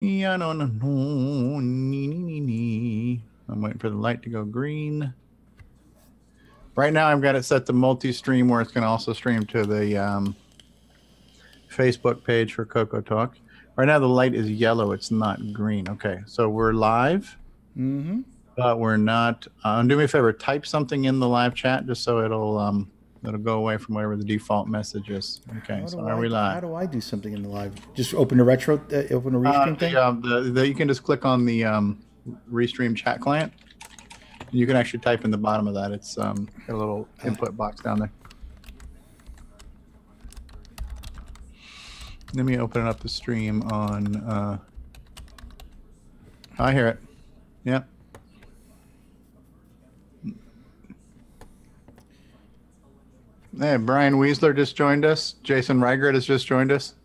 Yeah, no. I'm waiting for the light to go green. Right now, I've got it set to multi-stream, where it's going to also stream to the Facebook page for CoCoTALK. Right now, the light is yellow. It's not green. Okay, so we're live, but we're not. Do me a favor, type something in the live chat just so it'll go away from whatever the default message is. Okay, so are we live? How do I do something in the live? Just open the restream thing? You can just click on the restream chat client. You can actually type in the bottom of that. It's got a little input box down there. Let me open up the stream on. I hear it. Yep. Hey, Brian Weisler just joined us. Jason Reigert has just joined us.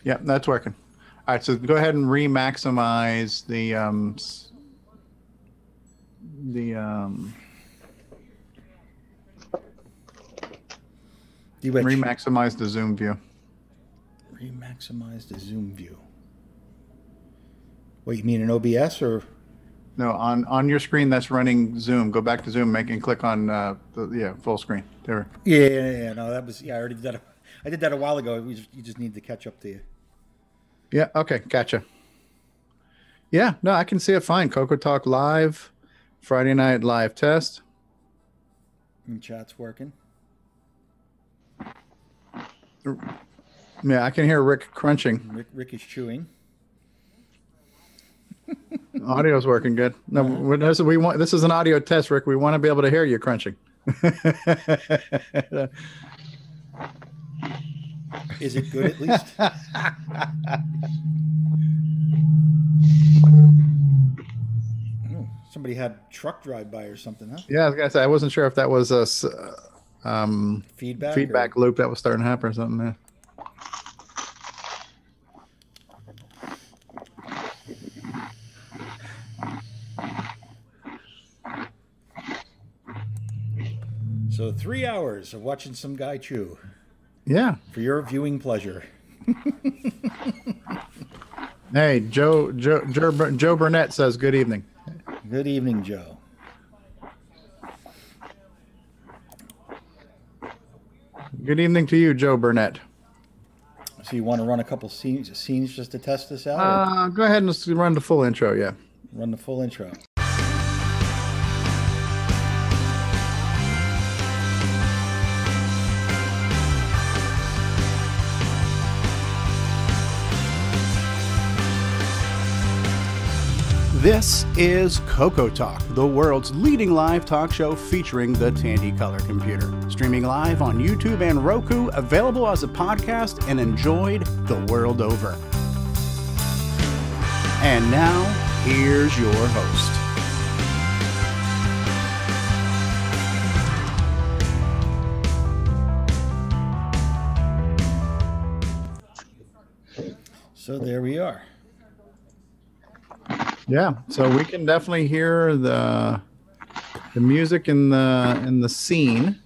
Yep, that's working. All right, so go ahead and re-maximize re-maximize the zoom view. Re-maximize the zoom view. What, you mean in OBS or? No, on your screen that's running Zoom. Go back to Zoom, and click on full screen. There. Yeah. No, that was I already did that. I did that a while ago. You just need to catch up to you. Yeah. Okay. Gotcha. Yeah. No, I can see it fine. CoCoTALK live, Friday night live test. And chat's working. Yeah, I can hear Rick crunching. Rick is chewing. Audio's working good. No, this is an audio test, Rick. We want to be able to hear you crunching. Is it good at least? Somebody had truck drive by or something, huh? Yeah, I was gonna say I wasn't sure if that was a feedback loop that was starting to happen or something. Yeah. So 3 hours of watching some guy chew. Yeah. For your viewing pleasure. Hey, Joe Burnett says good evening. Good evening, Joe. Good evening to you, Joe Burnett. So you want to run a couple scenes just to test this out? Go ahead and run the full intro, yeah. Run the full intro. This is CoCoTALK, the world's leading live talk show featuring the Tandy Color computer. Streaming live on YouTube and Roku, available as a podcast and enjoyed the world over. And now, here's your host. So there we are. Yeah, so we can definitely hear the music in the scene.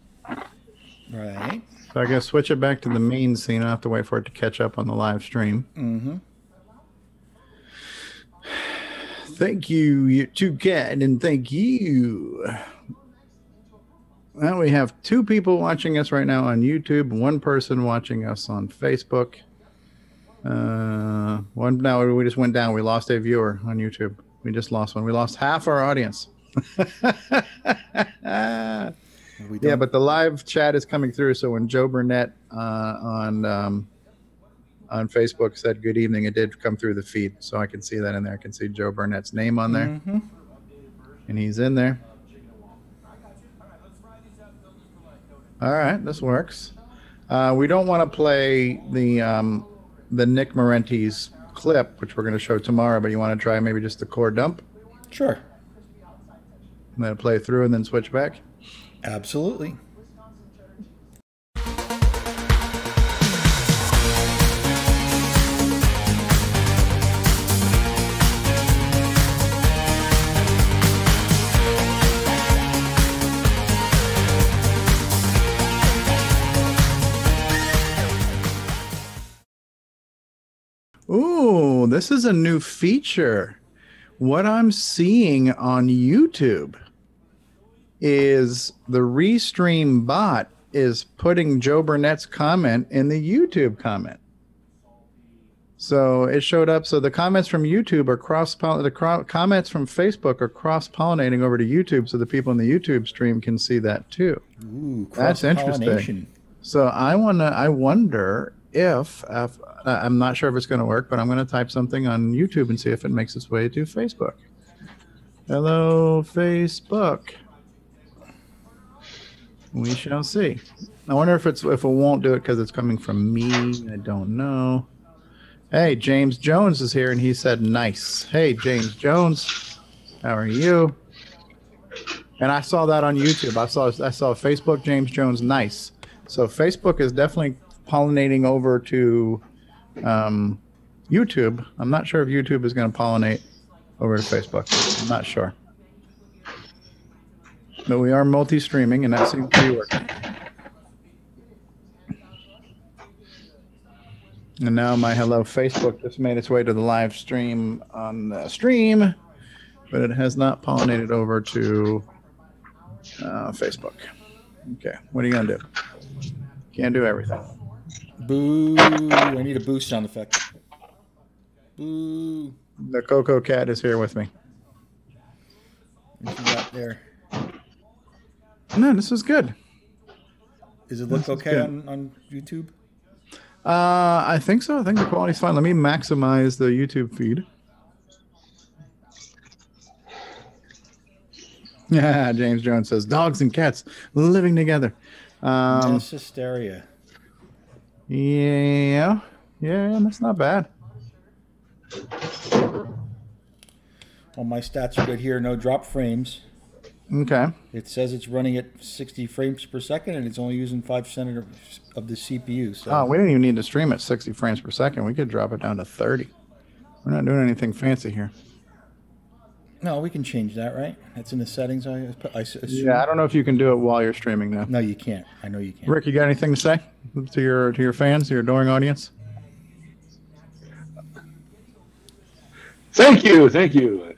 Right. So I gotta switch it back to the main scene. I have to wait for it to catch up on the live stream. Mm-hmm. Thank you to Kat, and thank you. Well, we have 2 people watching us right now on YouTube, 1 person watching us on Facebook. Now we just went down. We lost a viewer on YouTube. We just lost one. We lost half our audience. Yeah, but the live chat is coming through. So when Joe Burnett on Facebook said good evening, it did come through the feed. So I can see that in there. I can see Joe Burnett's name on there. Mm-hmm. And he's in there. All right, this works. We don't want to play the Nick Marentes clip, which we're going to show tomorrow, but you want to try maybe just the CoreDUMP? Sure. And then play through and then switch back? Absolutely. Ooh, this is a new feature. What I'm seeing on YouTube is the Restream bot is putting Joe Burnett's comment in the YouTube comment. So it showed up. So the comments from YouTube are comments from Facebook are cross-pollinating over to YouTube, so the people in the YouTube stream can see that too. Ooh, that's interesting. So I wonder if I'm not sure if it's going to work, but I'm going to type something on YouTube and see if it makes its way to Facebook. Hello, Facebook. We shall see. I wonder if it won't do it because it's coming from me. I don't know. Hey, James Jones is here, and he said nice. Hey, James Jones, how are you? And I saw that on YouTube. I saw Facebook James Jones nice. So Facebook is definitely pollinating over to YouTube. I'm not sure if YouTube is going to pollinate over to Facebook. I'm not sure. But we are multi-streaming, and that seems to be working. And now my hello Facebook just made its way to the live stream on the stream, but it has not pollinated over to Facebook. Okay, what are you going to do? Can't do everything. Boo. I need a boo sound effect. Boo. The CoCo cat is here with me. What you got there? No, this is good. Does it look okay on YouTube? I think so. I think the quality's fine. Let me maximize the YouTube feed. Yeah, James Jones says dogs and cats living together. Mass hysteria. Yeah, that's not bad. Well, my stats are good here. No drop frames. Okay. It says it's running at 60 frames per second, and it's only using 5% of the CPU. So. Oh, we didn't even need to stream at 60 frames per second. We could drop it down to 30. We're not doing anything fancy here. No, we can change that, right? That's in the settings, I assume. Yeah, I don't know if you can do it while you're streaming, though. No, you can't. I know you can't. Rick, you got anything to say to your fans, your adoring audience? Thank you. Thank you.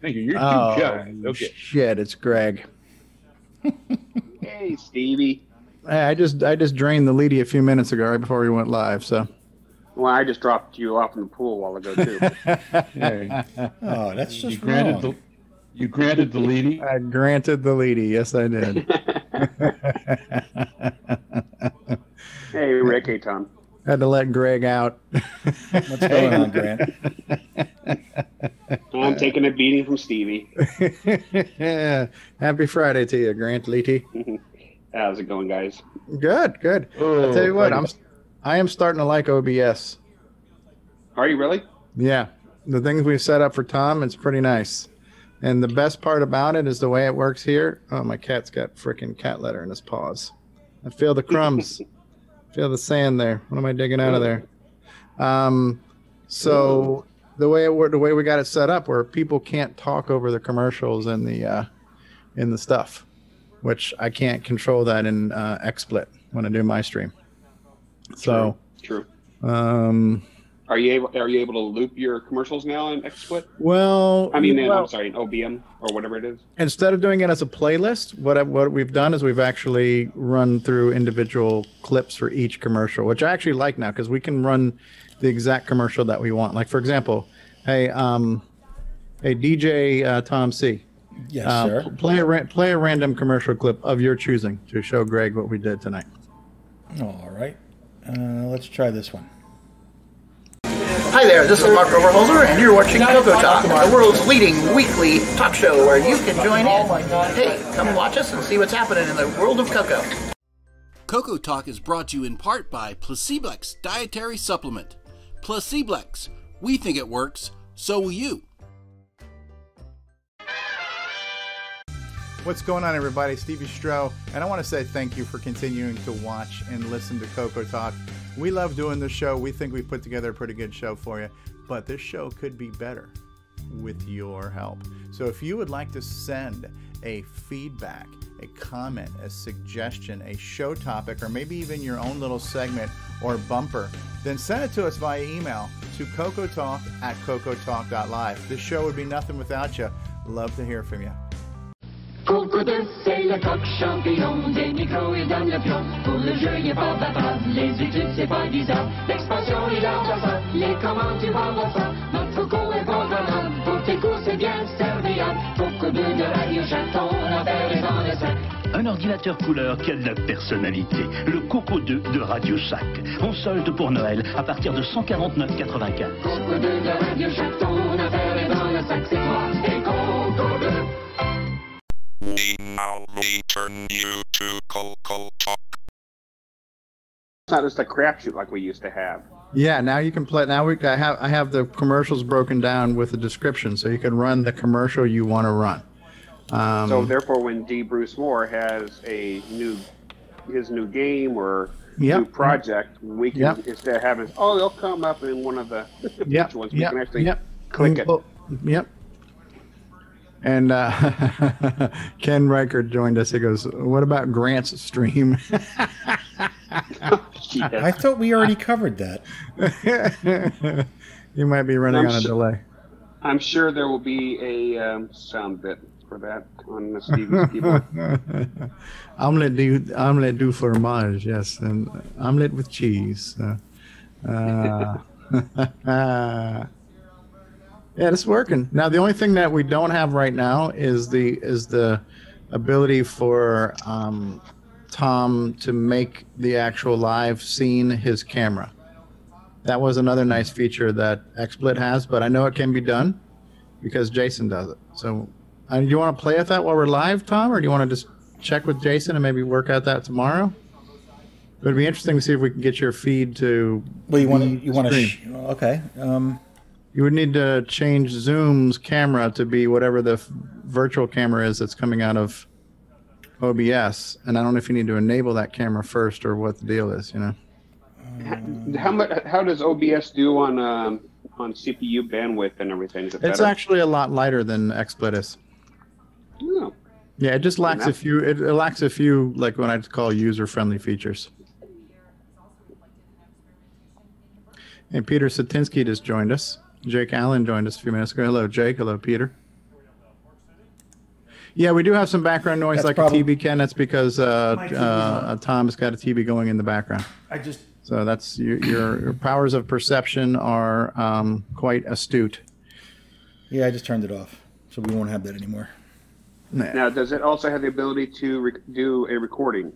You're too kind. Okay. Shit, it's Greg. Hey, Stevie. Hey, I just drained the Leighty a few minutes ago, right before we went live. So. Well, I just dropped you off in the pool a while ago too. Hey. Oh, that's just wrong. You granted the Leighty? I granted the Leighty. Yes, I did. Hey, Rick. Hey, Tom. Had to let Greg out. What's going on, Grant? I'm taking a beating from Stevie. Happy Friday to you, Grant Leighty. How's it going, guys? Good. I'll tell you what, I am starting to like OBS. Are you really? Yeah. The things we've set up for Tom, it's pretty nice. And the best part about it is the way it works here. Oh, my cat's got freaking cat litter in his paws. I feel the crumbs. Feel the sand there. What am I digging out of there? So the way we got it set up, where people can't talk over the commercials and the stuff, which I can't control that in XSplit when I do my stream. So true. Are you able to loop your commercials now in XSplit? Well, I'm sorry, in OBM or whatever it is. Instead of doing it as a playlist, what we've done is we've actually run through individual clips for each commercial, which I actually like now because we can run the exact commercial that we want. Like for example, hey DJ Tom C. Yes, sir. Play a random commercial clip of your choosing to show Greg what we did tonight. All right. Let's try this one. Hi there, this is Mark Overholzer, and you're watching CoCoTALK, the world's leading weekly talk show where you can join in. Hey, come watch us and see what's happening in the world of Coco. CoCoTALK is brought to you in part by Placeblex Dietary Supplement. Placeblex, we think it works, so will you. What's going on, everybody? Stevie Stroh, and I want to say thank you for continuing to watch and listen to CoCoTALK. We love doing this show. We think we've put together a pretty good show for you, but this show could be better with your help. So if you would like to send a feedback, a comment, a suggestion, a show topic, or maybe even your own little segment or bumper, then send it to us via email to CoCoTALK@CoCoTALK.live. This show would be nothing without you. Love to hear from you. CoCo c'est le coq champion, des micros et donne le pion. Pour le jeu, il est pas battable, les études, c'est pas disable. L'expansion, il envoie ça, les commandes, tu vas voir ça. Notre CoCo est programmable, pour tes cours, c'est bien serviable. CoCo de Radio Chaton, l'affaire est dans le sac. Un ordinateur couleur qui a de la personnalité. Le CoCo 2 de Radio Shack. On solde pour Noël à partir de 149,95. CoCo de Radio Chaton, l'affaire est dans le sac, c'est toi et CoCo 2. We now return you to CoCoTALK. It's not just a crapshoot like we used to have. Yeah, now you can play. Now I have the commercials broken down with a description, so you can run the commercial you want to run. So therefore, when D. Bruce Moore has his new game or new project, we can instead of having they'll come up in one of the future ones. We can actually click it. Yep. And Ken Reichert joined us. He goes, "What about Grant's stream?" I thought we already covered that. You might be running on a delay. I'm sure there will be a sound bit for that on the Stevie's keyboard. Omelette du fromage, yes, and omelette with cheese. Yeah, it's working. Now, the only thing that we don't have right now is the ability for Tom to make the actual live scene his camera. That was another nice feature that XSplit has, but I know it can be done because Jason does it. So, do you want to play with that while we're live, Tom, or do you want to just check with Jason and maybe work out that tomorrow? It would be interesting to see if we can get your feed to. Well, you want to. Okay. You would need to change Zoom's camera to be whatever the virtual camera is that's coming out of OBS, and I don't know if you need to enable that camera first or what the deal is. You know. How does OBS do on CPU bandwidth and everything? Is it better? It's actually a lot lighter than XSplit is. Oh. Yeah, it just lacks a few. It lacks a few, like what I'd call user-friendly features. And Peter Satinsky just joined us. Jake Allen joined us a few minutes ago. Hello, Jake. Hello, Peter. Yeah, we do have some background noise, like a TV, Ken. That's because Tom's got a TV going in the background. So that's your powers of perception are quite astute. Yeah, I just turned it off, so we won't have that anymore. Nah. Now, does it also have the ability to do a recording?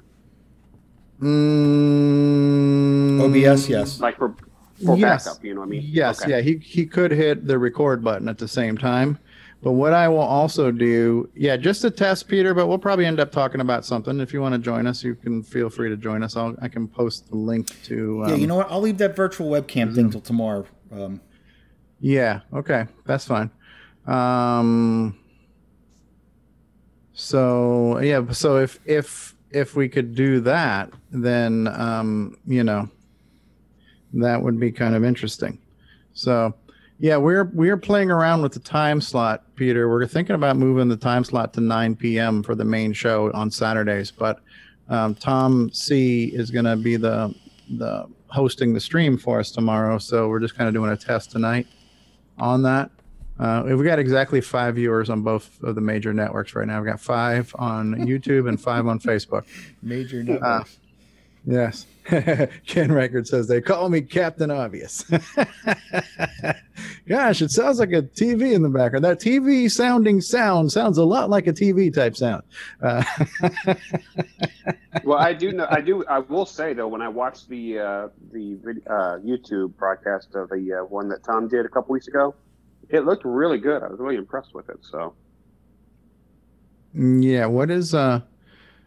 OBS, yes. Like for backup, you know what I mean? Yes, okay. yeah, he could hit the record button at the same time. But what I will also do, just to test, Peter, but we'll probably end up talking about something. If you want to join us, you can feel free to join us. I can post the link to... yeah, you know what? I'll leave that virtual webcam thing till tomorrow. Yeah, okay. That's fine. So if we could do that, then, that would be kind of interesting. So... yeah, we're playing around with the time slot, Peter. We're thinking about moving the time slot to 9 p.m. for the main show on Saturdays, but Tom C is going to be the hosting the stream for us tomorrow, so we're just kind of doing a test tonight on that. We've got exactly 5 viewers on both of the major networks right now. We've got 5 on YouTube and 5 on Facebook. Major networks. Yes. Ken Record says, they call me Captain Obvious. Gosh, it sounds like a TV in the background. That TV sounding sound sounds a lot like a TV type sound. Well, I will say, though, when I watched the YouTube broadcast of the one that Tom did a couple weeks ago, it looked really good. I was really impressed with it. So, yeah, what is...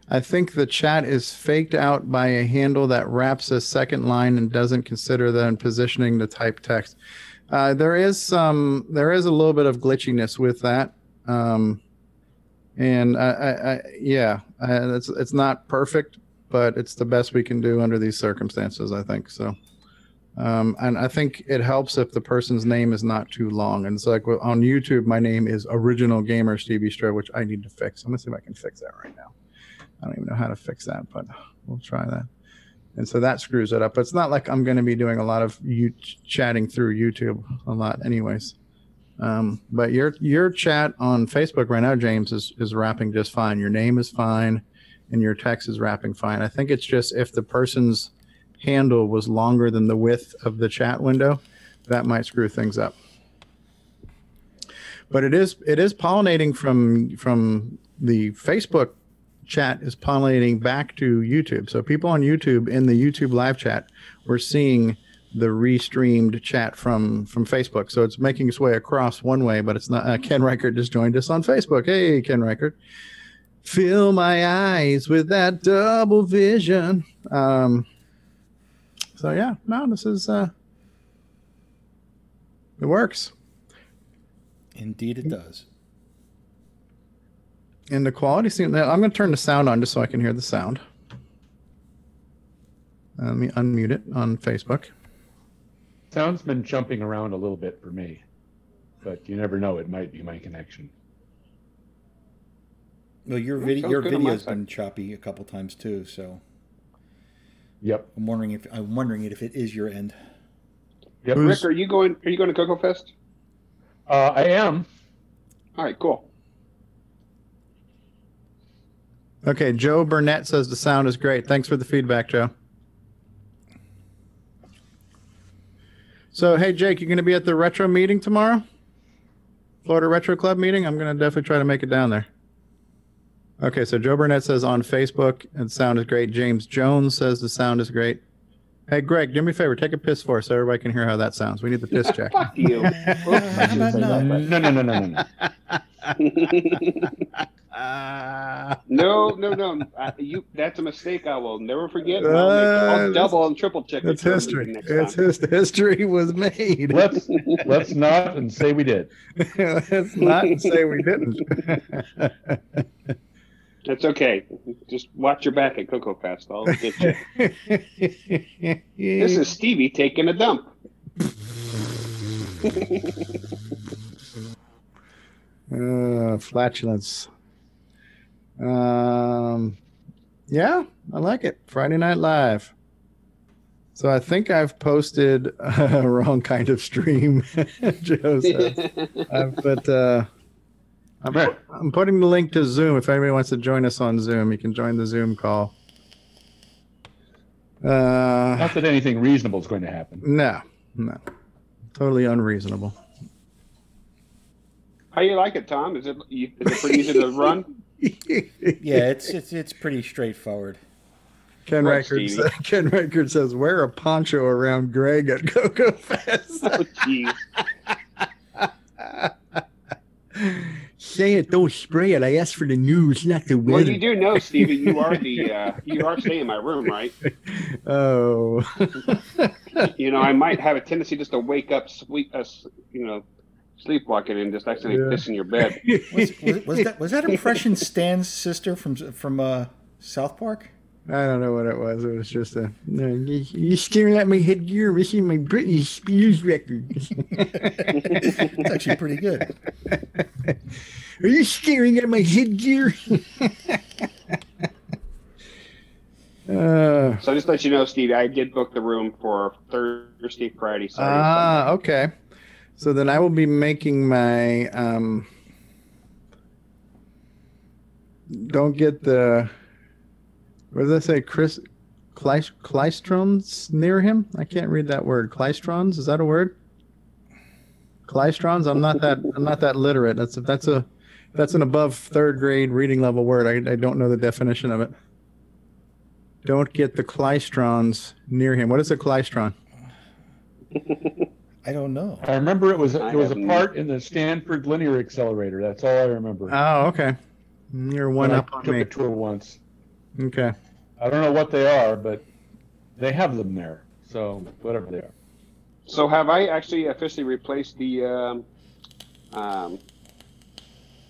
I think the chat is faked out by a handle that wraps a second line and doesn't consider then positioning the type text. There is a little bit of glitchiness with that. It's not perfect, but it's the best we can do under these circumstances, I think. So, and I think it helps if the person's name is not too long. And it's like on YouTube, my name is Original Gamer Stevie Stroh, which I need to fix. I'm gonna see if I can fix that right now. I don't even know how to fix that, but we'll try that. And so that screws it up. But it's not like I'm going to be doing a lot of chatting through YouTube a lot anyways. But your chat on Facebook right now, James, is wrapping just fine. Your name is fine, and your text is wrapping fine. I think it's just if the person's handle was longer than the width of the chat window, that might screw things up. But it is pollinating from the Facebook chat is pollinating back to YouTube. So people on YouTube in the YouTube live chat, we're seeing the restreamed chat from Facebook. So it's making its way across one way, but it's not. Ken Reichert just joined us on Facebook. Hey, Ken Reichert. Fill my eyes with that double vision. So yeah, no, this is it works. Indeed, it does. And the quality seems. I'm going to turn the sound on just so I can hear the sound. Let me unmute it on Facebook. Sound's been jumping around a little bit for me, but you never know. It might be my connection. Well, your video's been choppy a couple times too. So. Yep. I'm wondering if it is your end. Yep. Rick, are you going to CoCo Fest? I am. All right, cool. Okay, Joe Burnett says the sound is great. Thanks for the feedback, Joe. So, hey, Jake, you going to be at the Retro meeting tomorrow? Florida Retro Club meeting? I'm going to definitely try to make it down there. Okay, so Joe Burnett says on Facebook, the sound is great. James Jones says the sound is great. Hey, Greg, do me a favor. Take a piss for us so everybody can hear how that sounds. We need the piss check. Fuck you. No. No. That's a mistake I will never forget. I'll double and triple check it. It's history. History was made. Let's not and say we did. Let's not and say we didn't. It's okay. Just watch your back at CoCo Fest. I'll get you. This is Stevie taking a dump. Flatulence. Yeah, I like it. Friday Night Live. So I think I've posted a wrong kind of stream, Joe says. I'm putting the link to Zoom. If anybody wants to join us on Zoom, you can join the Zoom call. Not that anything reasonable is going to happen. No. Totally unreasonable. How you like it, Tom? Is it pretty easy to run? Yeah, it's pretty straightforward. Ken Reichert says, wear a poncho around Greg at CoCo Fest. Oh, jeez. Say it, don't spray it. I asked for the news, not the weather. Well, you do know, Stevie, you are staying in my room, right? Oh. I might have a tendency just to wake up, sleepwalking and just accidentally piss in your bed. Was that impression Stan's sister from South Park? I don't know what it was. It was just you staring at my headgear, missing my Britney Spears record. It's actually pretty good. Are you staring at my headgear? So just to let you know, Steve, I did book the room for Thursday, Friday, Saturday. Okay. So then I will be making my don't get the, what does that say? Klystrons near him? I can't read that word. Klystrons? Is that a word? Klystrons? I'm not that literate. That's an above third grade reading level word. I don't know the definition of it. Don't get the Klystrons near him. What is a Klystron? I don't know. I remember it was a part in the Stanford Linear Accelerator. That's all I remember. Oh, okay. You're one up on me. I took a tour once. Okay. I don't know what they are, but they have them there. So whatever they are. So have I actually officially replaced the what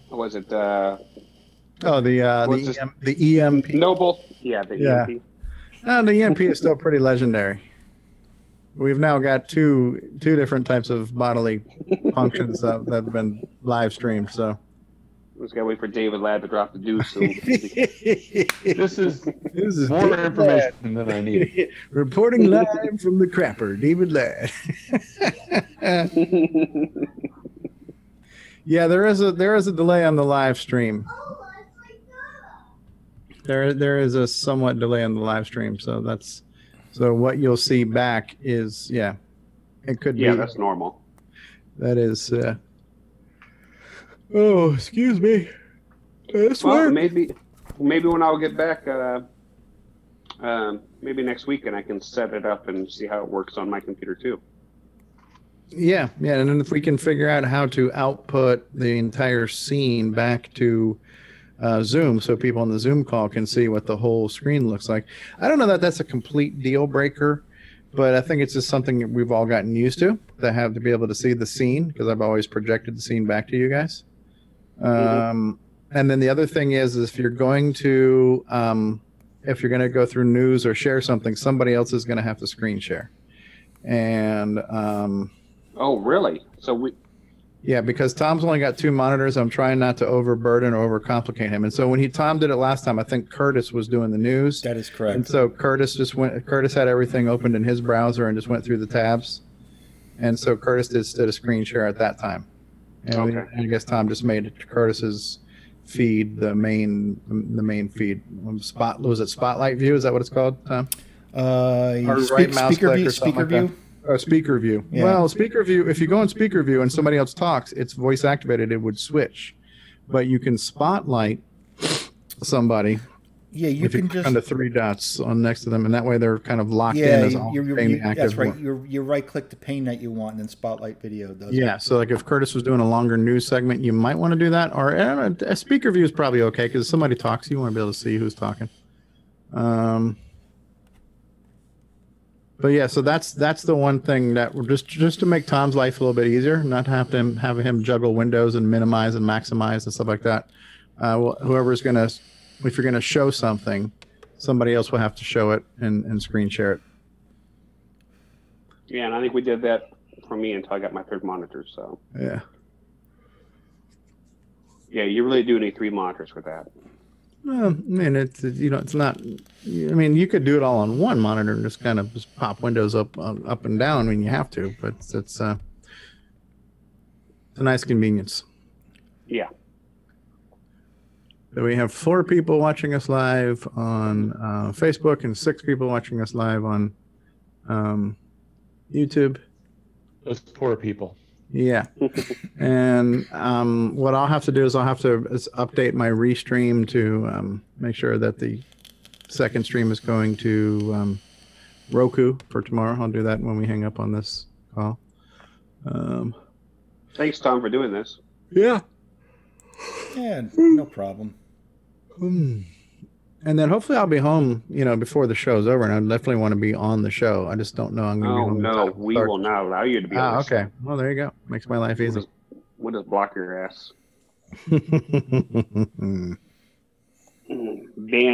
was it? The EMP. Noble. Yeah, the EMP. No, the EMP is still pretty legendary. We've now got two different types of bodily functions that have been live streamed. So Just gotta wait for David Ladd to drop the deuce. So. This is more David information than I need. Reporting live from the crapper, David Ladd. Yeah, there is a delay on the live stream. There is a somewhat delay on the live stream, so what you'll see back is it could be. Yeah, that's normal. That is. Oh, excuse me. Well, maybe when I'll get back, maybe next week, and I can set it up and see how it works on my computer too. Yeah, and then if we can figure out how to output the entire scene back to Zoom, so people on the Zoom call can see what the whole screen looks like. I don't know that that's a complete deal breaker, but I think it's just something that we've all gotten used to be able to see the scene, because I've always projected the scene back to you guys. And then the other thing is if you're going to go through news or share something, somebody else is going to have to screen share. And oh, really? So because Tom's only got 2 monitors. I'm trying not to overburden or overcomplicate him. And so when Tom did it last time, I think Curtis was doing the news. That is correct. And so Curtis had everything opened in his browser and just went through the tabs. And so Curtis did a screen share at that time. And I guess Tom just made Curtis's feed the main feed. Was it Spotlight View? Is that what it's called, Tom? Speaker View. Speaker View. Yeah. Well, Speaker View, if you go in Speaker View and somebody else talks, it's voice activated, it would switch. But you can spotlight somebody. Yeah, you can just on the 3 dots on next to them, and that way they're kind of locked in as all the active. That's right. You right click the pane that you want, and then Spotlight Video does it. Yeah, so like if Curtis was doing a longer news segment, you might want to do that. Or a Speaker View is probably okay, because somebody talks, you want to be able to see who's talking. But yeah, so that's the one thing that we're just to make Tom's life a little bit easier, not to have him juggle windows and minimize and maximize and stuff like that. Whoever's gonna, if you're gonna show something, somebody else will have to show it and screen share it. Yeah, and I think we did that for me until I got my 3rd monitor. So yeah, you really do need 3 monitors for that. I mean, it's not. I mean, you could do it all on 1 monitor and just kind of pop windows up and down when you have to, but it's a nice convenience. Yeah. So we have 4 people watching us live on Facebook and 6 people watching us live on YouTube. Those poor people. Yeah. And what I'll have to do is update my restream to make sure that the second stream is going to Roku for tomorrow. I'll do that when we hang up on this call. Thanks, Tom, for doing this. Yeah. Yeah, no problem. And then hopefully I'll be home, before the show's over, and I definitely want to be on the show. I just don't know. I'm going to be home. No, we will not allow you to be on the show. Okay. Well, there you go. Makes my life easy. We'll just block your ass. Ban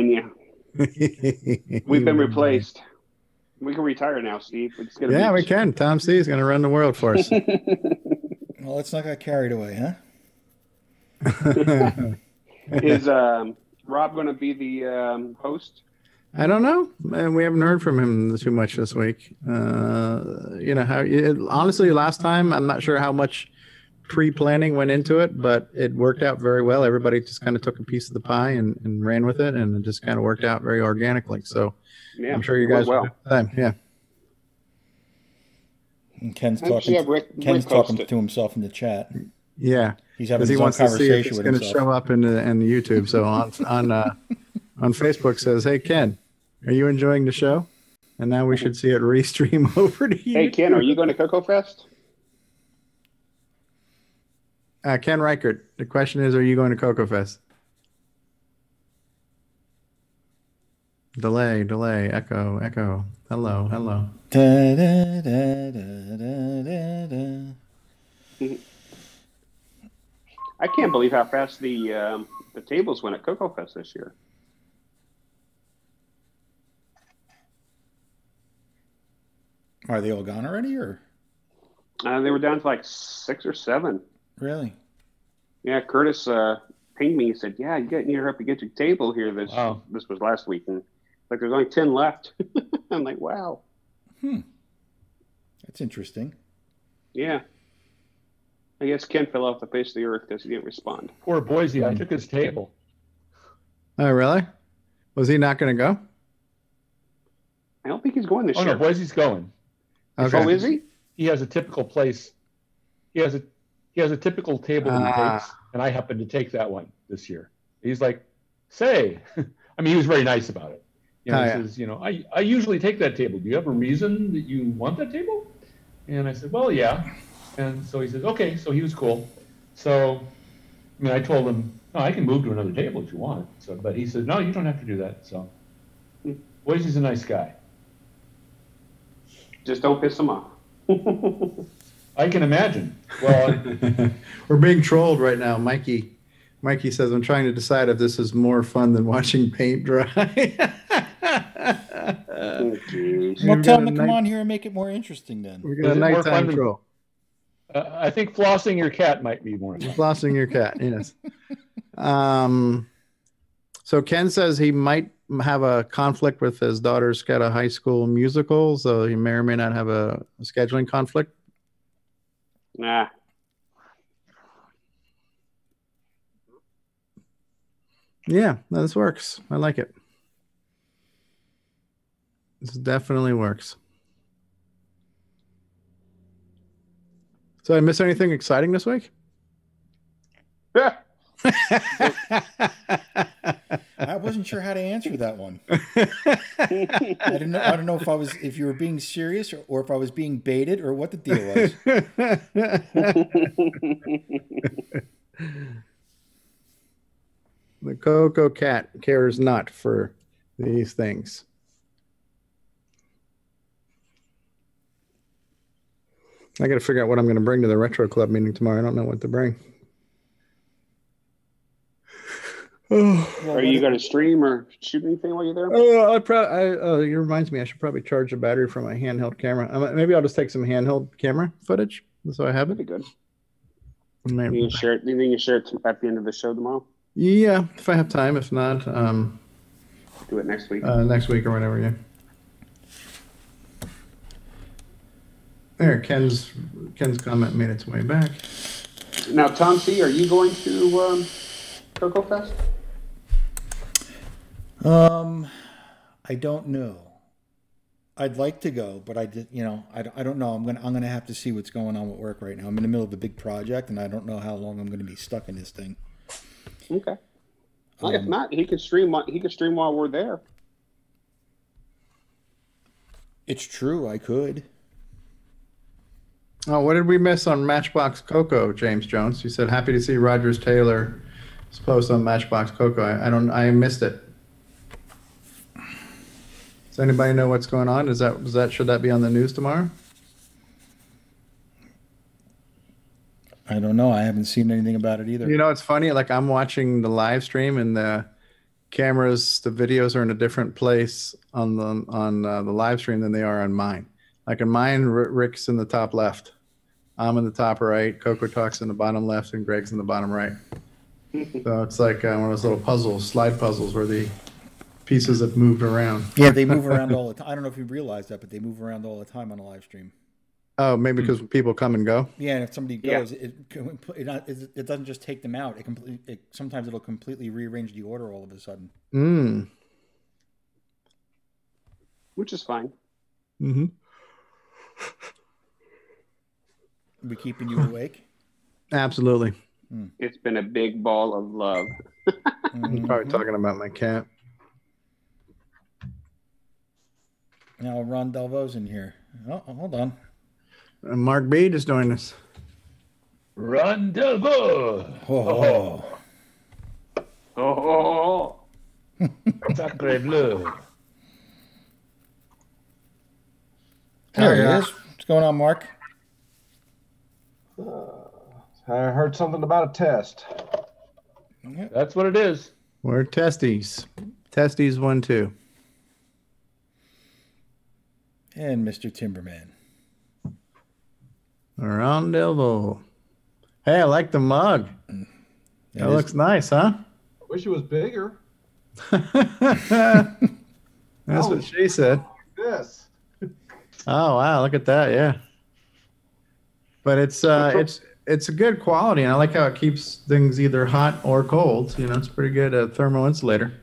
you. We've been replaced. We can retire now, Steve. We can. Tom C is going to run the world for us. Well, let's not get carried away, huh? Is Rob going to be the host? I don't know. We haven't heard from him too much this week. Honestly, last time, I'm not sure how much pre-planning went into it, but it worked out very well. Everybody just kind of took a piece of the pie and ran with it, and it just kind of worked out very organically. So I'm sure you guys will have a time. Yeah. And Ken's talking to himself in the chat. Yeah, he's having his own conversation with himself. It's going to show up in YouTube. So on Facebook says, "Hey Ken, are you enjoying the show?" And now we should see it restream over to you. Hey Ken, are you going to CoCo Fest? Ken Reichert. The question is, are you going to CoCo Fest? Delay, echo. Hello. Da, da, da, da, da, da. I can't believe how fast the tables went at CoCo Fest this year. Are they all gone already, or? They were down to like 6 or 7. Really? Yeah, Curtis pinged me. He said, "Yeah, you need to help you get your table here." This was last week, and like there's only 10 left. I'm like, wow. That's interesting. Yeah. I guess Ken fell off the face of the earth because he didn't respond. Poor Boise, I took his table. Oh, really? Was he not going to go? I don't think he's going this year. No, Boise's going. Okay. Oh, is he? He has a typical place. He has a typical table that he takes, and I happen to take that one this year. He's like, say, I mean, he was very nice about it. He says, I usually take that table. Do you have a reason that you want that table? And I said, well, yeah. And so he says, okay. So he was cool. So, I mean, I told him, no, I can move to another table if you want. So, but he said, no, you don't have to do that. So, Boise's a nice guy. Just don't piss him off. I can imagine. Well, we're being trolled right now. Mikey says, I'm trying to decide if this is more fun than watching paint dry. Well, tell him to come on here and make it more interesting then. We're going to nighttime troll. I think flossing your cat might be more fun. Flossing your cat, yes. So Ken says he might have a conflict with his daughter's got a high school musical, so he may or may not have a scheduling conflict. Nah. Yeah, this works. I like it. This definitely works. So I miss anything exciting this week? I wasn't sure how to answer that one. I don't know if you were being serious or if I was being baited or what the deal was. The Coco cat cares not for these things. I got to figure out what I'm going to bring to the Retro Club meeting tomorrow. I don't know what to bring. Are you going to stream or shoot anything while you're there? It reminds me, I should probably charge the battery from my handheld camera. Maybe I'll just take some handheld camera footage so I have it. That'd be good. You can share it. You think you share it at the end of the show tomorrow? Yeah, if I have time. If not, do it next week. Next week or whatever. Yeah. There, Ken's comment made its way back. Now, Tom C., are you going to Coco Fest? I don't know. I'd like to go, but I don't know. I'm gonna have to see what's going on with work right now. I'm in the middle of a big project, and I don't know how long I'm going to be stuck in this thing. Okay. Well, if not, he could stream. He could stream while we're there. It's true. I could. Oh, what did we miss on Matchbox CoCo, James Jones? You said happy to see Rogers Taylor's post on Matchbox CoCo. I missed it. Does anybody know what's going on? Should that be on the news tomorrow? I don't know. I haven't seen anything about it either. You know, it's funny. Like I'm watching the live stream and the cameras, the videos are in a different place on the live stream than they are on mine. Like in mine, Rick's in the top left. I'm in the top right. CoCoTALK's in the bottom left, and Greg's in the bottom right. So it's like one of those little puzzles, slide puzzles, where the pieces have moved around. Yeah, they move around all the time. I don't know if you realize that, but they move around all the time on a live stream. Oh, maybe because people come and go. Yeah, and if somebody goes, it doesn't just take them out. Sometimes it'll completely rearrange the order all of a sudden. Which is fine. Mm-hmm. We keeping you awake? Absolutely. It's been a big ball of love. I'm probably talking about my cat. Now Ron Delvaux in here. Oh, hold on. Mark Bede is doing this. Ron Delvaux. Oh. Sacre bleu. There he is. What's going on, Mark? I heard something about a test. That's what it is. We're testies. Testies 1, 2. And Mr. Timberman. Around Delvaux. Hey, I like the mug. That looks nice, huh? I wish it was bigger. That's what she said. This. Oh wow, look at that, yeah. But it's a good quality, and I like how it keeps things either hot or cold. You know, it's pretty good thermal insulator.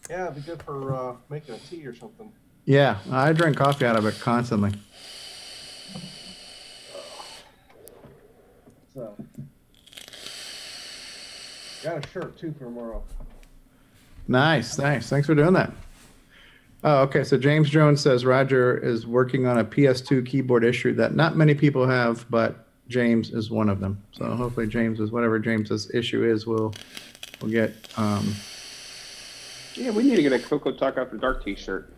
Yeah, it'd be good for making a tea or something. Yeah, I drink coffee out of it constantly. So, got a shirt too for tomorrow. Nice. Thanks for doing that. Oh, okay. So James Jones says Roger is working on a PS2 keyboard issue that not many people have, but James is one of them. So hopefully whatever James's issue is, we'll get. Yeah, we need to get a CoCoTALK After Dark T-shirt.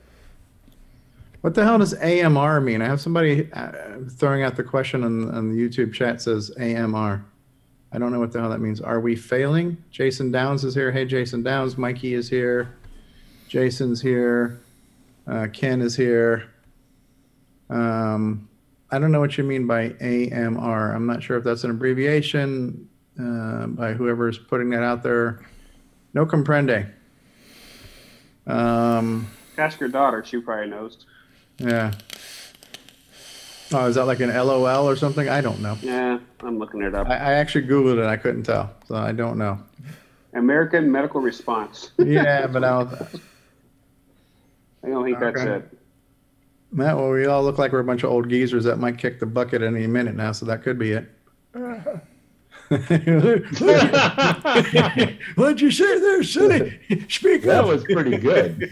What the hell does AMR mean? I have somebody throwing out the question on the YouTube chat, says AMR. I don't know what the hell that means. Are we failing? Jason Downs is here. Hey, Jason Downs. Mikey is here. Jason's here. Ken is here. I don't know what you mean by AMR. I'm not sure if that's an abbreviation by whoever's putting that out there. No comprende. Ask your daughter. She probably knows. Yeah. Oh, is that like an LOL or something? I don't know. Yeah, I'm looking it up. I actually Googled it. I couldn't tell, so I don't know. American Medical Response. Yeah, but I don't think that's it. Matt, well, we all look like we're a bunch of old geezers that might kick the bucket any minute now, so that could be it. What'd you say there, Sonny? Speak That up. was pretty good.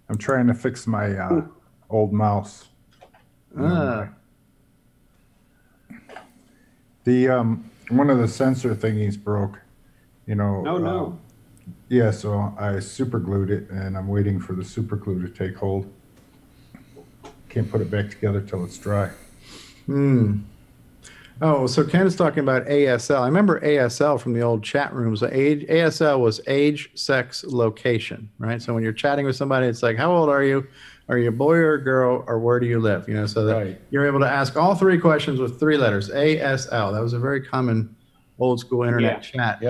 I'm trying to fix my old mouse. The one of the sensor thingies broke. You know. No. Yeah, so I super glued it, and I'm waiting for the super glue to take hold. Can't put it back together till it's dry. Oh, so Ken is talking about ASL. I remember ASL from the old chat rooms. ASL was age, sex, location, right? So when you're chatting with somebody, it's like, how old are you? Are you a boy or a girl, or where do you live? You know, so that you're able to ask all three questions with three letters. ASL. That was a very common old school internet chat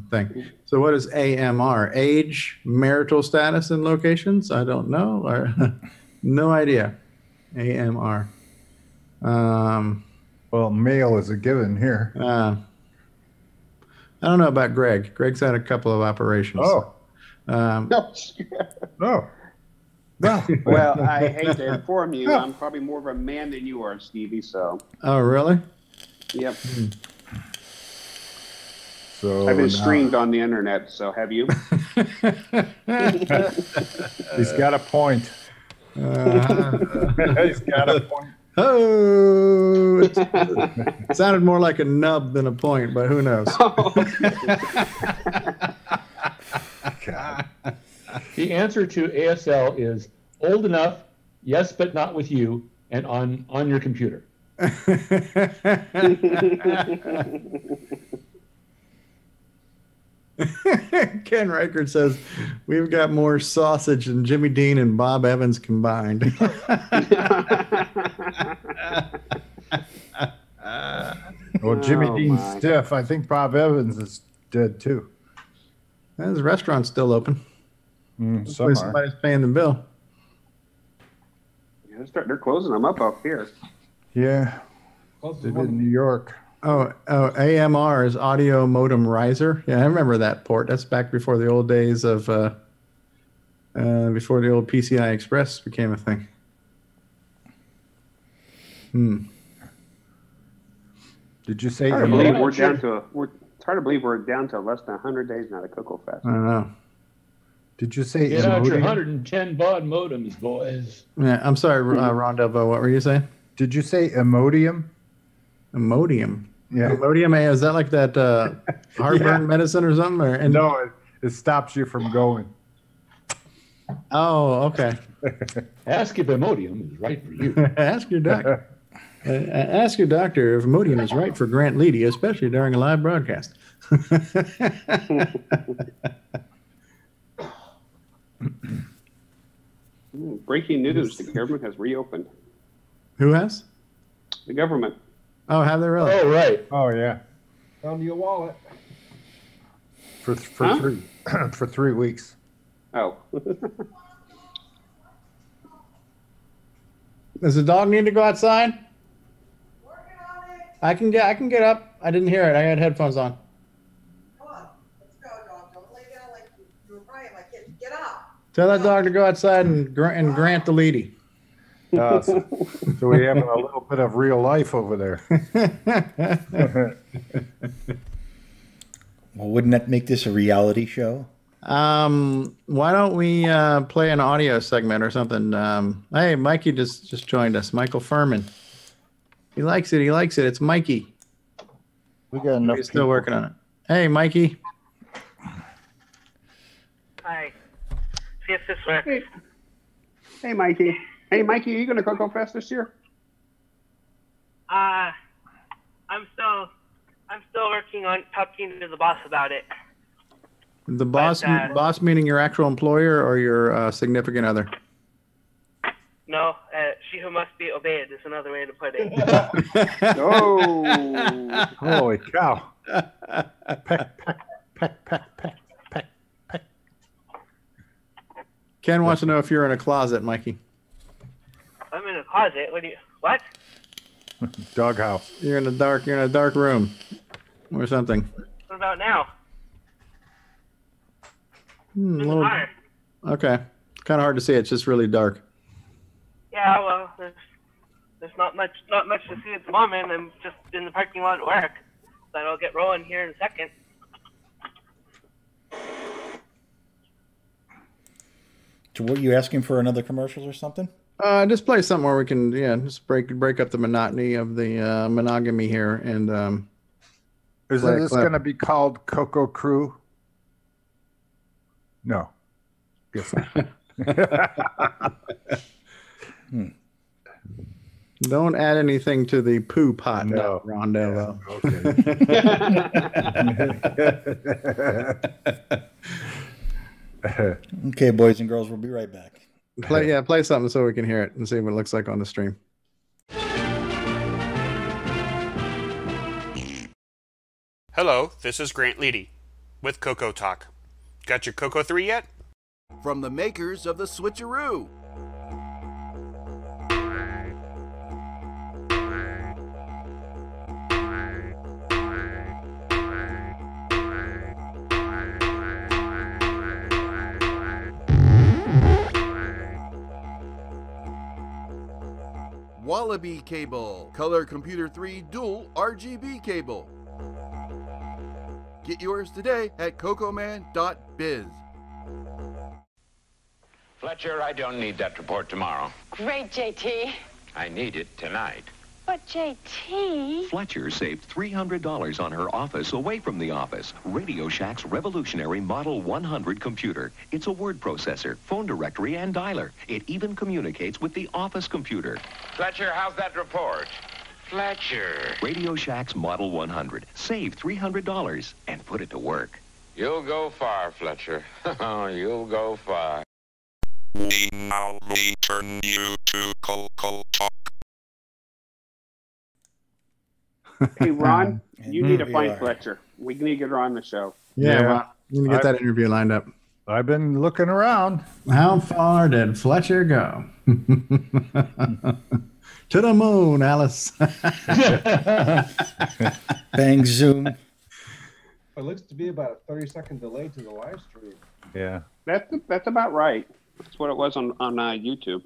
thing. So what is AMR? Age, marital status, and locations? I don't know. Or no idea. AMR. Well, male is a given here. I don't know about Greg. Greg's had a couple of operations. Oh. No. Well, I hate to inform you, I'm probably more of a man than you are, Stevie. So. Oh, really? Yep. So I've been streamed on the internet. So have you? He's got a point. He's got a point. Oh, it sounded more like a nub than a point, but who knows? God. The answer to ASL is old enough, yes, but not with you, and on your computer. Ken Reichert says, we've got more sausage than Jimmy Dean and Bob Evans combined. Well, Jimmy Dean's stiff. I think Bob Evans is dead too. His restaurant's still open. Somebody's paying the bill. Yeah, they're closing them up here. Yeah. They did in New York. Oh, AMR is audio modem riser. Yeah, I remember that port. That's back before the old days of, before the old PCI Express became a thing. Did you say? It's hard to believe we're down to less than 100 days now to CoCo Fest. I don't know. Did you say? Get out your 110 baud modems, boys. Yeah, I'm sorry, Ron Delvaux. What were you saying? Did you say Imodium? Imodium. Yeah. Imodium. Is that like that heartburn medicine or something? Or no, it stops you from going. Oh, okay. Ask if Imodium is right for you. Ask your doctor. Ask your doctor if Imodium is right for Grant Leighty, especially during a live broadcast. Breaking news: the government has reopened. Who has? The government. Oh, have they really? Oh, right. Oh, yeah. Found your wallet. For 3 weeks. Oh. Does the dog need to go outside? Working on it. I can get up. I didn't hear it. I had headphones on. Come on, let's go, dog. Don't lay down like you were crying, my kid. Get up. Tell that dog to go outside and grant the Leighty. So we have a little bit of real life over there. Well, wouldn't that make this a reality show? Why don't we play an audio segment or something? Hey, Mikey just joined us. Michael Furman. He likes it. He likes it. It's Mikey. We got enough. He's still working on it. Hey, Mikey. Hi. See if this works. Hey, Mikey. Hey, Mikey, are you going to CoCo Fest this year? I'm still working on talking to the boss about it. The boss, boss meaning your actual employer or your significant other? No, she who must be obeyed is another way to put it. Oh, holy cow! Peck. Ken wants to know if you're in a closet, Mikey. I'm in a closet. What? Doghouse. You're in a dark room, or something. What about now? Okay. Kind of hard to see. It's just really dark. Yeah, well, there's not much to see at the moment. I'm just in the parking lot at work, but I'll get rolling here in a second. So, what, you asking for another commercial or something? Just play something where we can, just break up the monotony of the monogamy here, and is this going to be called CoCo Crew? No. Guess not. Don't add anything to the poo pot, no, Ron Delvaux. Okay. Okay, boys and girls, we'll be right back. Play something so we can hear it and see what it looks like on the stream. Hello, this is Grant Leighty with CoCoTALK. Got your CoCo 3 yet? From the makers of the Switcheroo. Wallaby cable, Color Computer 3 dual RGB cable. Get yours today at cocoman.biz. Fletcher, I don't need that report tomorrow. Great, JT. I need it tonight. But, JT... Fletcher saved $300 on her office away from the office. Radio Shack's revolutionary Model 100 computer. It's a word processor, phone directory, and dialer. It even communicates with the office computer. Fletcher, how's that report? Fletcher. Radio Shack's Model 100. Save $300 and put it to work. You'll go far, Fletcher. You'll go far. We now return you to CoCoTALK. Hey, Ron, you need to find Fletcher. We need to get her on the show. Yeah, Ron, you need to get that interview lined up. I've been looking around. How far did Fletcher go? To the moon, Alice. Bang, zoom. It looks to be about a 30-second delay to the live stream. Yeah. That's about right. That's what it was on YouTube.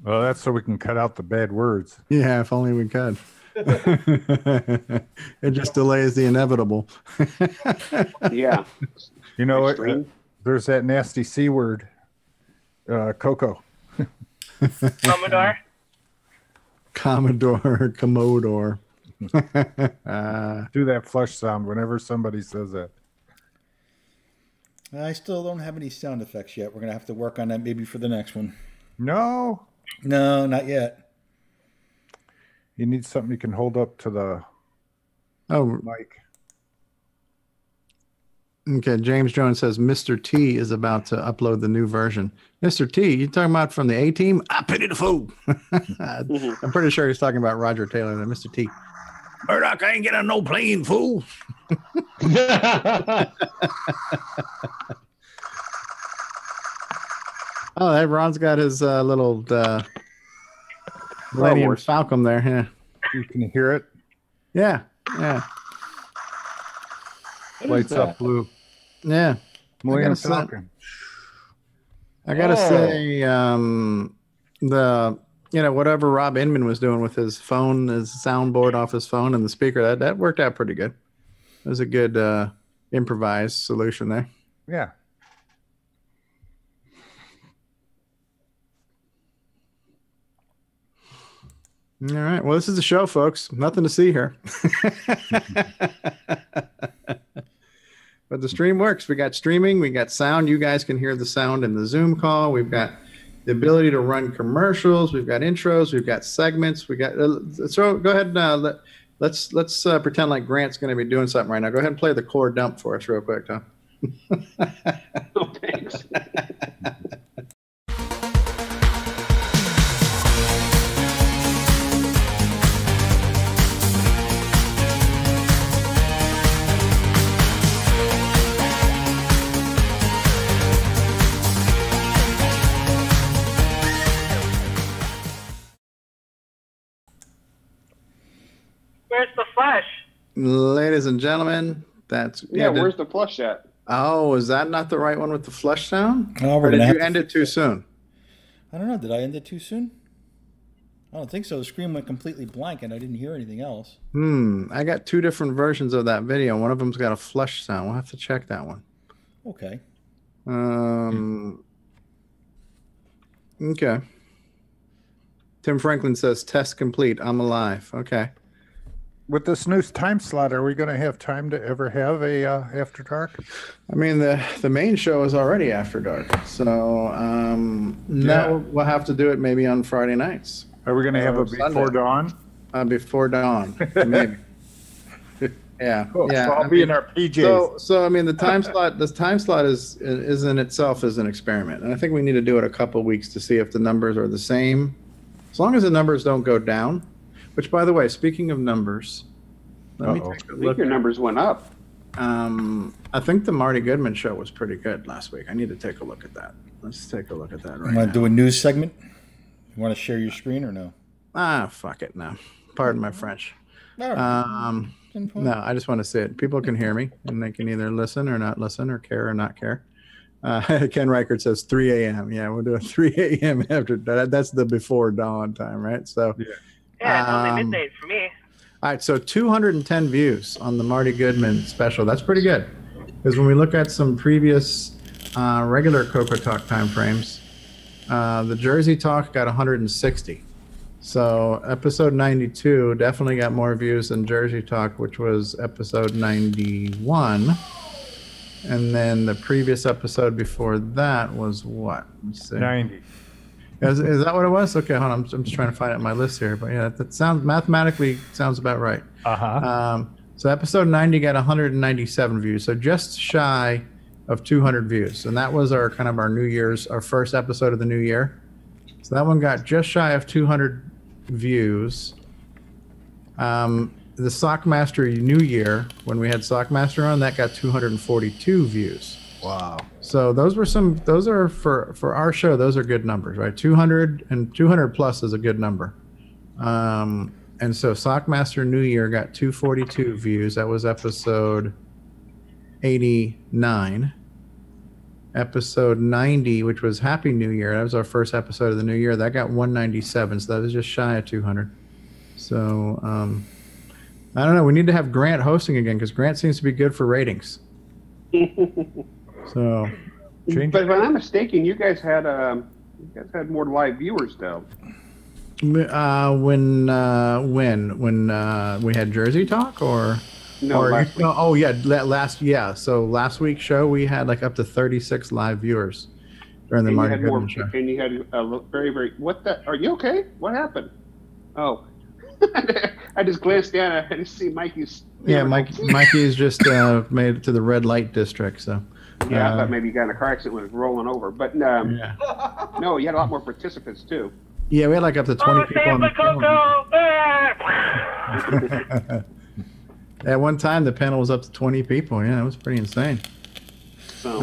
Well, that's so we can cut out the bad words. Yeah, if only we could. It just delays the inevitable. Yeah. You know what? There's that nasty C word. CoCo. Commodore. Do that flush sound whenever somebody says that. I still don't have any sound effects yet. We're going to have to work on that maybe for the next one. No, not yet. You need something you can hold up to the mic. Okay, James Jones says Mr. T is about to upload the new version. Mr. T, you talking about from the A-Team? I pity the fool. I'm pretty sure he's talking about Roger Taylor than Mr. T. Murdoch, I ain't getting on no plane, fool. Oh, that Ron's got his little Millennium Falcon there. Yeah, you can hear it. Yeah, yeah. Lights up blue. Yeah, Millennium Falcon. I gotta say, whatever Rob Inman was doing with his phone, his soundboard off his phone and the speaker, that worked out pretty good. It was a good improvised solution there. Yeah. All right. Well, this is the show, folks. Nothing to see here. But the stream works. We got streaming. We got sound. You guys can hear the sound in the Zoom call. We've got the ability to run commercials. We've got intros. We've got segments. We got. So go ahead. Let's pretend like Grant's going to be doing something right now. Go ahead and play the CoreDUMP for us real quick, Tom. Oh, thanks. Where's the flush? Ladies and gentlemen, that's where's the flush at? Oh, is that not the right one with the flush sound? Oh, or did you end it too soon? I don't know. Did I end it too soon? I don't think so. The screen went completely blank and I didn't hear anything else. I got two different versions of that video. One of them's got a flush sound. We'll have to check that one. Okay. Okay. Tim Franklin says, test complete. I'm alive. Okay. With this new time slot, are we going to have time to ever have a After Dark? I mean, the main show is already After Dark. So now we'll have to do it maybe on Friday nights. Are we going to have a Before Dawn? Before Dawn, maybe. Yeah. Cool. Yeah. So I'll be in our PJs. So I mean, the time slot is in itself is an experiment, and I think we need to do it a couple of weeks to see if the numbers are the same. As long as the numbers don't go down. Which, by the way, speaking of numbers, let me take a look. I think your numbers went up. I think the Marty Goodman show was pretty good last week. I need to take a look at that. Let's take a look at that right now. You want to do a news segment? You want to share your screen or no? Fuck it, no. Pardon my French. No, I just want to see it. People can hear me, and they can either listen or not listen, or care or not care. Ken Reichert says 3 a.m. Yeah, we'll do a 3 a.m. after that. That's the before dawn time, right? So yeah, it's only midnight for me. All right, so 210 views on the Marty Goodman special. That's pretty good. Because when we look at some previous regular CoCoTALK time frames, the Jersey Talk got 160. So episode 92 definitely got more views than Jersey Talk, which was episode 91. And then the previous episode before that was what? Let's see. 90. Is that what it was? Okay, hold on. I'm just trying to find it in my list here. But yeah, that sounds mathematically sounds about right. So episode 90 got 197 views, so just shy of 200 views, and that was our New Year's, our first episode of the new year. So that one got just shy of 200 views. The Sockmaster New Year, when we had Sockmaster on, that got 242 views. Wow. So those are for our show, those are good numbers, right? 200 and 200 plus is a good number. And so Sockmaster New Year got 242 views. That was episode 89. Episode 90, which was Happy New Year, that was our first episode of the new year, that got 197. So that was just shy of 200. So I don't know. We need to have Grant hosting again, because Grant seems to be good for ratings. So, but if I'm not mistaken, you guys had more live viewers though. When we had Jersey Talk, or last week. So last week's show we had like up to 36 live viewers during the Marty Goodman show. And you had a very, very. Are you okay? What happened? Oh. I just glanced down and I just see Mikey's. Yeah, Mikey's just made it to the red light district. So. Yeah, I thought maybe you got in a car accident when it was rolling over, but no, you had a lot more participants too. Yeah, we had like up to 20 people on the panel. At one time, the panel was up to 20 people. Yeah, it was pretty insane. So,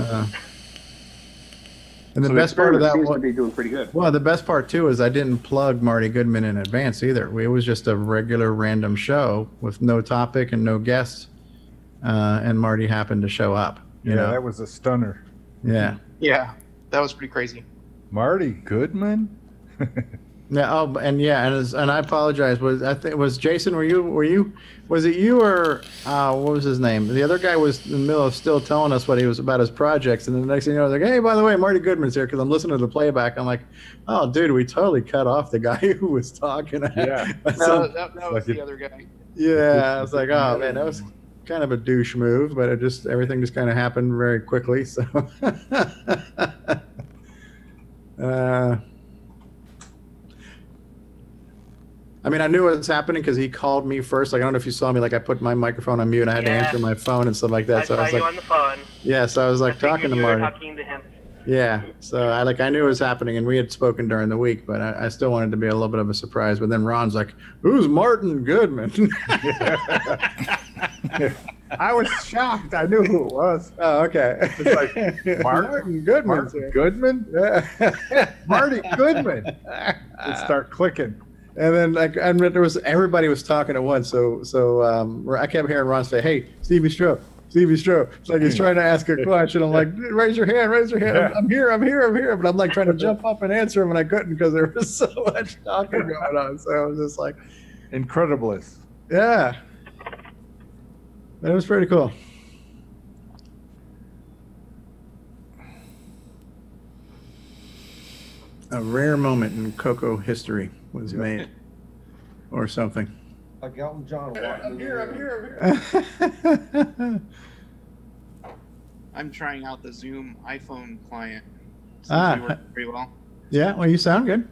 and the best part of that seems to be doing pretty good. Well, the best part too is I didn't plug Marty Goodman in advance either. It was just a regular random show with no topic and no guests, and Marty happened to show up. You know? That was a stunner. Yeah. Yeah, that was pretty crazy. Marty Goodman. Yeah. Oh, and and I apologize. Was Jason? Was it you or what was his name? The other guy was in the middle of still telling us what he was about his projects, and the next thing you know, I was like, "Hey, by the way, Marty Goodman's here," because I'm listening to the playback. I'm like, "Oh, dude, we totally cut off the guy who was talking." Yeah. that was the other guy. Yeah, I was like, "Oh man, that was kind of a douche move," but everything just kind of happened very quickly. So. I mean, I knew it was happening because he called me first. Like, I don't know if you saw me. Like, I put my microphone on mute and I had to answer my phone and stuff like that. So I was saw like, you on the phone. Yeah, so I was like talking to Marty. Talking to him. Yeah, so I knew it was happening, and we had spoken during the week, but I still wanted to be a little bit of a surprise. But then Ron's like, "Who's Martin Goodman?" I was shocked. I knew who it was. Oh, okay. It's like Martin Goodman. Martin Goodman? Yeah. Marty Goodman. It start clicking. And then everybody was talking at once. So I kept hearing Ron say, "Hey, Stevie Stroh. It's like he's trying to ask a question. I'm like, raise your hand. Yeah. I'm here. But I'm like trying to jump up and answer him, and I couldn't because there was so much talking going on. So I was just like, Incredibles. Yeah. It was pretty cool. A rare moment in CoCo history was made, or something. Like Elton John walking. I'm here. I'm trying out the Zoom iPhone client. Seems to be working pretty well. Yeah, well, you sound good.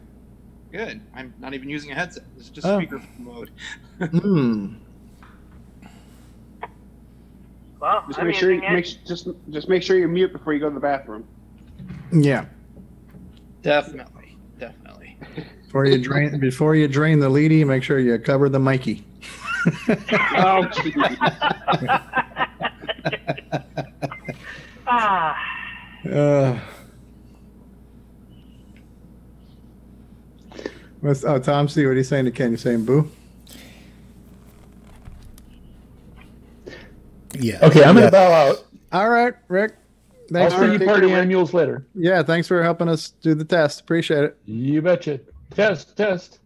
Good. I'm not even using a headset. It's just speaker mode. Well, just make sure you mute before you go to the bathroom. Yeah. Definitely. Before you drain the Leighty, make sure you cover the Mikey. Oh, Tom, see what he's saying to Ken. He's saying boo? Yeah. Okay, I'm going to bow out. All right, Rick. I'll see you party annuals later. Yeah, thanks for helping us do the test. Appreciate it. You betcha. Test.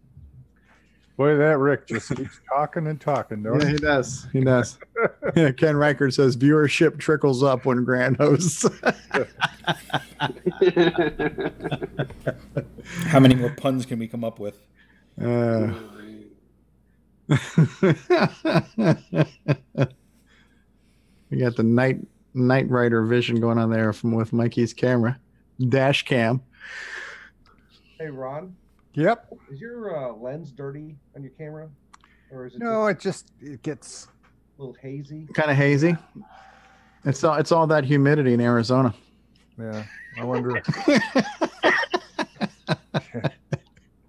Boy, that Rick just keeps talking and talking, don't he? He does. Yeah, Ken Reichert says viewership trickles up when Grant hosts. How many more puns can we come up with? We got the Night Rider vision going on there with Mikey's camera, dash cam. Hey, Ron. Yep. Is your lens dirty on your camera, or is it? No, it gets a little hazy. Kind of hazy. It's all that humidity in Arizona. Yeah, I wonder.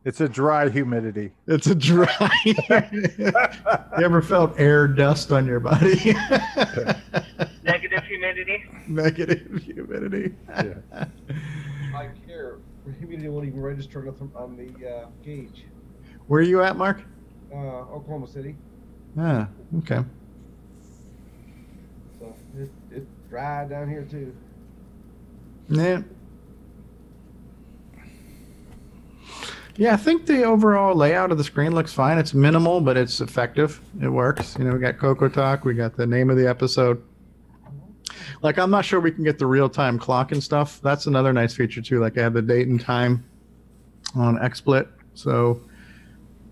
It's a dry humidity. It's a dry. You ever felt air dust on your body? Negative humidity. Negative humidity. Yeah. I care. Humidity won't even register on the gauge. Where are you at, Mark? Oklahoma City. Ah, okay. So it's dry down here too. Yeah. Yeah, I think the overall layout of the screen looks fine. It's minimal, but it's effective. It works. We got CoCoTALK. We got the name of the episode. Like, I'm not sure we can get the real-time clock and stuff. That's another nice feature, too. Like, I have the date and time on XSplit. So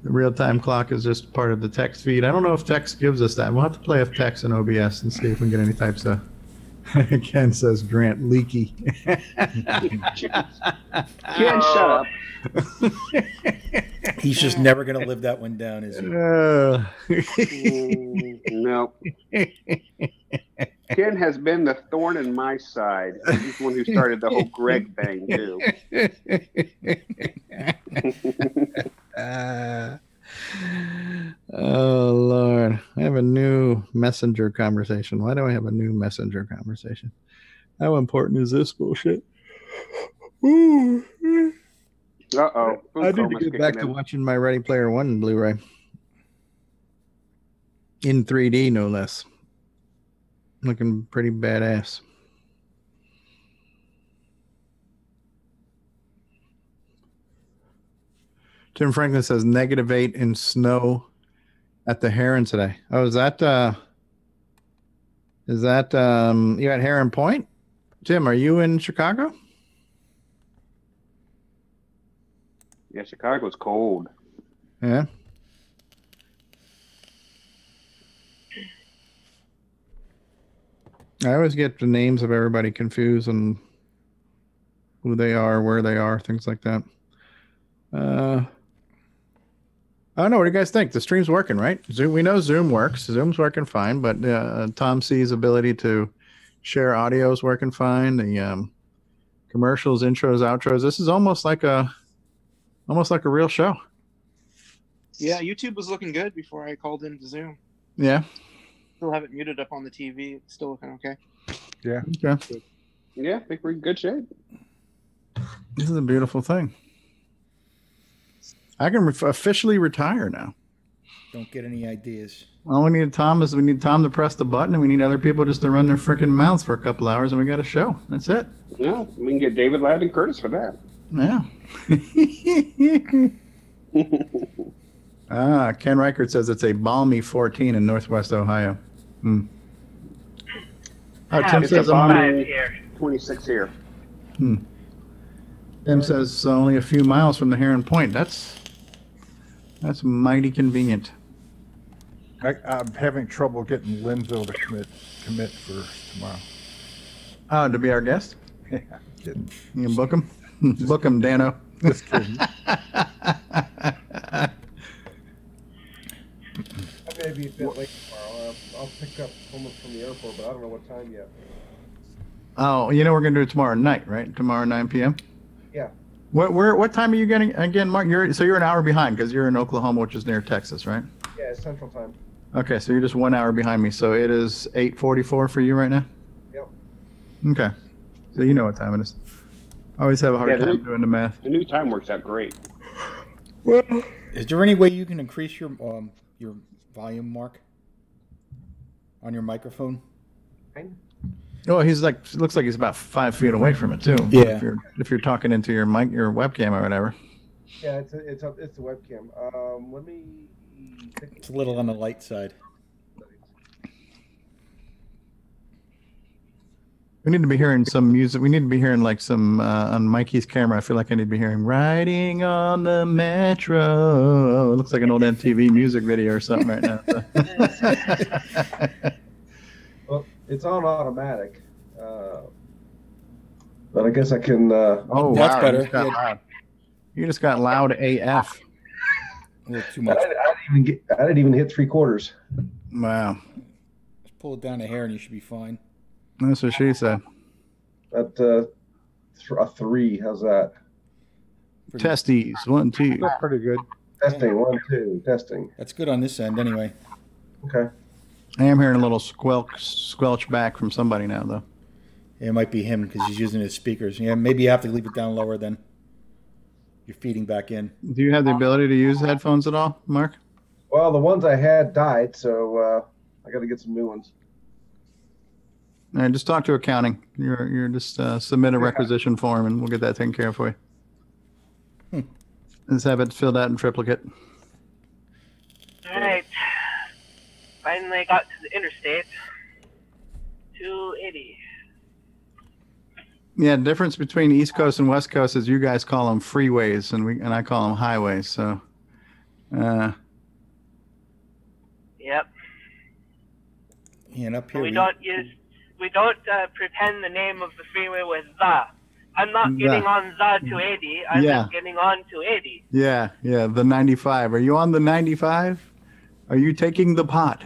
the real-time clock is just part of the text feed. I don't know if text gives us that. We'll have to play with text and OBS and see if we can get any types of... Ken says Grant leaky. Ken, shut up. He's just never going to live that one down, is he? No. Ken has been the thorn in my side. He's the one who started the whole Greg thing, too. Oh, Lord. I have a new messenger conversation. Why do I have a new messenger conversation? How important is this bullshit? Ooh. Uh-oh. I need to get back to watching my Ready Player One Blu-ray. In 3D, no less. Looking pretty badass. Tim Franklin says -8 in snow at the Heron today. Oh, is that you at Heron Point? Tim, are you in Chicago? Yeah, Chicago's cold. Yeah. I always get the names of everybody confused and who they are, where they are, things like that. I don't know. What do you guys think? The stream's working, right? Zoom. We know Zoom works. Zoom's working fine, but Tom C's ability to share audio is working fine. The commercials, intros, outros. This is almost like a real show. Yeah, YouTube was looking good before I called into Zoom. Yeah. Still have it muted up on the TV. It's still looking okay. Yeah. Okay. Yeah, I think we're in good shape. This is a beautiful thing. I can officially retire now. Don't get any ideas. All we need, Tom, is we need Tom to press the button, and we need other people just to run their freaking mouths for a couple hours, and we got a show. That's it. Yeah, we can get David Ladd and Curtis for that. Yeah. Ken Reichert says it's a balmy 14 in Northwest Ohio. Tim says 26 here. Tim says only a few miles from the Heron Point. That's mighty convenient. I'm having trouble getting Linville to commit for tomorrow. Oh, to be our guest? Yeah, kidding. You can book him? Book him, Dano. Just kidding. I may be a bit late tomorrow. I'll pick up someone from the airport, but I don't know what time yet. Oh, we're going to do it tomorrow night, right? Tomorrow 9 p.m.? Yeah. What time are you getting again, Mark? You're an hour behind because you're in Oklahoma, which is near Texas, right? Yeah, it's Central Time. Okay, so you're just 1 hour behind me. So it is 8:44 for you right now? Yep. Okay. So you know what time it is. I always have a hard time doing the math. The new time works out great. Well, is there any way you can increase your volume, Mark, on your microphone? Oh, looks like he's about 5 feet away from it too. Yeah. If you're talking into your mic, your webcam or whatever. Yeah, it's the webcam. Let me. It's a little on the light side. We need to be hearing some music. We need to be hearing like some on Mikey's camera. I feel like I need to be hearing "Riding on the Metro." It looks like an old MTV music video or something right now. Well, it's on automatic, but I guess I can. Oh, that's wow. better. You just got loud AF. A little too much. I didn't even hit 3/4. Wow. Just pull it down a hair and you should be fine. That's what she said. At a 3. How's that? Testes 1, 2. That's pretty good. Testing 1, 2. Testing. That's good on this end, anyway. Okay. I am hearing a little squelch back from somebody now, though. Yeah, it might be him because he's using his speakers. Yeah, maybe you have to leave it down lower then. You're feeding back in. Do you have the ability to use headphones at all, Mark? Well, the ones I had died, so I got to get some new ones. All right, just talk to accounting. You're just submit a requisition form, and we'll get that taken care of for you. Just have it filled out in triplicate. All right. Finally got to the interstate. 280. Yeah, the difference between East Coast and West Coast is you guys call them freeways, and I call them highways. So, Yep. And up here we don't pretend the name of the freeway with the. I'm not getting on the 280. I'm just getting on 280. Yeah, the 95. Are you on the 95? Are you taking the pot?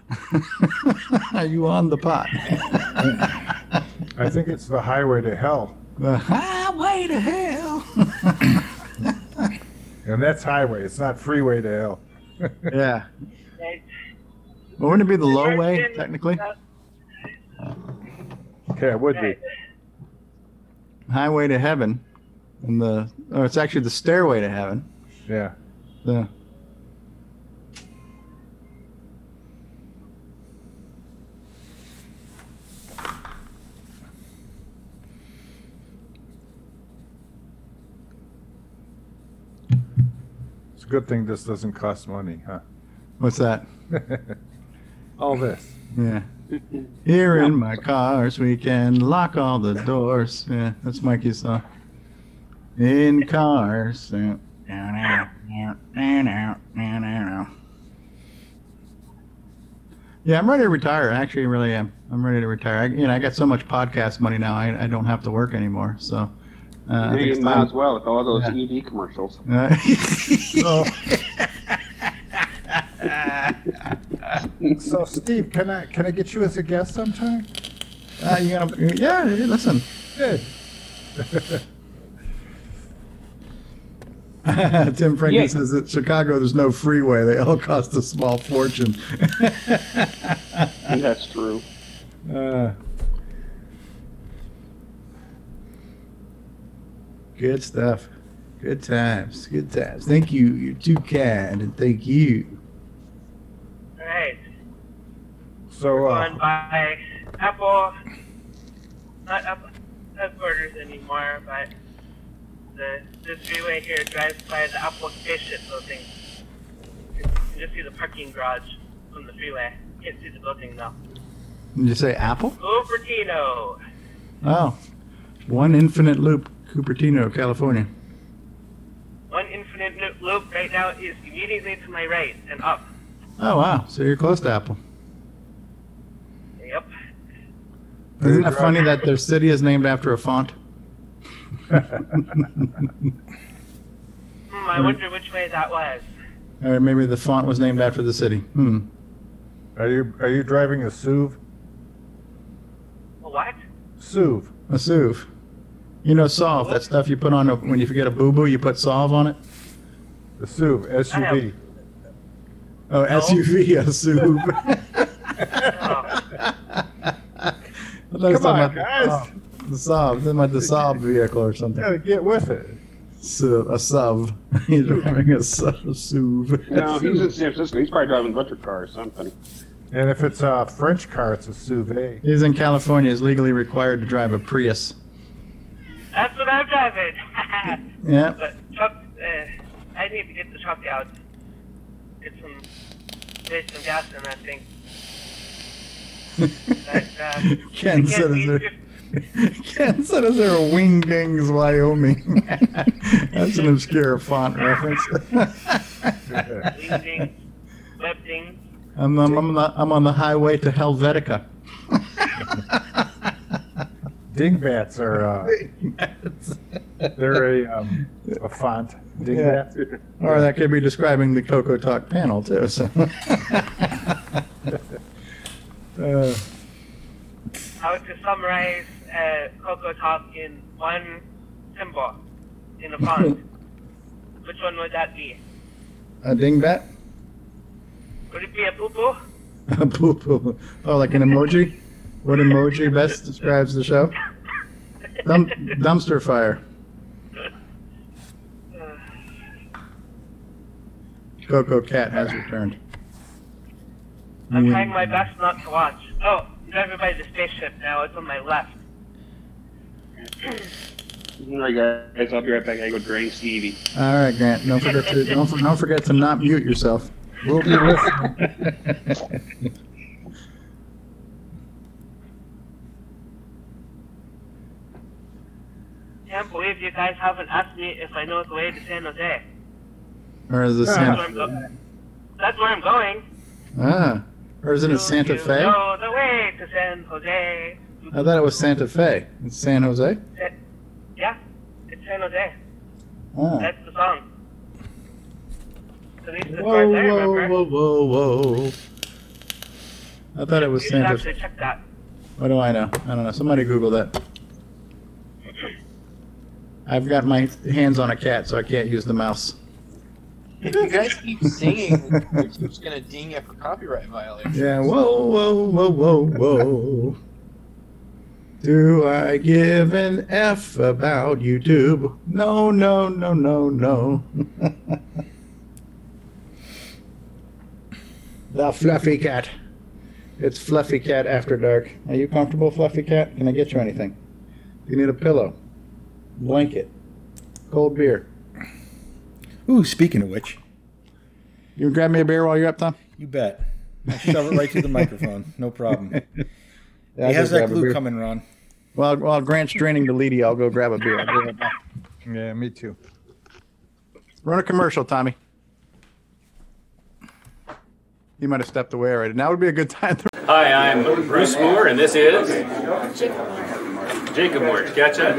Are you on the pot? I think it's the highway to hell. The highway to hell. And that's highway. It's not freeway to hell. Yeah. Well, wouldn't it be the low way, technically? Okay, it would be. Highway to heaven. And it's actually the stairway to heaven. Yeah. Yeah. It's a good thing this doesn't cost money, huh? What's that? All this. Yeah. Here in my cars, we can lock all the doors. Yeah, that's Mikey's song. In cars. Yeah, I'm ready to retire. Actually, I really am. I'm ready to retire. I got so much podcast money now. I don't have to work anymore. So. You might as well with all those EV commercials. So, Steve, can I get you as a guest sometime? Listen. Good. Tim Frankie says that Chicago, there's no freeway. They all cost a small fortune. That's true. Good stuff. Good times. Good times. Thank you. You're too kind, and thank you. All right. So, we're going by Apple, not Apple headquarters anymore, but this freeway here drives by the Apple spaceship building. You can just see the parking garage from the freeway. You can't see the building though. Did you say Apple? Cupertino. Oh, One Infinite Loop, Cupertino, California. One infinite loop right now is immediately to my right and up. Oh, wow. So you're close to Apple. Yep. Isn't that funny that their city is named after a font? I wonder which way that was. Or maybe the font was named after the city. Are you driving a SUV? A what? SUV. A SUV. You know, Solve, that stuff you put on when you forget a boo-boo, you put Solve on it? The SUV, SUV. Oh, SUV, a SUV. Come on, guys. The Solve. This might be the Solve vehicle or something. You gotta get with it. A SUV. He's driving a SUV. No, he's in San Francisco. He's probably driving a electric car or something. And if it's a French car, it's a SUV. He's in California. He's legally required to drive a Prius. That's what I'm driving. Yeah. But truck, I need to get the truck out. Get some gas in that thing. But, Ken said, is there a Wingdings, Wyoming? That's an obscure font reference. Wingdings, Webdings. I'm on the highway to Helvetica. Dingbats are they're a font. Dingbats. Yeah. Or that could be describing the CoCoTALK panel too. So. How to summarize CoCoTALK in one symbol in a font? Which one would that be? A dingbat? Would it be a poo-poo? A poo-poo. Oh, like an emoji? What emoji best describes the show? Dumpster fire. Coco Cat has returned. I'm trying my best not to watch. Oh, I'm driving by the spaceship now. It's on my left. All right, guys. I'll be right back. I go drain Stevie. All right, Grant. Don't forget to not mute yourself. We'll be listening. Can't believe you guys haven't asked me if I know the way to San Jose. Or is it Santa? That's where I'm going. Ah, or isn't it Santa Fe? Know the way to San Jose. I thought it was Santa Fe. It's San Jose? Yeah. San Jose. Oh. That's the song. At least as far Whoa, as I remember. whoa. I thought it was You should Santa. actually check that. What do I know? I don't know. Somebody Google that. I've got my hands on a cat, so I can't use the mouse. If you guys keep singing, YouTube's gonna ding you for copyright violation. Yeah, whoa. Do I give an F about YouTube? No. The Fluffy Cat. It's Fluffy Cat After Dark. Are you comfortable, Fluffy Cat? Can I get you anything? You need a pillow, blanket, cold beer. Ooh, speaking of which. You grab me a beer while you're up, Tom? You bet. I'll shove it right through the microphone. No problem. Yeah, He has that glue coming, Ron. Well, while Grant's draining the Leighty, I'll go grab a beer. I'll be right back. Yeah, me too. Run a commercial, Tommy. He might have stepped away already. Now would be a good time to... Hi, I'm Bruce Moore, and this is Jacob Moore. Gotcha.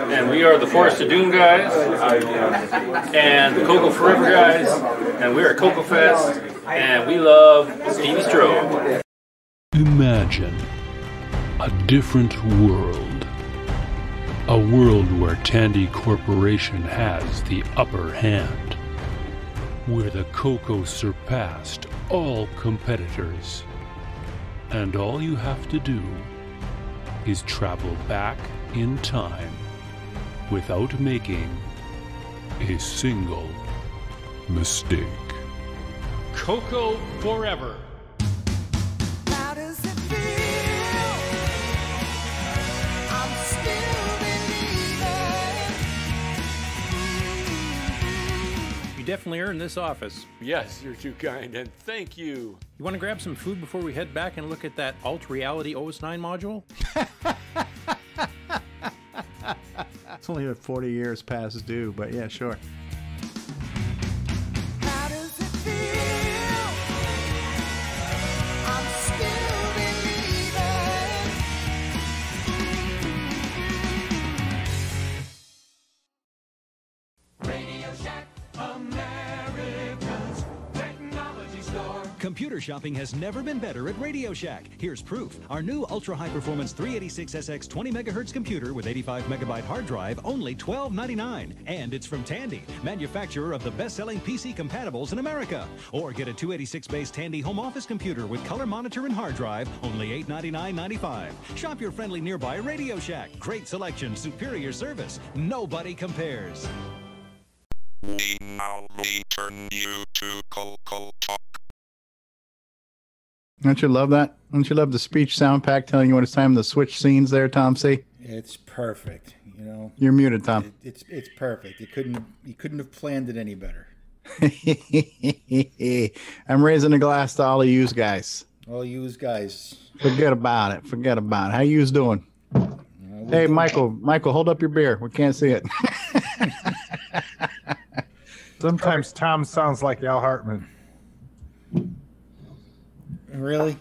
And we are the Forest of Doom guys, and the CoCo Forever guys, and we're at CoCo Fest, and we love Stevie Strobe. Imagine a different world. A world where Tandy Corporation has the upper hand. Where the CoCo surpassed all competitors. And all you have to do is travel back in time without making a single mistake. CoCo Forever. How does it feel? I'm still believing. You definitely earned this office. Yes, you're too kind, and thank you. You want to grab some food before we head back and look at that Alt Reality OS9 module? It's only 40 years past due, but yeah, sure. How does it feel? I'm still believing. Radio Shack, America's technology store. Computer shopping has never been better at Radio Shack. Here's proof. Our new ultra-high-performance 386SX 20 megahertz computer with 85 megabyte hard drive, only $12.99. And it's from Tandy, manufacturer of the best-selling PC compatibles in America. Or get a 286-based Tandy home office computer with color monitor and hard drive, only $899.95. Shop your friendly nearby Radio Shack. Great selection, superior service. Nobody compares. We now return you to CoCoTALK. Don't you love that? Don't you love the speech sound pack telling you when it's time to switch scenes there, Tom C? It's perfect, you know. You're muted, Tom. It's perfect. You couldn't have planned it any better. I'm raising a glass to all of you guys. All you guys. Forget about it. Forget about it. How you doing? Hey, Michael, hold up your beer. We can't see it. Sometimes Tom sounds like Al Hartman. Really?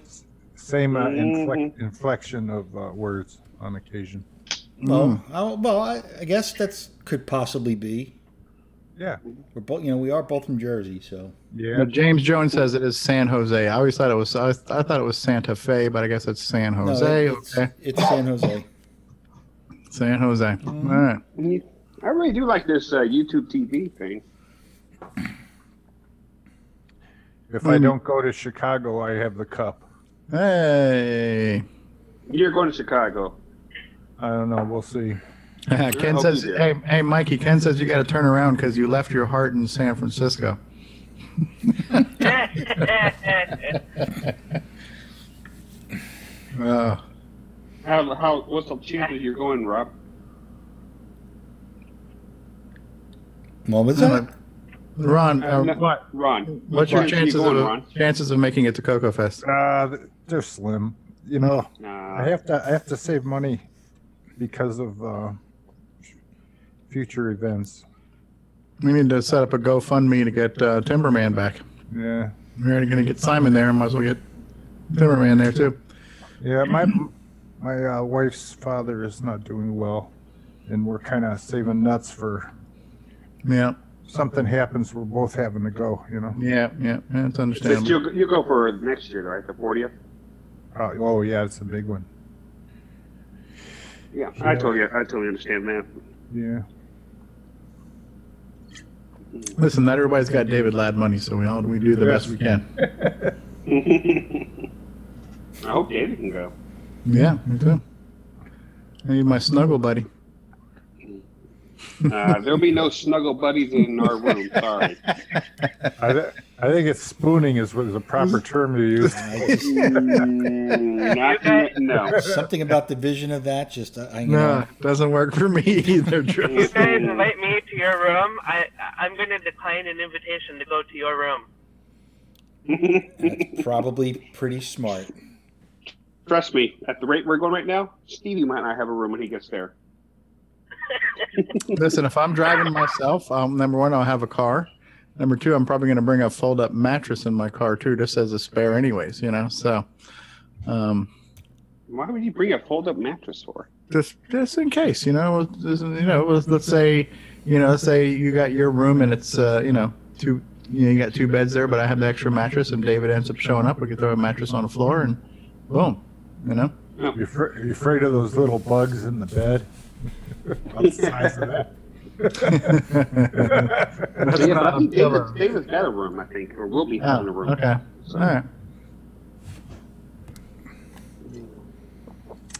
Same inflection of words on occasion. Well, I guess that's could possibly be. Yeah, we're both. You know, we are both from Jersey, so. Yeah. But James Jones says it is San Jose. I always thought it was. I thought it was Santa Fe, but I guess it's San Jose. No, it's San Jose. San Jose. All right. I really do like this YouTube TV thing. If I don't go to Chicago, I have the cup. Hey. You're going to Chicago. I don't know. We'll see. Ken says, hey, Mikey, Ken says you got to turn around because you left your heart in San Francisco. What's the chances you're going, Rob? What was that? Ron, Ron, what's your chances of making it to CoCo Fest? They're slim. You know, I have to save money because of future events. We need to set up a GoFundMe to get Timberman back. Yeah, we're already going to get Simon there. Might as well get Timberman there too. Yeah, my wife's father is not doing well. and we're kind of saving nuts for. Yeah. Something happens, we're both having to go. You know. Yeah, it's understandable. You go for next year, right? The 40th. Oh yeah, it's a big one. Yeah, I totally understand that. Yeah. Listen, not everybody's got David Ladd money, so we do the best we can. I hope David can go. Yeah, me too. I need my snuggle buddy. There'll be no snuggle buddies in our room. Sorry. I think it's spooning is what is a proper term to use. No. Something about the vision of that just doesn't work for me either. You guys invite me to your room. I'm going to decline an invitation to go to your room. That's probably pretty smart. Trust me, at the rate we're going right now, Stevie might not have a room when he gets there. Listen, if I'm driving myself, number one, I'll have a car. Number two, I'm probably going to bring a fold-up mattress in my car too, just as a spare, anyways. You know, so. Why would you bring a fold-up mattress for? Just in case, let's say you got your room and it's you got two beds there, but I have the extra mattress, and David ends up showing up. We could throw a mattress on the floor, and boom, You're afraid of those little bugs in the bed? About the size of that. I think David's got a room, I think, or will be having a room. Okay. So. All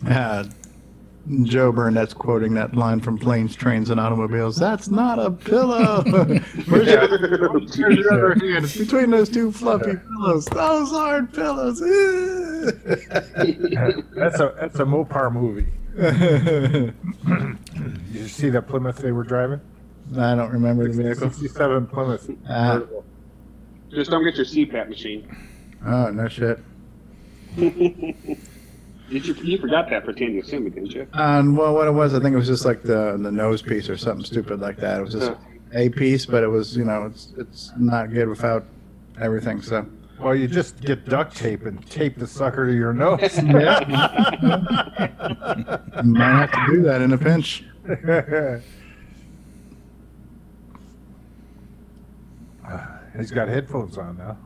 right. Joe Burnett's quoting that line from Planes, Trains, and Automobiles. That's not a pillow. Where's your other hand? It's between those two fluffy pillows. Those aren't pillows. That's a Mopar movie. You see that Plymouth they were driving? I don't remember the vehicle. 67 Plymouth. Just don't get your CPAP machine. Oh, no shit. You forgot that for Tandy Assembly, didn't you? Well, what it was, I think it was just like the nose piece or something stupid like that. It was just a piece, but it was, it's not good without everything. So. Well, you just get duct tape and tape the sucker to your nose. Yeah. You might have to do that in a pinch. He's got headphones on now.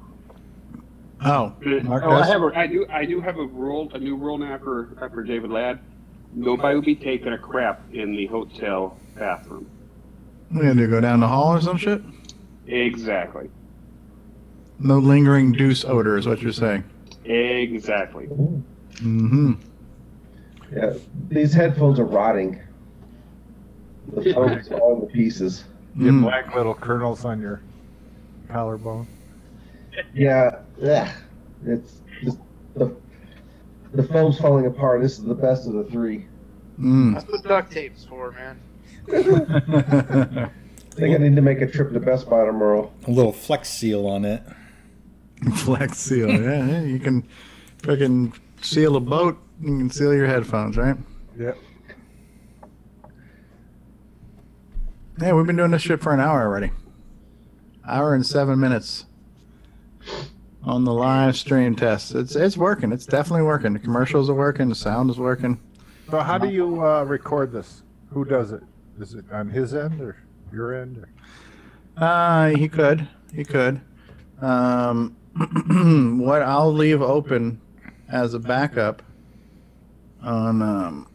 Oh, I do have a new rule now for David Ladd. Nobody will be taking a crap in the hotel bathroom. What are you gonna do? Go down the hall or some shit? Exactly. No lingering deuce odor is what you're saying. Exactly. Mm-hmm. Yeah, these headphones are rotting. The phone's all in the pieces. You have black little kernels on your collarbone. Yeah, it's just the foam's falling apart. This is the best of the three. That's what duct tape's for, man. I think I need to make a trip to Best Buy tomorrow. A little Flex Seal on it. Flex Seal, yeah. You can freaking seal a boat. You can seal your headphones, right? Yep. Yeah, we've been doing this shit for an hour already. Hour and 7 minutes on the live stream test. It's working. It's definitely working. The commercials are working. The sound is working. So how do you record this? Who does it? Is it on his end or your end? Or? He could. What I'll leave open as a backup on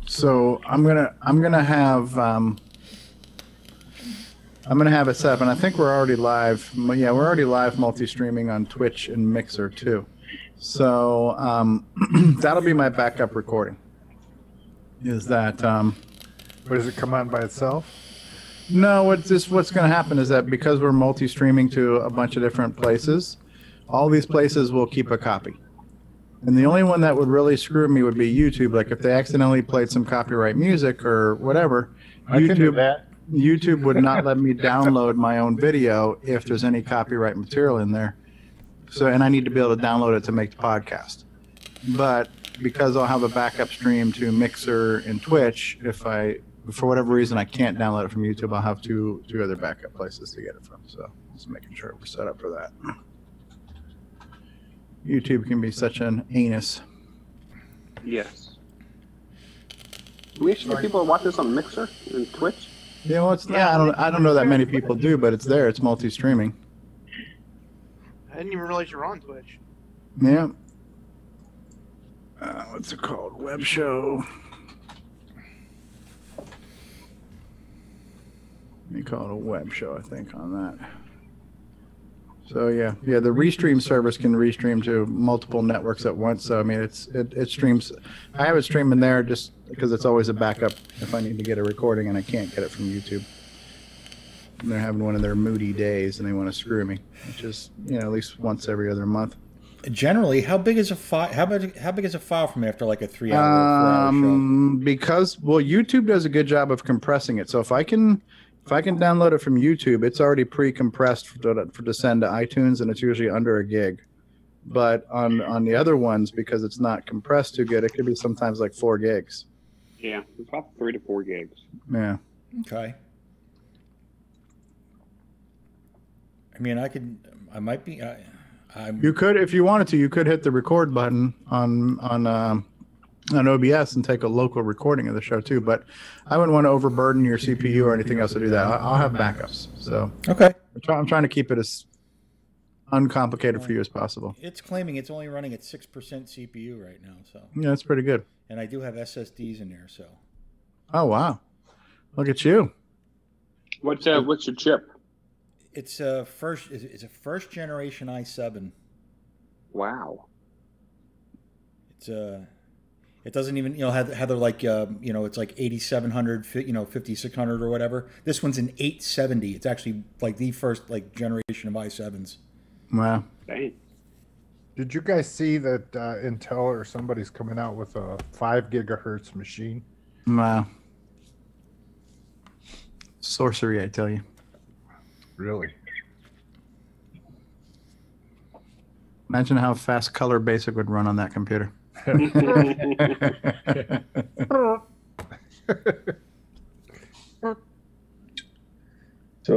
so I'm gonna have it set up, and I think we're already live. Yeah, we're already live multi-streaming on Twitch and Mixer too. So that'll be my backup recording. Is that But does it come on by itself? No, what's going to happen is that because we're multi-streaming to a bunch of different places, all these places will keep a copy. And the only one that would really screw me would be YouTube. Like if they accidentally played some copyright music or whatever, YouTube would not let me download my own video if there's any copyright material in there. So, and I need to be able to download it to make the podcast. But because I'll have a backup stream to Mixer and Twitch, if for whatever reason I can't download it from YouTube, I'll have two other backup places to get it from. So just making sure we're set up for that. YouTube can be such an anus. Yes. Do we actually get people watch this on Mixer and Twitch? Yeah, well, it's not. I don't know that many people do, but it's there. It's multi-streaming. I didn't even realize you're on Twitch. Yeah. What's it called? Web show. We call it a web show, I think, on that. So yeah, the Restream service can restream to multiple networks at once. So I mean, it streams. I have it streaming there just because it's always a backup if I need to get a recording and I can't get it from YouTube. And they're having one of their moody days and they want to screw me, which is at least once every other month. Generally, how big is a file? How big is a file from after like a 3 hour, 4 hour show? Because YouTube does a good job of compressing it. So if I can download it from YouTube, it's already pre-compressed to send to iTunes, and it's usually under a gig. But on the other ones, because it's not compressed too good, it could be sometimes like 4 gigs. Yeah, about 3 to 4 gigs. Yeah. Okay. I mean, I might be. You could, if you wanted to, you could hit the record button on OBS and take a local recording of the show too. But I wouldn't want to overburden your CPU or anything else to do that. I'll have backups. So okay, I'm trying to keep it as uncomplicated for you as possible. It's claiming it's only running at 6% CPU right now. So yeah, that's pretty good. And I do have SSDs in there. So. Oh wow, look at you. What's your chip? It's a first generation i7. Wow. It doesn't even have they're like it's like 8700 5600 or whatever. This one's an 870. It's actually like the first generation of i7s. Wow. Dang. Did you guys see that Intel or somebody's coming out with a 5 gigahertz machine? Wow. Sorcery, I tell you. Really? Imagine how fast Color Basic would run on that computer. So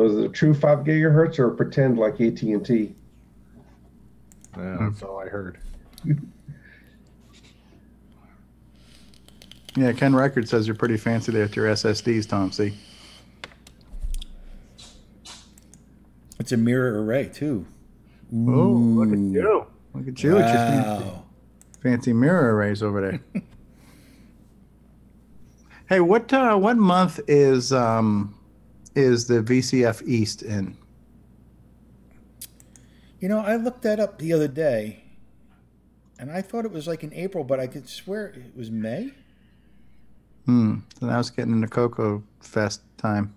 is it a true 5 gigahertz or pretend like AT&T? Yeah, that's all I heard. Yeah, Ken Record says you're pretty fancy there with your SSDs, Tom. See? It's a mirror array too. Oh, look at you! Look at you! Wow. With your fancy mirror arrays over there. Hey, what month is the VCF East in? I looked that up the other day, and I thought it was like in April, but I could swear it was May. So now it's getting into CoCo Fest time.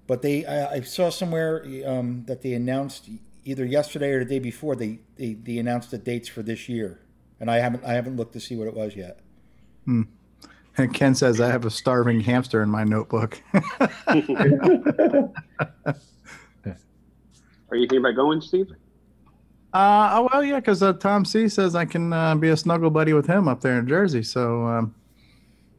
But I saw somewhere that they announced either yesterday or the day before they announced the dates for this year, and I haven't looked to see what it was yet. And Ken says I have a starving hamster in my notebook. Are you thinking about going, Steve? Well, yeah, because Tom C says I can be a snuggle buddy with him up there in Jersey, so.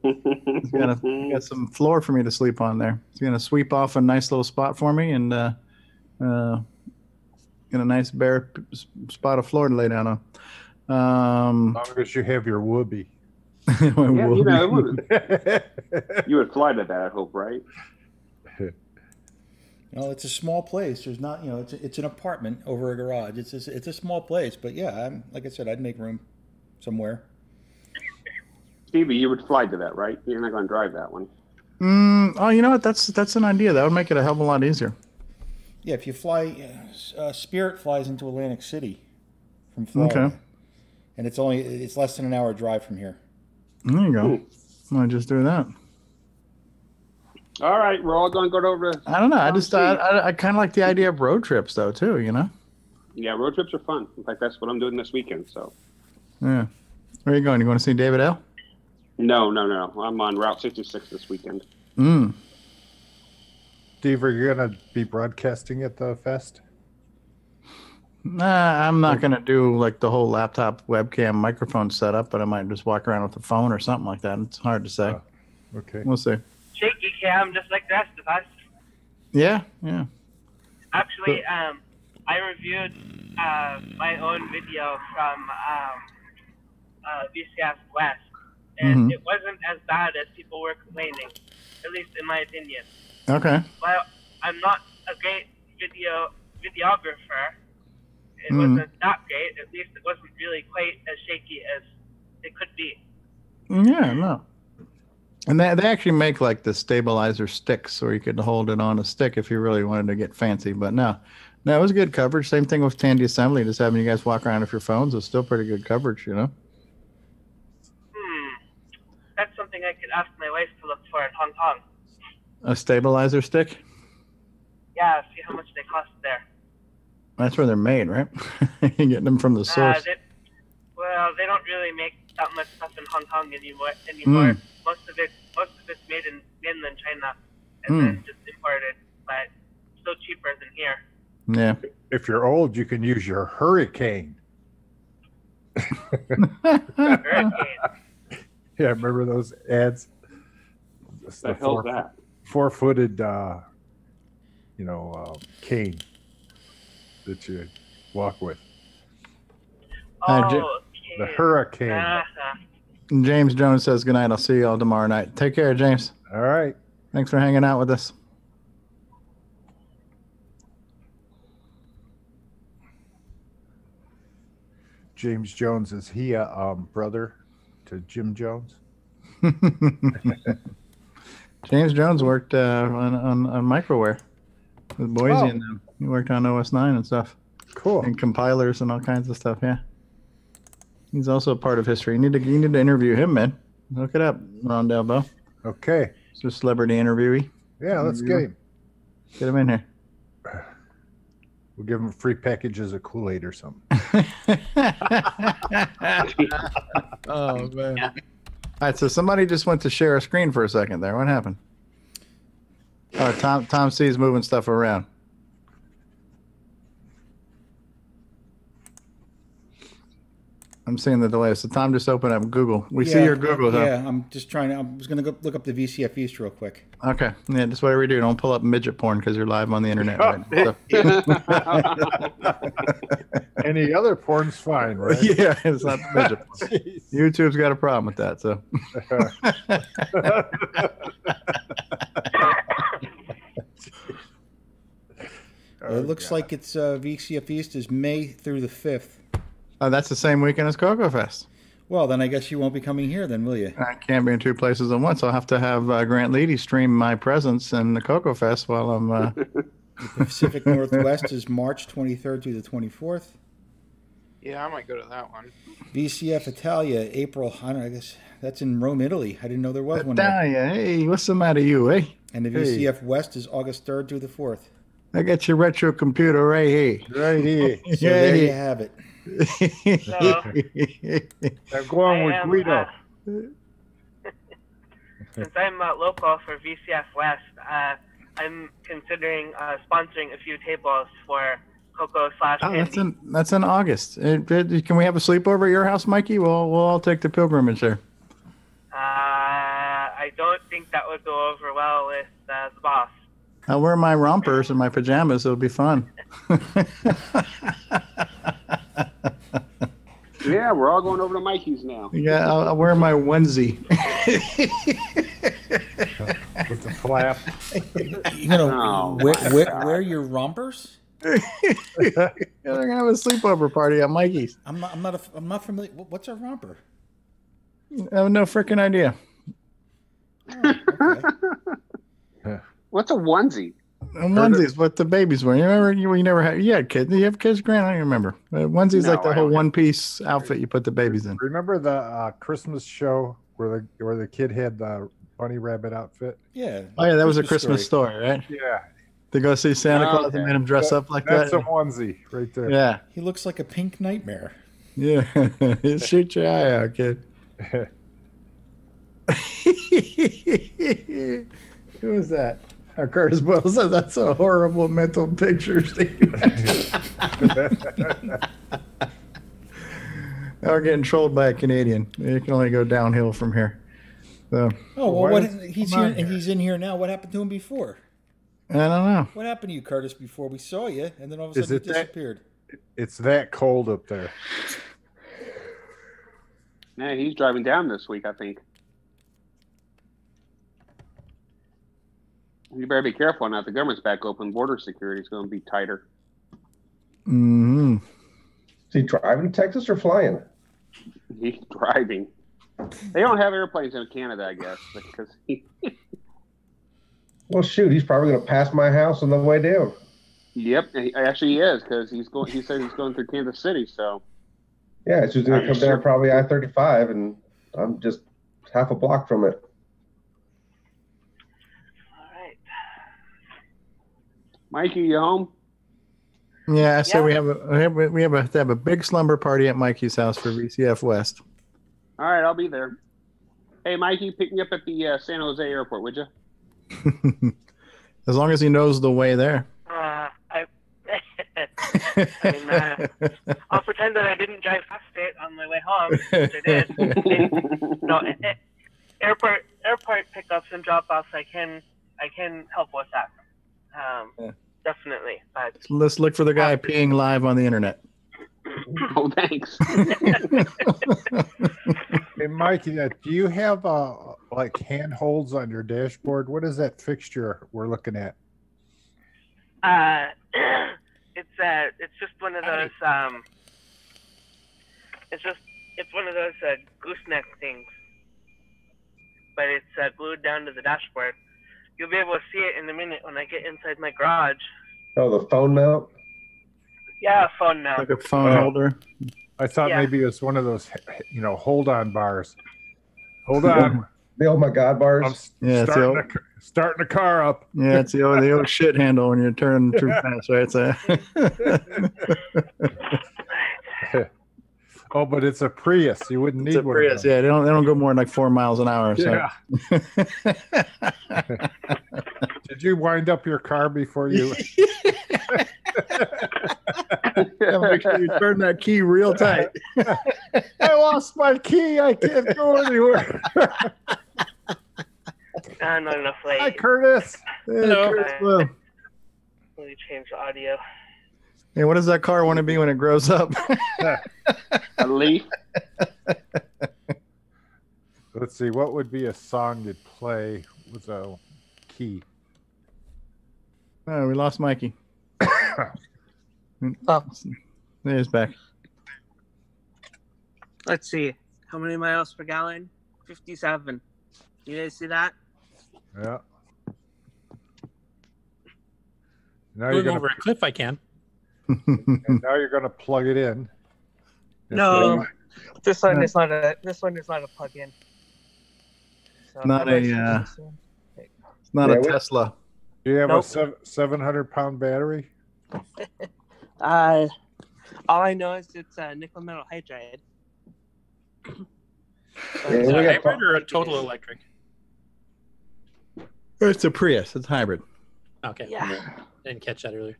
He's got some floor for me to sleep on there. He's gonna sweep off a nice little spot for me and get a nice bare spot of floor to lay down on. As long as you have your whoopee. You would fly to that, I hope, right? It's a small place. There's not, it's an apartment over a garage. It's a small place, but yeah, like I said, I'd make room somewhere. Stevie, you would fly to that, right? You're not going to drive that one. Oh, you know what? That's an idea. That would make it a hell of a lot easier. Yeah, if you fly, Spirit flies into Atlantic City from Florida. Okay. And it's less than an hour drive from here. There you go. Why just do that? All right, we're all going to go over to... I don't know. I kind of like the idea of road trips, though, too, Yeah, road trips are fun. In fact, that's what I'm doing this weekend, so... Yeah. Where are you going? You want to see David L.? No. I'm on Route 66 this weekend. Steve, are you going to be broadcasting at the fest? Nah, I'm not going to do like the whole laptop webcam microphone setup, but I might just walk around with the phone or something like that. It's hard to say. Okay. We'll see. Shaky cam, just like the rest of us. Yeah. Actually, I reviewed my own video from VCF West, and it wasn't as bad as people were complaining, at least in my opinion. Okay. While I'm not a great videographer, it wasn't that great. At least it wasn't really quite as shaky as it could be. Yeah, no. And they actually make like the stabilizer sticks where you could hold it on a stick if you really wanted to get fancy. But no, it was good coverage. Same thing with Tandy Assembly. Just having you guys walk around with your phones was still pretty good coverage, you know? That's something I could ask my wife to look for in Hong Kong. A stabilizer stick? Yeah, see how much they cost there. That's where they're made, right? You're getting them from the source. They don't really make that much stuff in Hong Kong anymore. Most of it's made in mainland China and then just imported, but still cheaper than here. Yeah. If you're old, you can use your hurricane. Hurricane. Yeah, remember those ads? The hell's that? 4-footed, cane that you walk with. The hurricane. James Jones says good night. I'll see you all tomorrow night. Take care, James. All right. Thanks for hanging out with us. James Jones, is he a brother to Jim Jones? James Jones worked on Microware with Boise and them. He worked on OS 9 and stuff. Cool. And compilers and all kinds of stuff, yeah. He's also a part of history. You need to interview him, man. Look it up, Ron Delvaux. Okay. He's a celebrity interviewee. Yeah, let's get him. Get him in here. We'll give him free packages of Kool-Aid or something. Oh, man. All right, so somebody just went to share a screen for a second there. What happened? Oh, Tom C's moving stuff around. I'm seeing the delay. So Tom just opened up Google. We see your Google. Yeah, I'm just trying to. I was going to go look up the VCF East real quick. Okay. Yeah, just whatever you do. Don't pull up midget porn because you're live on the internet. Right? Any other porn's fine, right? Yeah, it's not the midget porn. YouTube's got a problem with that. So. It looks like it's VCF East is May through the 5th. Oh, that's the same weekend as CoCo Fest. Well, then I guess you won't be coming here then, will you? I can't be in two places at once. I'll have to have Grant Leighty stream my presence in the CoCo Fest while I'm... The Pacific Northwest is March 23rd through the 24th. Yeah, I might go to that one. VCF Italia, April, I guess that's in Rome, Italy. I didn't know there was one. Italia, hey, what's the matter you, eh? And the VCF West is August 3rd through the 4th. I got your retro computer right here. Right here. So there you have it. I'm going with Guido. Since I'm local for VCF West, I'm considering sponsoring a few tables for CoCo / Oh, that's in August. Can we have a sleepover at your house, Mikey? We'll all take the pilgrimage there. I don't think that would go over well with the boss. I'll wear my rompers and my pajamas. It'll be fun. Yeah, we're all going over to Mikey's now. Yeah, I'll wear my onesie. With the flap. You know, wear your rompers? Yeah, they're gonna have a sleepover party at Mikey's. I'm not familiar. What's a romper? I have no freaking idea. Oh, okay. What's a onesie? A onesie's what the babies wear. You remember? You never had. You had kids. You have kids, Grant? I don't remember. Onesie's like the whole one-piece outfit you put the babies in. Remember the Christmas show where the kid had the bunny rabbit outfit? Yeah. Oh yeah, that was a Christmas story, right? Yeah. To go see Santa Claus and made him dress up like that. That's a onesie right there. Yeah. He looks like a pink nightmare. Yeah. Shoot your eye out, kid. Who was that? Curtis Boyle says that's a horrible mental picture, Steve. Now we're getting trolled by a Canadian. It can only go downhill from here. So. Oh well, he's here and he's in here now. What happened to him before? I don't know. What happened to you, Curtis? Before we saw you, and then all of a sudden you disappeared. It's that cold up there. Yeah, he's driving down this week, I think. You better be careful now. The government's back open. Border security is going to be tighter. Mm-hmm. Is he driving to Texas or flying? He's driving. They don't have airplanes in Canada, I guess, because Well, shoot, he's probably going to pass my house on the way down. Yep, actually he is, because he's going. He says he's going through Kansas City. So yeah, it's just going to come down probably I-35, and I'm just half a block from it. Mikey, you home? Yeah, I said we have a big slumber party at Mikey's house for VCF West. All right, I'll be there. Hey, Mikey, pick me up at the San Jose airport, would you? As long as he knows the way there. I'll pretend that I didn't drive past it on my way home, which I did. No, airport pickups and drop-offs, I can help with that. Definitely. But Let's look for the guy peeing live on the internet. Oh, thanks. Hey, Mikey, do you have like handholds on your dashboard? What is that fixture we're looking at? It's just one of those it's one of those gooseneck things, but it's glued down to the dashboard. You'll be able to see it in a minute when I get inside my garage. Oh, the phone mount? Yeah, a phone mount. Like a phone holder. I thought maybe it's one of those, hold-on bars. Hold on. The oh my God bars. Yeah, starting the car up. Yeah, it's the old shit handle when you're turning too fast, right? So. Oh, but it's a Prius. You wouldn't need one. Prius. Yeah, they don't go more than like 4 miles an hour. So. Yeah. Did you wind up your car before you? Yeah, make sure you turn that key real tight. I lost my key. I can't go anywhere. Not enough light. Hi, Curtis. Hello. Let me change the audio. Hey, what does that car want to be when it grows up? A Leaf. Let's see. What would be a song you'd play with a key? Oh, we lost Mikey. Oh, there's back. Let's see. How many miles per gallon? 57. You guys see that? Yeah. Now Going over a cliff, I can. And now you're going to plug it in. No, this one is not a plug-in. So Not a. It's not a Tesla. Do you have a 700-pound battery? All I know is it's nickel metal hydride. Is it a hybrid or a total electric? It's a Prius. It's hybrid. Okay. Yeah. Didn't catch that earlier.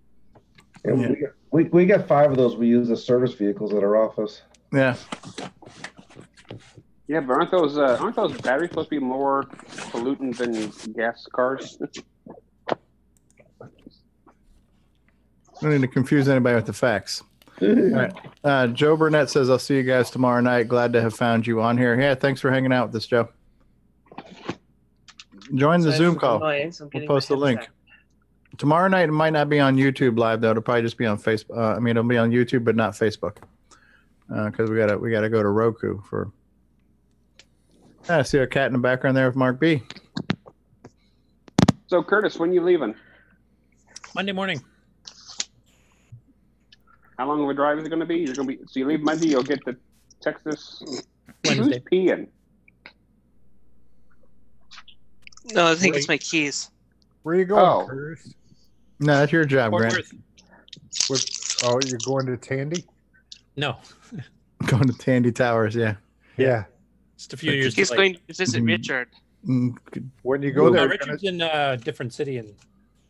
Yeah, we got 5 of those we use as service vehicles at our office. Yeah. Yeah, but aren't those batteries supposed to be more pollutant than gas cars? I don't need to confuse anybody with the facts. All right. Joe Burnett says, I'll see you guys tomorrow night. Glad to have found you on here. Yeah, thanks for hanging out with us, Joe. Join the Zoom call. We'll post the link. Tomorrow night, it might not be on YouTube live, though. It'll probably just be on Facebook. I mean, it'll be on YouTube, but not Facebook. Because we gotta go to Roku for... I see a cat in the background there with Mark B. So, Curtis, when you leaving? Monday morning. How long of a drive is it going to be? So you leave Monday, you'll get to Texas Wednesday. Who's peeing? No, I think it's my keys. Where are you going, Curtis? No, that's your job, Grant. You're going to Tandy? No. Going to Tandy Towers, yeah. Yeah. Just a few years He's going to visit Richard. When you go there, Richard's in a different city. Are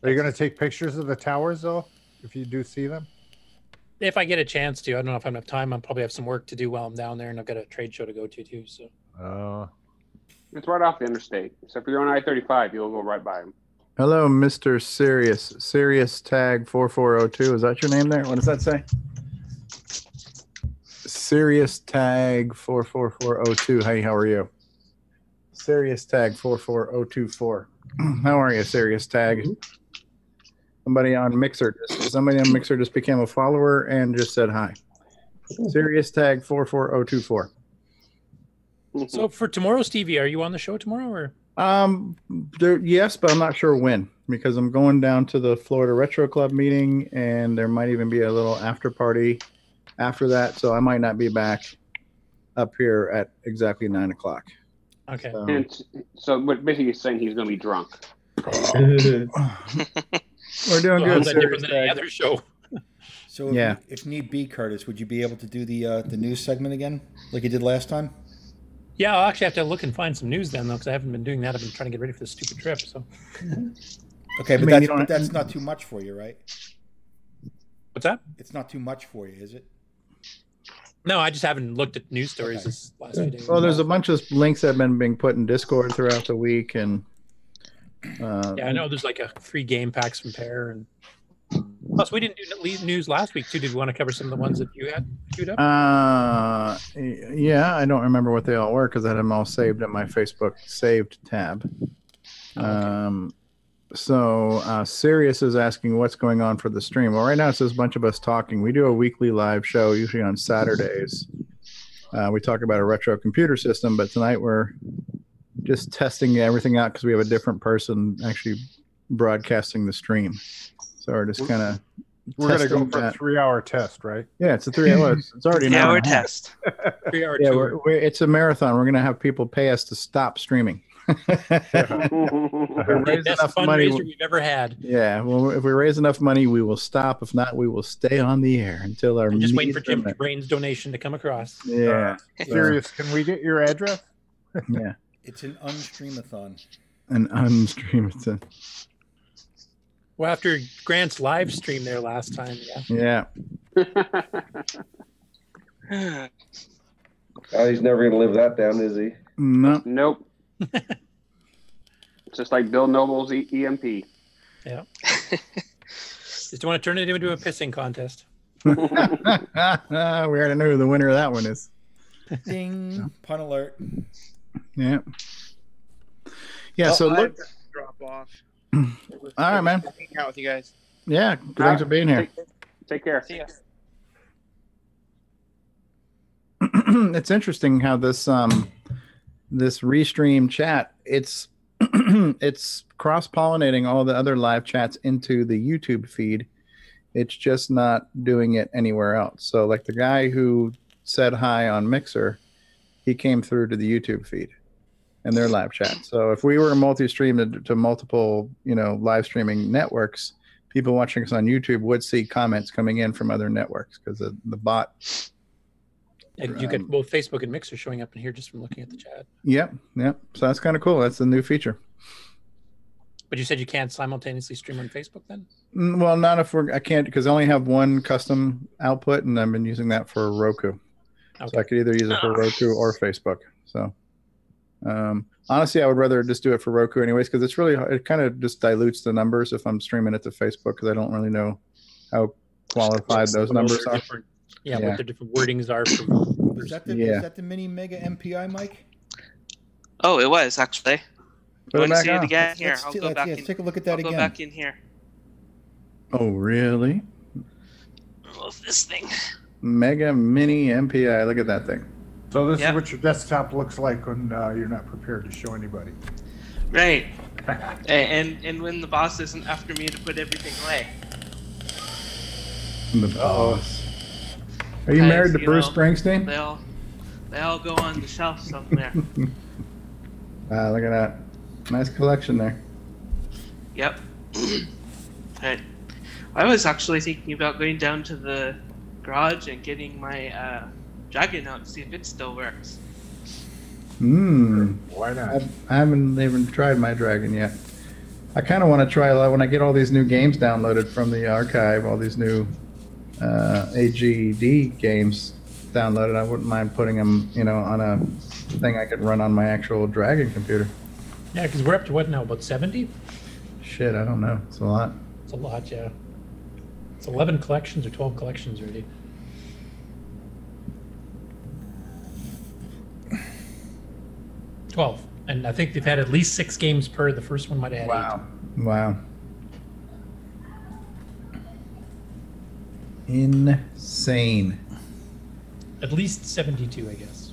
you going to take pictures of the towers, though, if you do see them? If I get a chance to. I don't know if I have time. I'll probably have some work to do while I'm down there, and I've got a trade show to go to, too. So. It's right off the interstate. Except for you're on I-35, you'll go right by them. Hello, Mr. Sirius. Sirius Tag 4402. Is that your name there? What does that say? Sirius Tag 44402. Hey, how are you? Sirius Tag 44024. How are you, Serious Tag? Somebody on Mixer just became a follower and just said hi. Serious Tag 44024. So for tomorrow, Stevie, are you on the show tomorrow or? Yes, but I'm not sure when, because I'm going down to the Florida Retro Club meeting, and there might even be a little after party after that, so I might not be back up here at exactly 9 o'clock. Okay. So what basically is saying he's going to be drunk. We're doing good. How's that different than any other show? So if need be, Curtis, would you be able to do the news segment again, like you did last time? Yeah, I'll actually have to look and find some news then, though, because I haven't been doing that. I've been trying to get ready for this stupid trip. So. Okay, but that's not too much for you, right? What's that? It's not too much for you, is it? No, I just haven't looked at news stories this last few days. Well, there's a bunch of links that have been being put in Discord throughout the week, and yeah, I know there's like a free game packs from Pear, and plus we didn't do news last week too. Did you want to cover some of the ones that you had queued up? Yeah, I don't remember what they all were because I had them all saved in my Facebook saved tab. So Sirius is asking what's going on for the stream. Well, right now it's just a bunch of us talking. We do a weekly live show, usually on Saturdays. We talk about a retro computer system, but tonight we're just testing everything out because we have a different person actually broadcasting the stream. So we're just kind of we're going to go for a 3-hour test, right? Yeah, it's a 3-hour. It's already an hour test. 3-hour yeah, tour. It's a marathon. We're going to have people pay us to stop streaming. Best fundraiser we've ever had. Yeah, well, if we raise enough money, we will stop. If not, we will stay on the air until our. I'm just waiting for Jim Brain's donation to come across. Yeah, Serious. Can we get your address? Yeah, it's an unstreamathon. An unstreamathon. Well, after Grant's live stream there last time, yeah. He's never going to live that down, is he? No. Nope. Just like Bill Noble's EMP. Yeah. Just want to turn it into a pissing contest. We already know who the winner of that one is. Ding! Pun alert. Yeah. Yeah. So look. Drop off. All right, man. Hang out with you guys. Yeah. Thanks for being here. Take care. See ya. It's interesting how this this restream chat it's cross-pollinating all the other live chats into the YouTube feed. It's just not doing it anywhere else. So like the guy who said hi on Mixer, he came through to the YouTube feed and their live chat. So if we were multi-streamed to multiple, live streaming networks, people watching us on YouTube would see comments coming in from other networks because the bot. And you get both Facebook and Mixer showing up in here just from looking at the chat. Yep. So that's kind of cool. That's the new feature. But you said you can't simultaneously stream on Facebook then? Well, not if I can't, because I only have one custom output, and I've been using that for Roku. Okay. So I could either use it for Roku or Facebook. So honestly, I would rather just do it for Roku anyways, because it kind of just dilutes the numbers if I'm streaming it to Facebook, because I don't really know how qualified those numbers are. Yeah, what the different wordings are. Is that the mini mega MPI mic? Oh, it was actually. Put want it to see back it again? Here, let's I'll go back in. Take a look at that I'll again. go back in here. Oh, really? Love this thing. Mega mini MPI. Look at that thing. So this is what your desktop looks like when you're not prepared to show anybody. Right. and when the boss isn't after me to put everything away. The boss. Are you married to Bruce Springsteen? They all go on the shelf somewhere. Wow, look at that. Nice collection there. Yep. Right. I was actually thinking about going down to the garage and getting my Dragon out to see if it still works. Why not? I haven't even tried my Dragon yet. I kind of want to try when I get all these new games downloaded from the archive, all these new AGD games downloaded. I wouldn't mind putting them, on a thing I could run on my actual Dragon computer. Yeah, because we're up to what now, about 70? Shit, I don't know. It's a lot. It's a lot, yeah. It's 11 collections or 12 collections already. And I think they've had at least 6 games per. The first one might have had 8. Wow. Insane. At least 72, I guess.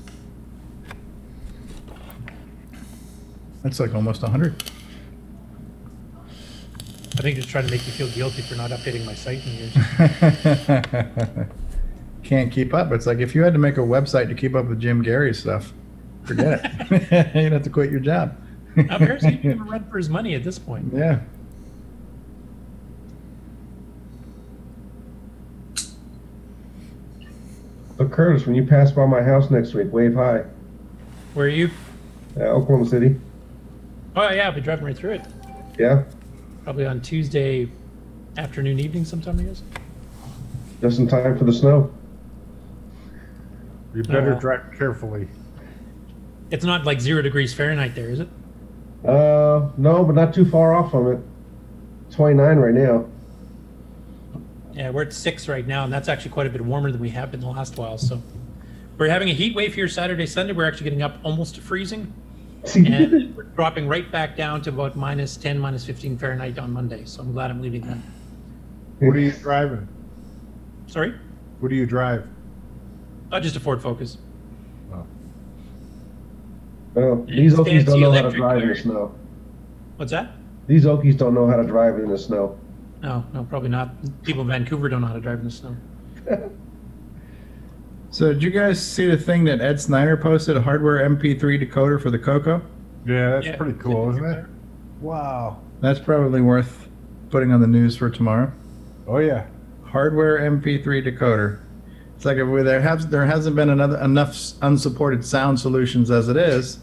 That's like almost 100. I think just trying to make me feel guilty for not updating my site in years. Can't keep up. It's like if you had to make a website to keep up with Jim Gary's stuff, forget it. You'd have to quit your job. Apparently, he's going to run for his money at this point. Yeah. So Curtis, when you pass by my house next week, wave hi. Where are you? Oklahoma City. Oh yeah, I'll be driving right through it. Yeah. Probably on Tuesday afternoon, evening sometime, I guess. Just in time for the snow. You better drive carefully. It's not like 0 degrees Fahrenheit there, is it? No, but not too far off from it. 29 right now. Yeah, we're at 6 right now, and that's actually quite a bit warmer than we have been the last while. So we're having a heat wave here Saturday, Sunday. We're actually getting up almost to freezing. And we're dropping right back down to about -10, -15 Fahrenheit on Monday. So I'm glad I'm leaving then. What are you driving? Sorry? What do you drive? Just a Ford Focus. Oh. Well, these Okies don't know how to drive in the snow. What's that? These Okies don't know how to drive in the snow. No, probably not. People in Vancouver don't know how to drive in the snow. So did you guys see the thing that Ed Snyder posted, a hardware MP3 decoder for the CoCo? Yeah, that's pretty cool, isn't it? Wow. That's probably worth putting on the news for tomorrow. Oh yeah. Hardware MP3 decoder. It's like if there hasn't been enough unsupported sound solutions as it is.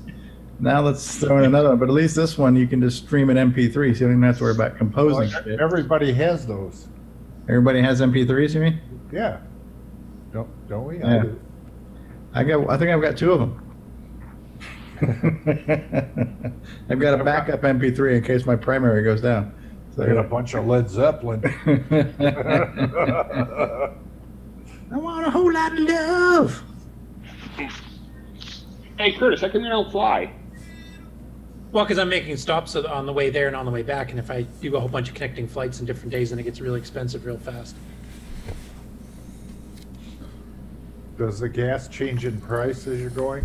Now let's throw in another one. But at least this one you can just stream an MP3, so you don't even have to worry about composing shit. Everybody has those. Everybody has MP3s, you mean? Yeah. Don't we? Yeah. I think I've got 2 of them. I've got a backup MP3 in case my primary goes down. So I got a bunch of Led Zeppelin. I want a whole lot of love. Hey, Curtis, how come you don't fly? Well, because I'm making stops on the way there and on the way back, and if I do a whole bunch of connecting flights in different days, then it gets really expensive real fast. Does the gas change in price as you're going?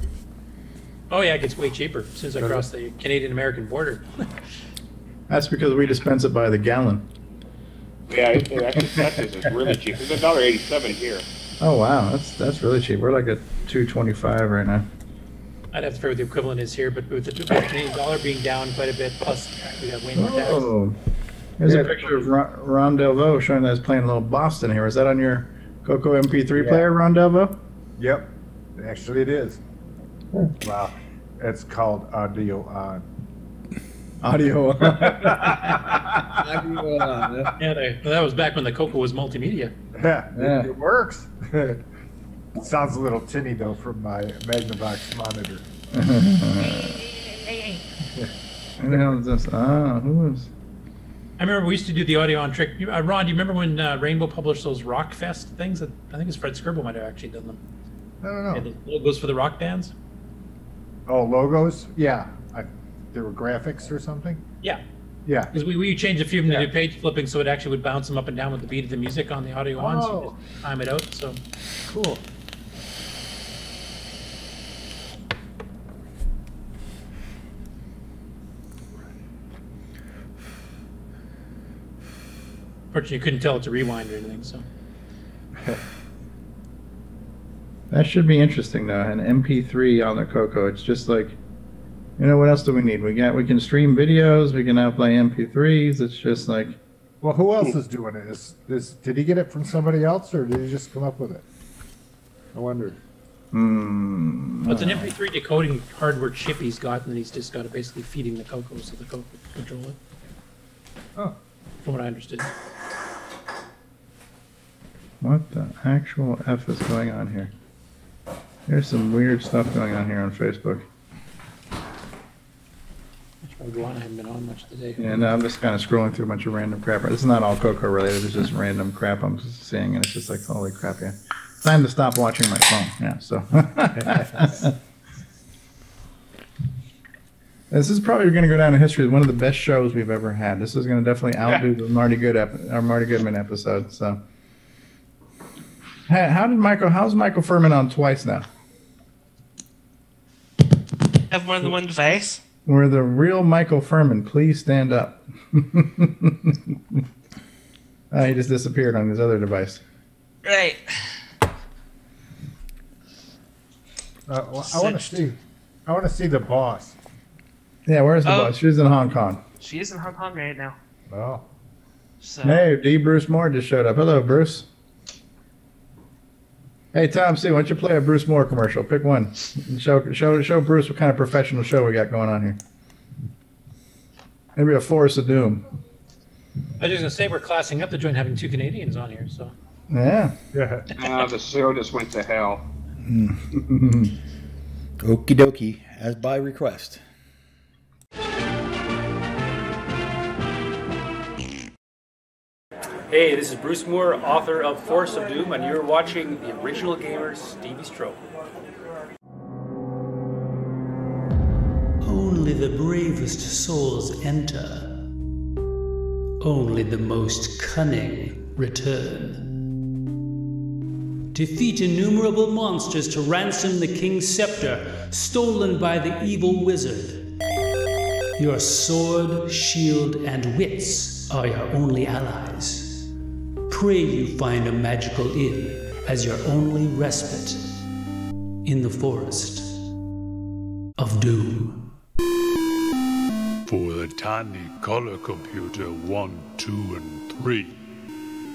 Oh yeah, it gets way cheaper as soon as I cross the Canadian-American border. That's because we dispense it by the gallon. Yeah, that's really cheap. It's $1.87 here. Oh wow, that's really cheap. We're like at $2.25 right now. I'd have to figure what the equivalent is here, but with the Canadian dollar being down quite a bit, plus we got way more tax. Oh, there's a picture of Ron Delvaux showing that he's playing a little Boston here. Is that on your CoCo MP3 player, Ron Delvaux? Yep, actually it is. Wow, it's called Audio On. Audio On. Yeah, that was back when the CoCo was multimedia. Yeah, it works. It sounds a little tinny though from my Magnavox monitor. Who the hell is this? Who is? I remember we used to do the audio on trick. Ron, do you remember when Rainbow published those Rock Fest things? I think it's Fred Skirble might have actually done them. I don't know. Yeah, the logos for the rock bands. Oh, logos? Yeah. There were graphics or something? Yeah. Yeah. Because we changed a few of them to do page flipping, so it actually would bounce them up and down with the beat of the music on the audio on, so you just time it out. So cool. Fortunately, you couldn't tell it to rewind or anything, so. That should be interesting though. An MP3 on the CoCo. It's just like, you know, what else do we need? We can stream videos. We can now play MP3s. It's just like. Well, who else is doing it? Did he get it from somebody else, or did he just come up with it? I wonder. Well, it's an MP3 decoding hardware chip he's got, and he's just got it basically feeding the CoCo so the CoCo can control it. Oh. From what I understood. What the actual F is going on here? There's some weird stuff going on here on Facebook. I haven't been on much today. Yeah, no, I'm just kind of scrolling through a bunch of random crap. This is not all CoCo related. It's just random crap I'm seeing, and it's just like, holy crap, yeah. Time to stop watching my phone. Yeah, so. This is probably going to go down in history as one of the best shows we've ever had. This is going to definitely outdo the Marty Goodman episode. So, how's Michael Furman on twice now? Have more than one device? We're the real Michael Furman. Please stand up. He just disappeared on his other device. Right. I want to see the boss. Yeah, where's the boss? She's in Hong Kong. She is in Hong Kong right now. Oh. So. Hey, D. Bruce Moore just showed up. Hello, Bruce. Hey, Tom C., why don't you play a Bruce Moore commercial? Pick one. Show Bruce what kind of professional show we got going on here. Maybe a Forest of Doom. I was just going to say we're classing up the joint having 2 Canadians on here, so. Yeah. The show just went to hell. Okie dokie, as by request. Hey, this is Bruce Moore, author of Force of Doom, and you're watching the original gamer, Stevie Stroh. Only the bravest souls enter. Only the most cunning return. Defeat innumerable monsters to ransom the king's scepter, stolen by the evil wizard. Your sword, shield, and wits are your only allies. Pray you find a magical inn as your only respite in the forest of doom. For the tiny color computer 1, 2, and 3.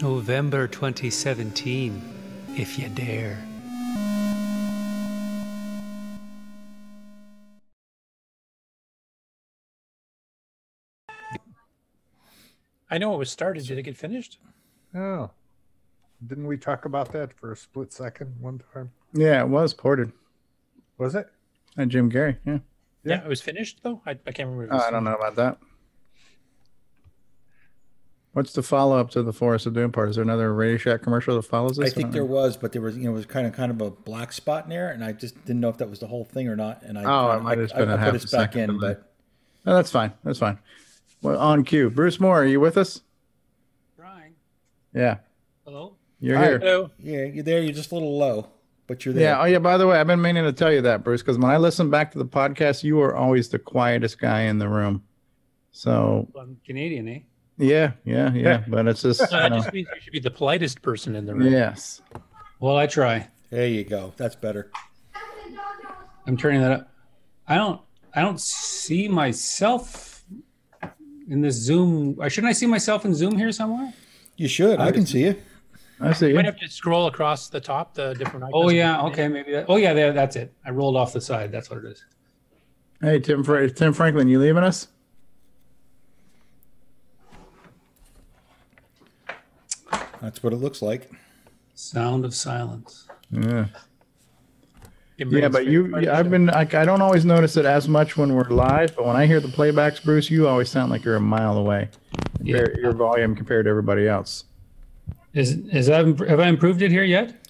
November 2017, if you dare. I know it was started. Did it get finished? Oh. Didn't we talk about that for a split second one time? Yeah, it was ported. Was it? And Jim Gary, yeah. Yeah, it was finished, though? I can't remember. If it was I don't know about that. What's the follow-up to the Forest of Doom part? Is there another Radio Shack commercial that follows this? I think there was, but there was, it was kind of a black spot in there, and I just didn't know if that was the whole thing or not. And I might have been put us back in, but no, that's fine. That's fine. Well, on cue. Bruce Moore, are you with us? Trying. Yeah. Hello? You're here. Hello. Yeah, you're there. You're just a little low, but you're there. Yeah. Oh, yeah. By the way, I've been meaning to tell you that, Bruce, because when I listen back to the podcast, you are always the quietest guy in the room. So. Well, I'm Canadian, eh? Yeah. But it's just. That just means you should be the politest person in the room. Yes. Well, I try. There you go. That's better. I'm turning that up. I don't see myself in this Zoom. Shouldn't I see myself in Zoom here somewhere? You should. I can see you. I see You you. might have to scroll across the top, the different icons. Oh yeah, okay, maybe that. Oh yeah, there. That's it. I rolled off the side. That's what it is. Hey, Tim Franklin, you leaving us? That's what it looks like. Sound of silence. Yeah. Yeah, but I've been, I don't always notice it as much when we're live, but when I hear the playbacks, Bruce, you always sound like you're a mile away. Yeah. Your volume compared to everybody else. Have I improved it here yet?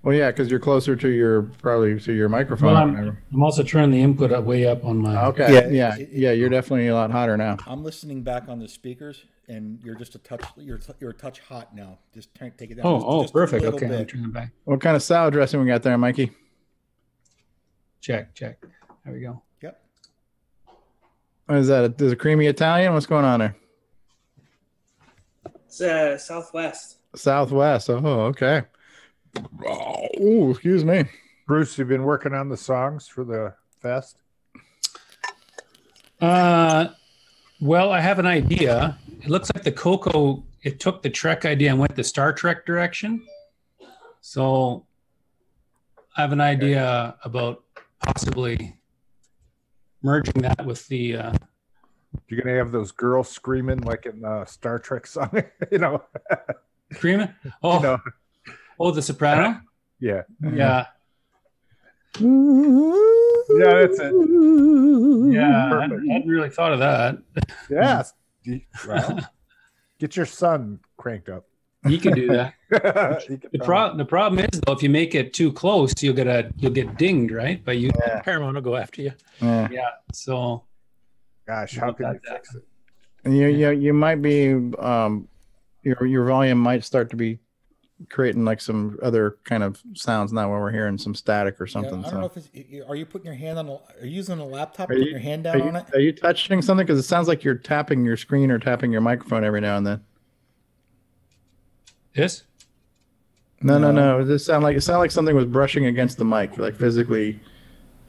Well, yeah, because you're closer to your microphone. Well, I'm also turning the input way up on my. Okay. Yeah. You're definitely a lot hotter now. I'm listening back on the speakers, and you're just a touch. You're a touch hot now. Just take it down. Oh, perfect. A little Okay, bit. I'm turning it back. What kind of salad dressing we got there, Mikey? Check. There we go. Yep. What is that? Is it creamy Italian? What's going on there? It's Southwest. Southwest. Oh, okay. Oh, excuse me. Bruce, you've been working on the songs for the fest? Well, I have an idea. It looks like the CoCo, it took the Trek idea and went the Star Trek direction. So I have an idea about possibly merging that with the... You're going to have those girls screaming like in the Star Trek song, you know? Screaming? Oh, you know. Oh, The Soprano? Yeah. Yeah. Yeah, that's it. Yeah, I hadn't really thought of that. Yes. Well, get your son cranked up. He can do that. The problem is though, if you make it too close, you'll get dinged, right? But Paramount will go after you. Yeah. So Gosh, how can you fix it? You might be your volume might start to be creating like some other kind of sounds now where we're hearing some static or something. I don't know if it's. Are you putting your hand on? Are you using a laptop? Are Putting you, your hand down on it? Are you touching something? Because it sounds like you're tapping your screen or tapping your microphone every now and then. Yes. No. It sounded like something was brushing against the mic, like physically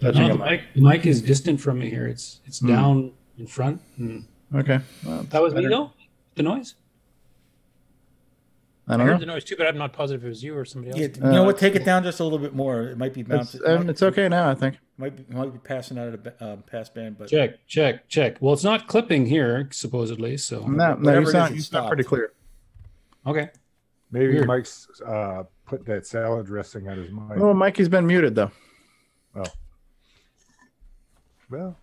touching No, a mic. The mic is distant from me here. It's down in front. Okay. Well, that was me though. The noise. I I don't heard know. the noise too, but I'm not positive if it was you or somebody else. Yeah, you know what? Take it down just a little bit more. It might be bouncing. It's okay now, I think. Might be passing out of the passband, but Check. Well, it's not clipping here supposedly, so No, you sound pretty clear. Okay. Maybe Weird. Mike's put that salad dressing on his mic. Well, Mikey's been muted though. Oh. Well.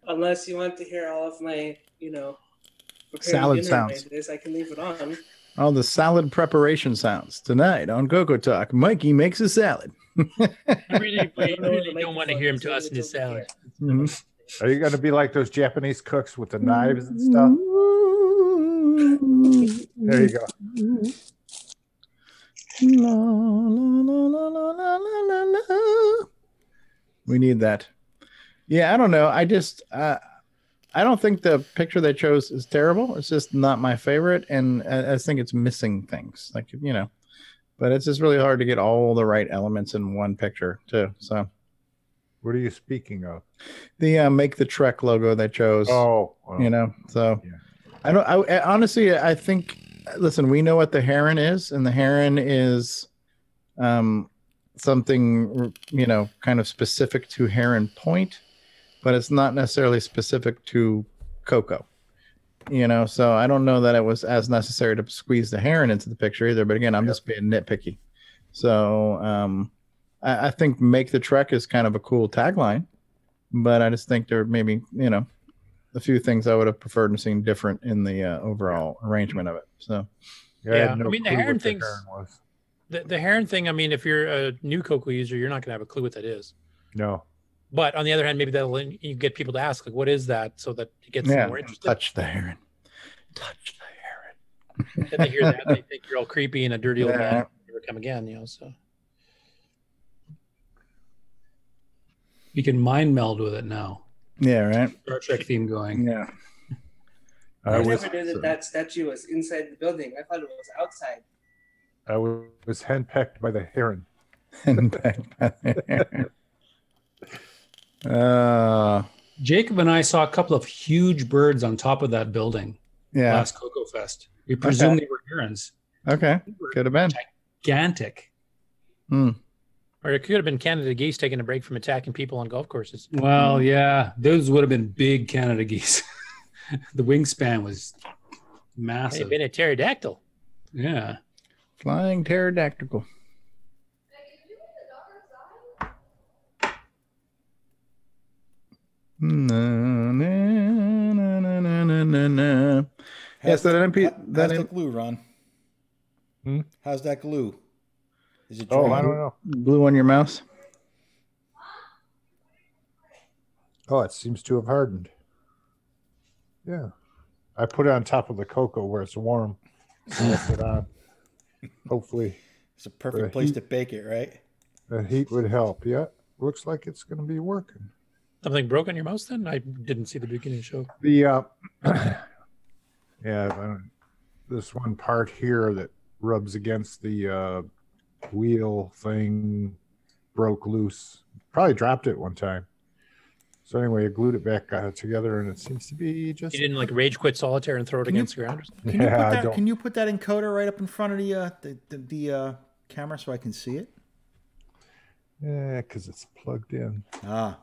Unless you want to hear all of my, preparing Salad dinner sounds. ideas, I can leave it on. All the salad preparation sounds tonight on CoCoTALK. Mikey makes a salad. I really don't want to hear him tossing his salad. Are you going to be like those Japanese cooks with the knives and stuff? There you go. La, la, la, la, la, la, la, la. We need that. Yeah, I don't know. I don't think the picture they chose is terrible. It's just not my favorite, and I think it's missing things, like But it's just really hard to get all the right elements in one picture too. So, what are you speaking of? The make the Trek logo they chose. Oh, So, I honestly, I think. Listen, we know what the heron is, and the heron is something kind of specific to Heron Point, but it's not necessarily specific to CoCo. So I don't know that it was as necessary to squeeze the heron into the picture either. But again, I'm just being nitpicky. So I think "Make the Trek" is kind of a cool tagline, but I just think there maybe a few things I would have preferred to seen different in the overall arrangement of it. So, I mean, the heron thing. The heron thing. I mean, if you're a new CoCo user, you're not going to have a clue what that is. No. But on the other hand, maybe that'll you get people to ask, like, what is that, so that it gets more interested. Touch the heron. Then they hear that, they think you're all creepy and a dirty old man. Never come again, So you can mind meld with it now. Yeah, right. Star Trek theme going. Yeah. I never knew that statue was inside the building. I thought it was outside. I was henpecked by the heron. Henpecked by the heron. Jacob and I saw a couple of huge birds on top of that building last CoCo Fest. We presume they were herons. Okay, could have been gigantic. Or it could have been Canada geese taking a break from attacking people on golf courses. Well, yeah, those would have been big Canada geese. The wingspan was massive. They've been a pterodactyl. Yeah. Flying pterodactyl. Yes, How's the glue, Ron? How's that glue? Is it dry? I don't know. Glue on your mouse? Oh, it seems to have hardened. Yeah. I put it on top of the CoCo where it's warm. So left it on. Hopefully. It's a perfect place to bake it, right? The heat would help. Yeah. Looks like it's going to be working. Something broke on your mouse then? I didn't see the beginning of the show. This one part here that rubs against the wheel thing broke loose. Probably dropped it one time. So anyway, I glued it back together, and it seems to be just. You didn't like rage quit solitaire and throw it against the ground or something? Can you put that encoder right up in front of the camera so I can see it? Yeah, because it's plugged in. Ah.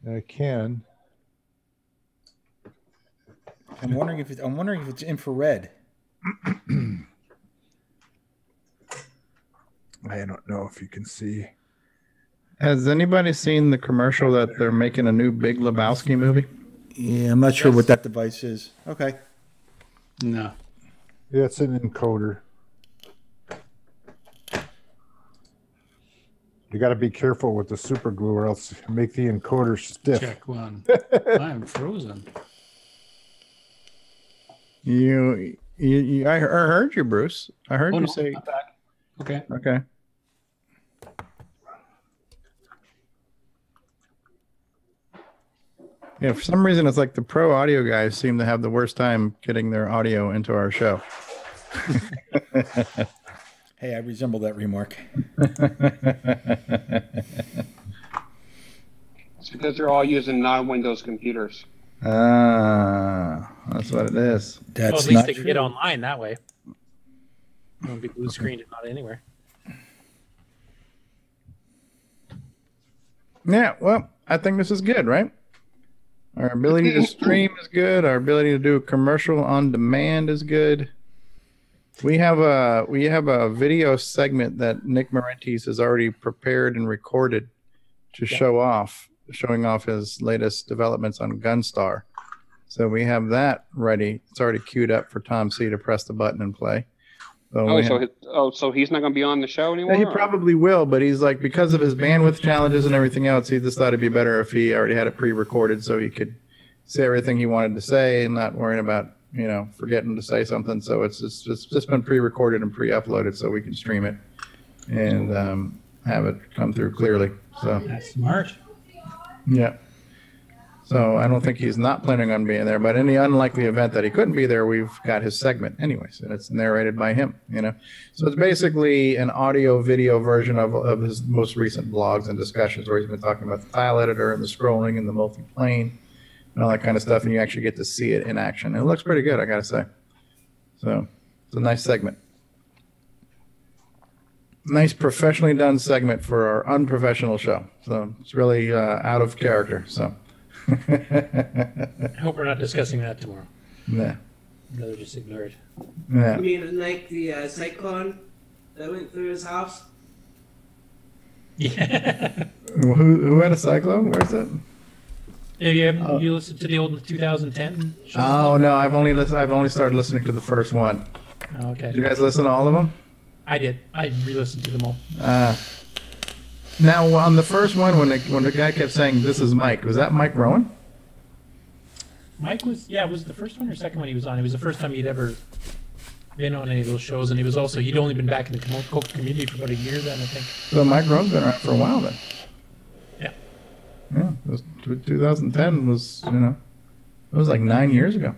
I can. I'm wondering if it's infrared. I don't know if you can see. Has anybody seen the commercial that they're making a new Big Lebowski movie? Yeah, I'm not sure what that device is. Okay. No. Yeah, it's an encoder. You got to be careful with the super glue, or else you make the encoder stiff. Check one. I'm frozen. I heard you, Bruce. I heard you say. I'm back. Okay. Okay. Yeah, for some reason, it's like the pro audio guys seem to have the worst time getting their audio into our show. Hey, I resemble that remark. It's because they're all using non-Windows computers. Ah, that's what it is. Well, at least they can get online that way. It won't be blue screened and not anywhere. Yeah, well, I think this is good, right? Our ability to stream is good. Our ability to do a commercial on demand is good. We have a video segment that Nick Marentes has already prepared and recorded to showing off his latest developments on Gunstar. So we have that ready. It's already queued up for Tom C to press the button and play. So he's not going to be on the show anymore? Yeah, he probably will, but he's like, because of his bandwidth challenges and everything else, he just thought it'd be better if he already had it pre-recorded so he could say everything he wanted to say and not worrying about, forgetting to say something. So it's just been pre-recorded and pre-uploaded so we can stream it and have it come through clearly. So that's smart. Yeah. So I don't think he's not planning on being there, but in the unlikely event that he couldn't be there, we've got his segment anyways, and it's narrated by him, So it's basically an audio-video version of his most recent blogs and discussions where he's been talking about the tile editor and the scrolling and the multi-plane and all that kind of stuff, and you actually get to see it in action. It looks pretty good, I got to say. So it's a nice segment. Nice professionally done segment for our unprofessional show. So it's really out of character, so. I hope we're not discussing that tomorrow. Yeah. Rather just ignore it. Yeah. You mean like the cyclone that went through his house? Yeah. Who had a cyclone? Where's it? Yeah, you listened to the old 2010 show? Oh no, I've only started listening to the first one. Oh, okay. Did you guys listen to all of them? I did. I re-listened to them all. Now, on the first one, when the guy kept saying, "This is Mike," was that Mike Rowan? Mike was the first one or second one he was on. It was the first time he'd ever been on any of those shows, and he'd only been back in the CoCo community for about a year then, I think. So Mike Rowan's been around for a while then. Yeah. Yeah, it was 2010 was, it was like 9 years ago.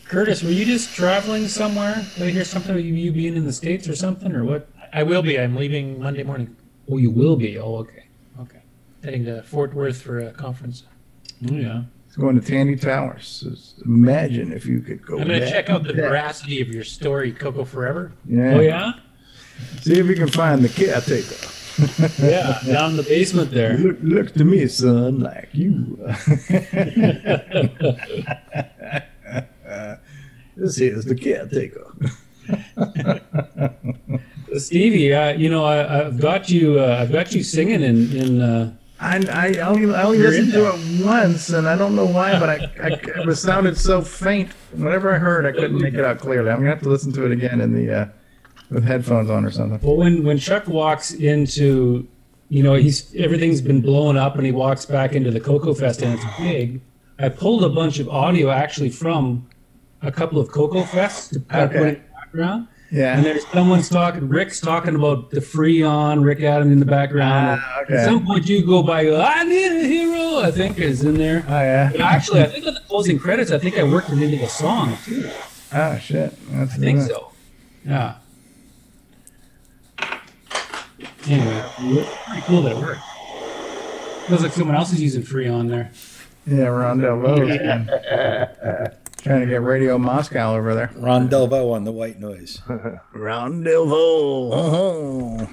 Curtis, were you just traveling somewhere? Did I hear something about you being in the States or something, or what? I will be. I'm leaving Monday morning. Oh, you will be? Oh, okay. Okay. Heading to Fort Worth for a conference. Oh, yeah. He's going to Tandy Towers. Just imagine if you could go. I'm going to check out the veracity of your story, CoCo Forever. Yeah. Oh, yeah? See if you can find the caretaker. Yeah, down in the basement there. Look to me, son, like you. This here's the caretaker. Stevie, I've got you singing in. I only listened to it once, and I don't know why, but it sounded so faint. Whenever I heard, I couldn't make it out clearly. I'm gonna have to listen to it again in the with headphones on or something. Well, when Chuck walks into, everything's been blown up, and he walks back into the CoCo Fest, and it's big. I pulled a bunch of audio actually from a couple of CoCo Fests to put in the background. Yeah. And there's Rick's talking about the Freon, Rick Adam in the background. Okay. At some point you go by, I need a hero, I think is in there. Oh, yeah. But actually, I think on the closing credits, I think I worked it into the song, too. Oh, shit. I think so. Yeah. Anyway, pretty cool that it worked. Feels like someone else is using Freon there. Yeah, Ron Delvaux. Trying to get Radio Moscow over there. Ron Delvaux on the white noise. Ron Delvaux. Oh.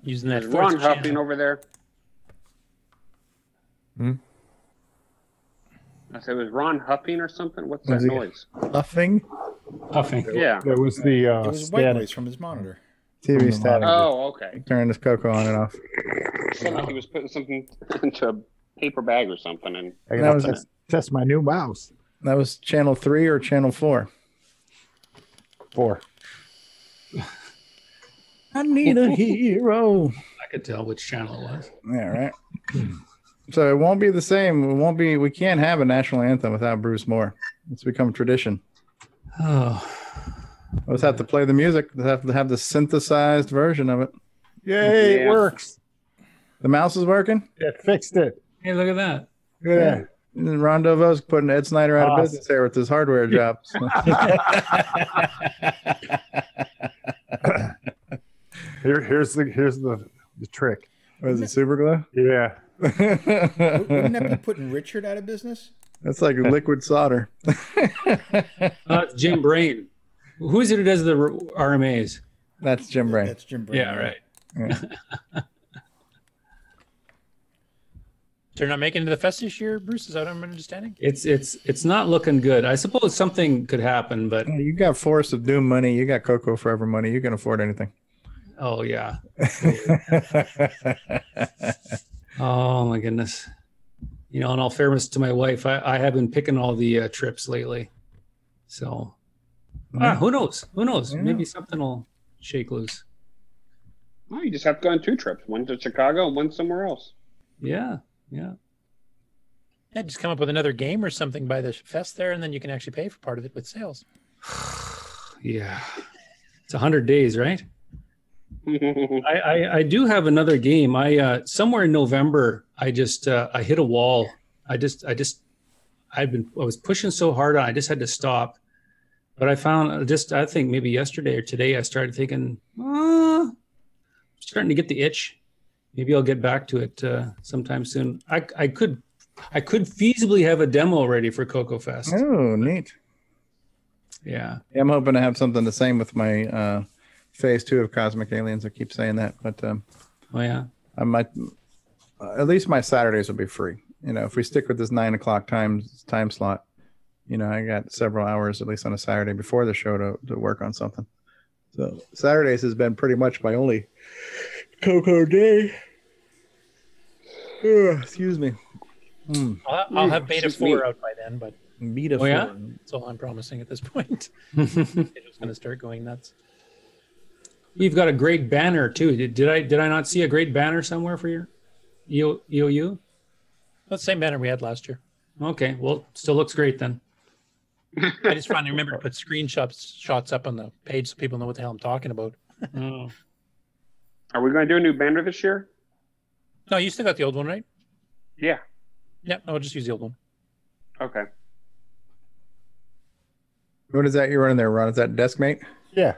Using that Ron huffing over there. I said, was Ron huffing or something? What's that noise? Huffing? Huffing. Yeah. It was the it was white noise from his monitor. TV static. Oh, okay. Turn this CoCo on and off. Sounded like he was putting something into a paper bag or something. And that was test my new mouse. That was channel 3 or channel 4? 4. I need a hero. I could tell which channel it was. Yeah, right. So it won't be the same. It won't be. We can't have a national anthem without Bruce Moore. It's become tradition. Oh, we'll just have to play the music. We'll have to have the synthesized version of it. Yay! It works. The mouse is working. It fixed it. Hey, look at that. Yeah. And Ron Delvaux putting Ed Snyder out of business there with his hardware job. Here's the trick. Was it super glue? Yeah. Wouldn't that be putting Richard out of business? That's like liquid solder. It's Jim Brain. Who is it who does the RMAs? That's Jim Brain. That's Jim Brain. Yeah, right. Yeah. So you're not making it to the fest this year, Bruce? Is that what I'm understanding? It's not looking good. I suppose something could happen, but you got Forest of Doom money. You got CoCo Forever money. You can afford anything. Oh yeah. Oh my goodness. You know, in all fairness to my wife, I have been picking all the trips lately. So who knows? Who knows? Yeah. Maybe something will shake loose. Well, you just have to go on 2 trips. One to Chicago and one somewhere else. Yeah. Yeah. Yeah, just come up with another game or something by the fest there, and then you can actually pay for part of it with sales. Yeah. It's 100 days, right? I do have another game. I somewhere in November, I just I hit a wall. I was pushing so hard on, I just had to stop. But I found I think maybe yesterday or today, I started thinking, starting to get the itch. Maybe I'll get back to it sometime soon. I could feasibly have a demo ready for CoCo Fest. Oh, neat. Yeah. I'm hoping to have something the same with my phase 2 of Cosmic Aliens. I keep saying that, but oh yeah, I might at least my Saturdays will be free. You know, if we stick with this 9 o'clock time slot, you know, I got several hours at least on a Saturday before the show to work on something. So Saturdays has been pretty much my only CoCo day. Excuse me. I'll have beta 4 out by then, but beta 4. Yeah? That's all I'm promising at this point. It's going to start going nuts. You've got a great banner too. Did I not see a great banner somewhere for your EOU? That's the same banner we had last year. Okay, well, still looks great then. I just finally remember to put shots up on the page so people know what the hell I'm talking about. Oh. Are we going to do a new banner this year? No, you still got the old one, right? Yeah. Yeah, no, I'll just use the old one. Okay. What is that you're running there, Ron? Is that DeskMate? Yeah.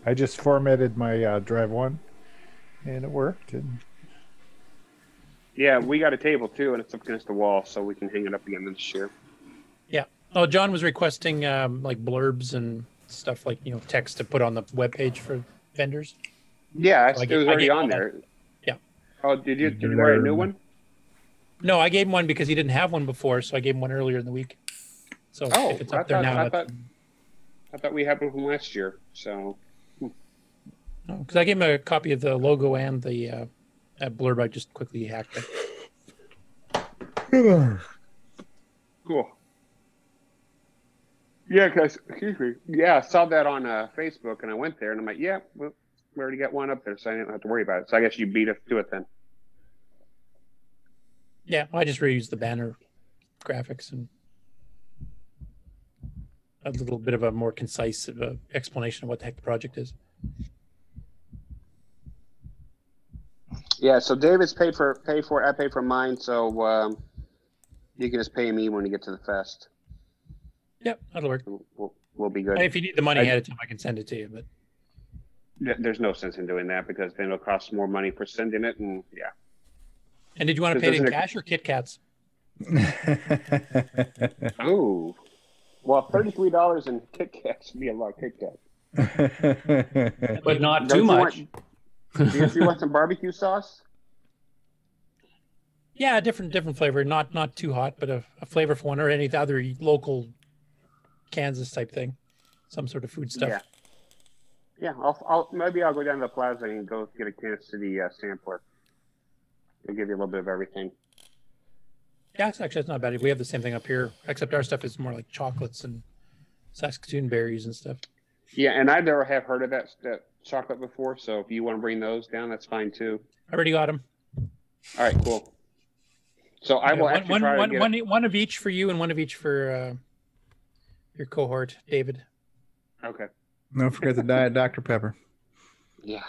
I just formatted my Drive 1, and it worked. And yeah, we got a table too, and it's up against the wall, so we can hang it up again this year. Yeah. Oh, John was requesting like blurbs and stuff like, you know, text to put on the webpage for vendors. Yeah, So it was already on there. Yeah. Oh, did you write a new one? No, I gave him one because he didn't have one before, so I gave him one earlier in the week. So if it's up there now, I thought we had one from last year. So, because I gave him a copy of the logo and the blurb. I just quickly hacked it. Cool. Yeah, because I saw that on Facebook, and I went there, and I'm like, yeah, well, we already got one up there, so I didn't have to worry about it. So I guess you beat us to it then. Yeah, I just reused the banner graphics and a little bit of a more concise explanation of what the heck the project is. Yeah, so David's paid for it. I paid for mine, so you can just pay me when you get to the fest. Yep, that'll work. We'll be good. And if you need the money ahead of time, I can send it to you. But there's no sense in doing that because then it'll cost more money for sending it, and yeah. And did you want to pay it in cash or Kit Kats? Oh, well, $33 in Kit Kats would be a lot of Kit Kats. But not too much. Do you want some barbecue sauce? Yeah, different flavor, not too hot, but a flavorful one, or any other local Kansas type thing, some sort of food stuff. Yeah. Maybe I'll go down to the plaza and go get a Kansas City sampler. They'll give you a little bit of everything. Yeah, actually, that's not bad. We have the same thing up here, except our stuff is more like chocolates and Saskatoon berries and stuff. Yeah, and I never have heard of that chocolate before. So if you want to bring those down, that's fine too. I already got them. All right, cool. So I will actually try to get one of each for you and one of each for your cohort, David. Okay. Don't forget the Diet Dr. Pepper. Yeah.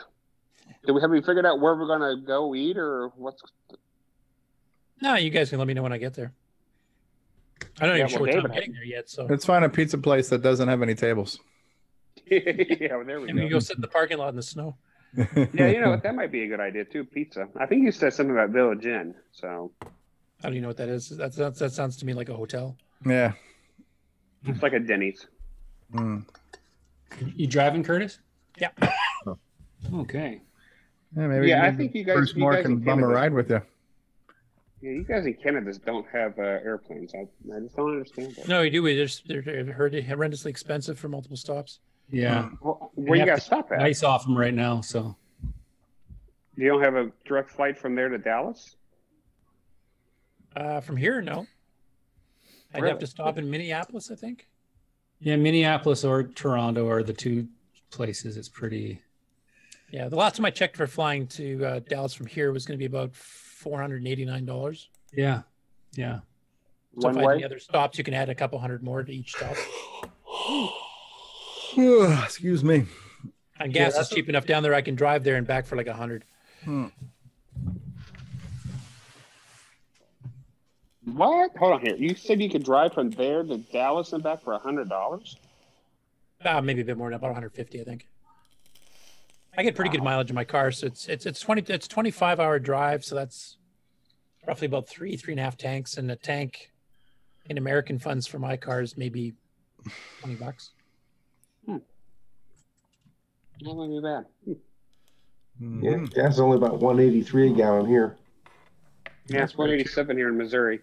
Have we figured out where we're gonna go eat or what's? No, you guys can let me know when I get there. I don't even sure what time I'm getting there yet. So let's find a pizza place that doesn't have any tables. Yeah, well, there we and go. we go sit in the parking lot in the snow. Yeah, you know what? That might be a good idea too. Pizza. I think you said something about Village Inn. So. I don't even know what that is. That sounds to me like a hotel. Yeah. It's like a Denny's. Mm. You driving, Curtis? Yeah. Oh. Okay. Yeah, maybe. I think you guys. Bruce Moore can bum a ride with you. Yeah, you guys in Canada don't have airplanes. I just don't understand that. No, we do. They're horrendously expensive for multiple stops. Yeah. Well, where you guys stop at? Ice off them right now. So. You don't have a direct flight from there to Dallas? From here, no. I'd have to stop in Minneapolis, I think. Yeah, Minneapolis or Toronto are the two places. It's pretty. Yeah, the last time I checked for flying to Dallas from here was going to be about $489. Yeah, yeah. So if I had any other stops, you can add a couple hundred more to each stop. Excuse me. And gas is cheap enough down there. I can drive there and back for like $100. What? Hold on here. You said you could drive from there to Dallas and back for $100? Maybe a bit more than about $150, I think. I get pretty good mileage in my car, so it's 25-hour drive, so that's roughly about 3.5 tanks, and a tank in American funds for my car is maybe $20. Not really bad. Yeah, gas is only about 183 a gallon here. Yeah, it's 187 here in Missouri.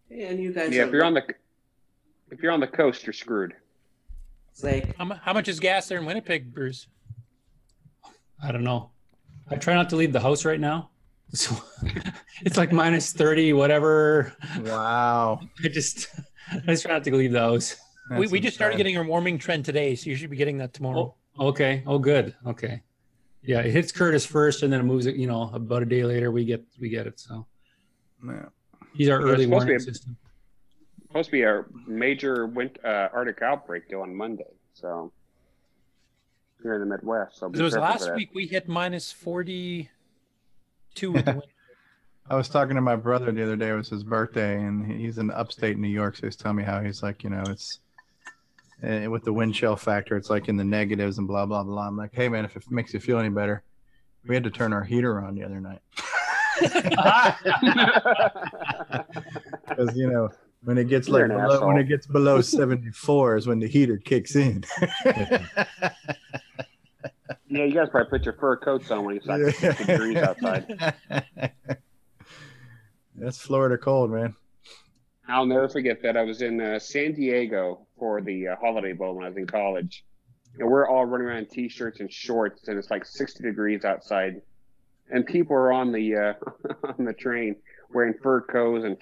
And you guys. Yeah, if you're on the coast, you're screwed. It's like how much is gas there in Winnipeg, Bruce? I don't know. I try not to leave the house right now. So it's like minus 30, whatever. Wow. I just try not to leave the house. We just started getting a warming trend today, so you should be getting that tomorrow. Oh, okay. Oh, good. Okay. Yeah, it hits Curtis first, and then it moves it. About a day later, we get it. So, yeah, he's our early warning system. Supposed to be a major Arctic outbreak on Monday. So here in the Midwest. So it was last week we hit minus 42 with the wind. I was talking to my brother the other day. It was his birthday, and he's in upstate New York. So he's telling me how he's like, it's with the wind chill factor, it's like in the negatives and blah, blah, blah. I'm like, hey, man, if it makes you feel any better, we had to turn our heater on the other night. Because, when it gets when it gets below 74 is when the heater kicks in. Yeah, you guys probably put your fur coats on when it's like 60 degrees outside. That's Florida cold, man. I'll never forget that. I was in San Diego for the Holiday Bowl when I was in college. And we're all running around in T-shirts and shorts, and it's like 60 degrees outside. And people are on the on the train wearing fur coats, and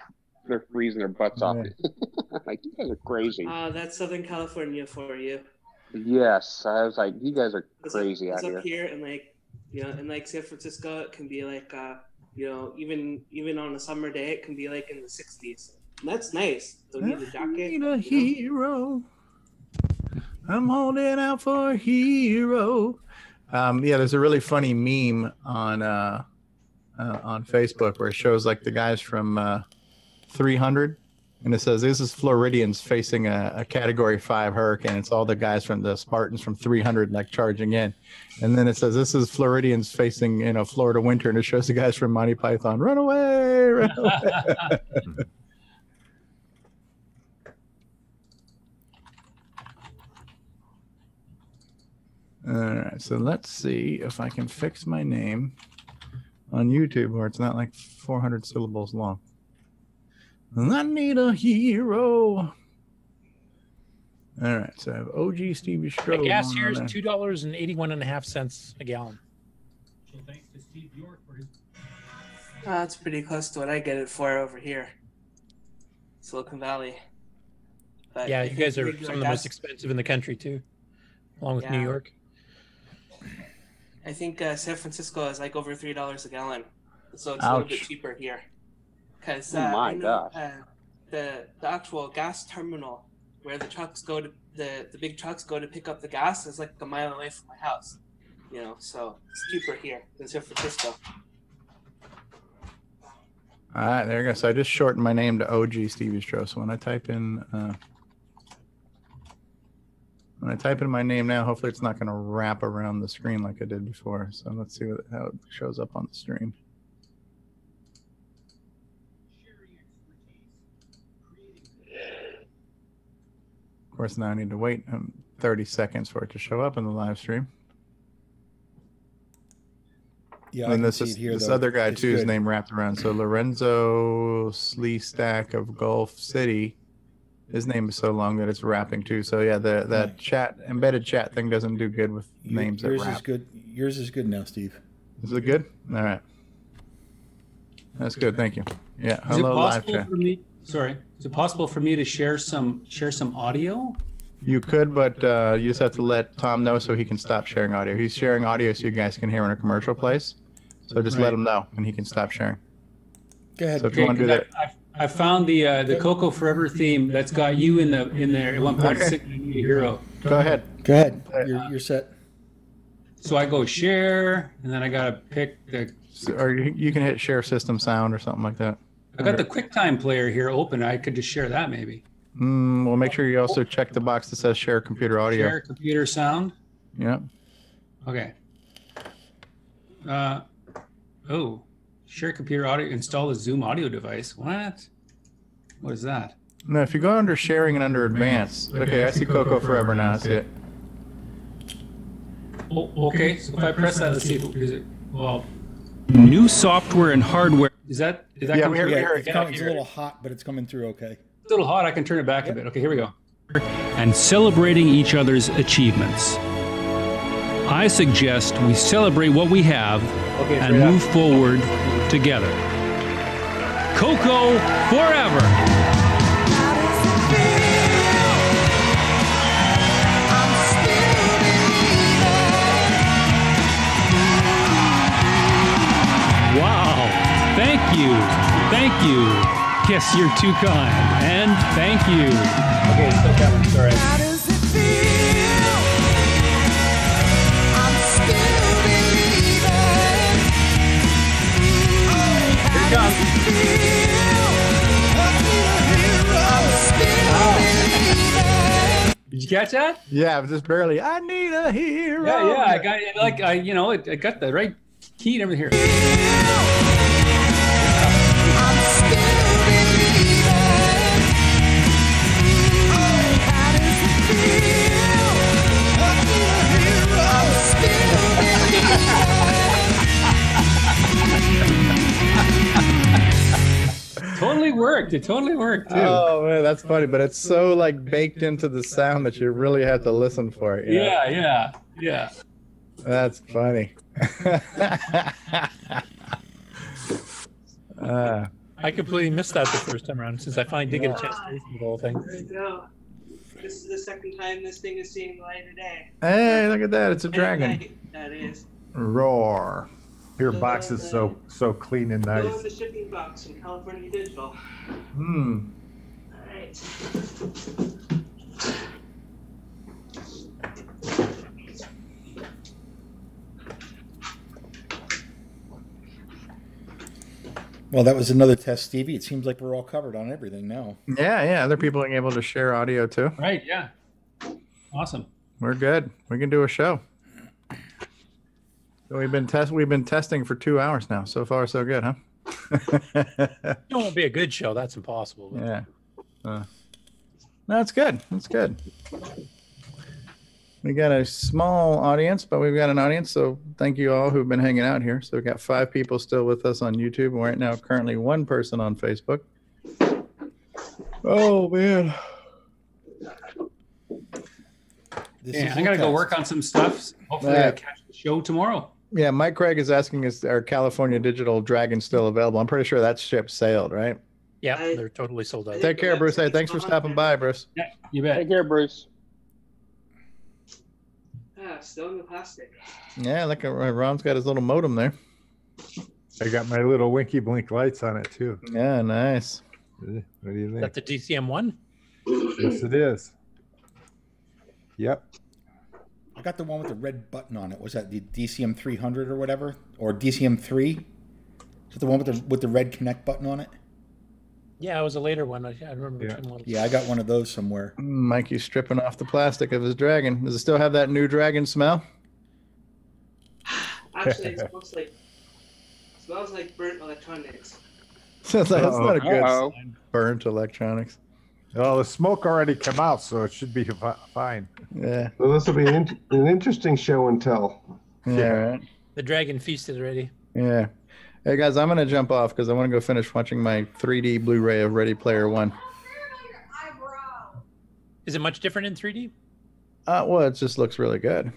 they're freezing their butts off. Like, you guys are crazy. That's Southern California for you. Yes, I was like, you guys are crazy out here. Up here, and in San Francisco, it can be like, even on a summer day, it can be like in the 60s. And that's nice. Don't need a jacket. Need a hero. I'm holding out for a hero. There's a really funny meme on Facebook where it shows like the guys from 300, and it says this is Floridians facing a Category 5 hurricane. It's all the guys from the Spartans from 300 like charging in, and then it says this is Floridians facing Florida winter, and it shows the guys from Monty Python, run away, run away. All right, so let's see if I can fix my name on YouTube where it's not like 400 syllables long. I need a hero. All right, so I have OG Stevie Stroh. The gas here is $2.81.5 a gallon. So thanks to Steve York for his. That's pretty close to what I get it for over here, Silicon Valley. But Yeah, I you think guys are regular some of the gas- most expensive in the country too, along with New Yeah. York. I think San Francisco is like over $3 a gallon, so it's a little bit Ouch. cheaper here. Because Oh my I know gosh. the actual gas terminal where the trucks go to the big trucks go to pick up the gas is like a mile away from my house. You know, so it's cheaper here than San Francisco. All right, there you go. So I just shortened my name to OG Stevie Stro. So when I type in my name now, hopefully it's not going to wrap around the screen like I did before. So let's see how it shows up on the stream. Of course, now I need to wait 30 seconds for it to show up in the live stream. Yeah, And this other guy too, his name wrapped around. So Lorenzo Sleestack of Gulf City, his name is so long that it's wrapping too. So yeah, that chat embedded chat thing doesn't do good with names that Yours wrap. is good. Yours is good now, Steve. Is it good? All right, that's good. Thank you. Yeah. Is it Hello, live possible chat. for me? Sorry, is it possible for me to share some audio? You could, but you just have to let Tom know so he can stop sharing audio. He's sharing audio so you guys can hear in a commercial place. So just let him know and he can stop sharing. Go ahead. So if you want to do that. I found the CoCo Forever theme that's got you in there at 1.6 hero. Go ahead. Go ahead. You're set. So I go share, and then I gotta pick the. Or you can hit share system sound or something like that. I got the QuickTime player here open. I could just share that maybe. Well, make sure you also check the box that says share computer audio. Share computer sound. Yeah. Okay. Oh, share computer audio. Install a Zoom audio device. What? What is that? No, if you go under sharing and under advanced. Okay, I see CoCo Forever now. That's it. Oh, okay. So if I press that, let's see. Is it? Well, new software and hardware. Is that? Yeah, coming through? it's a little hot, but it's coming through okay. It's a little hot. I can turn it back a bit. Okay, here we go. And celebrating each other's achievements. I suggest we celebrate what we have and move forward together. CoCo forever! Wow! Thank you! Thank you! Yes, you're too kind. And thank you. Okay, it's still coming. Sorry. Did you catch that? Yeah, just barely. I need a hero. Yeah. I got it. Like I got the right key and everything here. Totally worked. It totally worked too. Oh man, that's funny, but it's so like baked into the sound that you really have to listen for it. Yeah. That's funny. I completely missed that the first time around since I finally did get a chance to listen to the whole thing. There we go. This is the second time this thing is seeing the light of day. Hey, look at that! It's a dragon. That is. Roar. Your box is so clean and nice. Go in the shipping box from California Digital. Hmm. All right. Well, that was another test, Stevie. It seems like we're all covered on everything now. Yeah. Other people are able to share audio too. Right. Yeah. Awesome. We're good. We can do a show. So we've been testing for 2 hours now. So far, so good, huh? It won't be a good show. That's impossible. But. Yeah. No, it's good. It's good. We got a small audience, but we've got an audience. So thank you all who've been hanging out here. So we've got 5 people still with us on YouTube. And right now, currently 1 person on Facebook. Oh, man. I got to go work on some stuff. Hopefully I catch the show tomorrow. Yeah, Mike Craig is asking, is our California Digital Dragon still available? I'm pretty sure that ship sailed, right? Yeah, they're totally sold out. Take care, Bruce. Hey, thanks for stopping by, Bruce. Yeah, you bet. Take care, Bruce. Still in the plastic. Yeah, look at Ron's got his little modem there. I got my little winky blink lights on it too. Yeah, nice. What do you Is think? that the DCM1? Yes, it is. Yep. I got the one with the red button on it. Was that the DCM 300 or whatever, or DCM 3? Is it the one with the red connect button on it? Yeah, it was a later one. I remember which one. Yeah, I got one of those somewhere. Mikey's stripping off the plastic of his dragon. Does it still have that new dragon smell? Actually, it smells like burnt electronics. That's not a good sign. Burnt electronics. Well, the smoke already came out, so it should be fine. Yeah. So this will be an interesting show and tell. Yeah, right. The dragon feasted already. Yeah. Hey guys, I'm gonna jump off because I want to go finish watching my 3D Blu-ray of Ready Player One. Is it much different in 3D? Well, it just looks really good.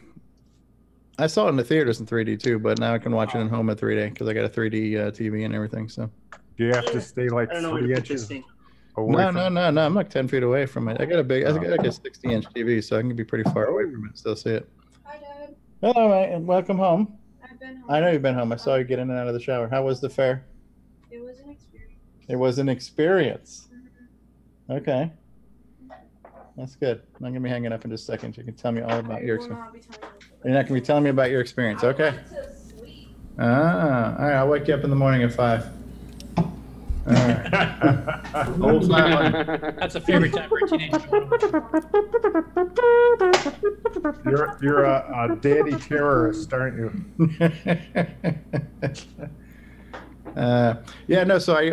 I saw it in the theaters in 3D too, but now I can watch it at home at 3D because I got a 3D TV and everything. So. Do you have to stay like 3 inches? No. I'm like 10 feet away from it. I got a 60-inch TV, so I can be pretty far away from it and still see it. Hi, Dad. Hello, mate, and welcome home. I've been home. I know you've been home. I saw you get in and out of the shower. How was the fair? It was an experience. It was an experience. Okay. That's good. I'm going to be hanging up in just a second. You can tell me all about your experience. You're not going to be telling me about your experience. Okay. All right. I'll wake you up in the morning at 5. All right. Old time. That's a favorite time for a teenager. You're a daddy terrorist, aren't you? Yeah. No. So I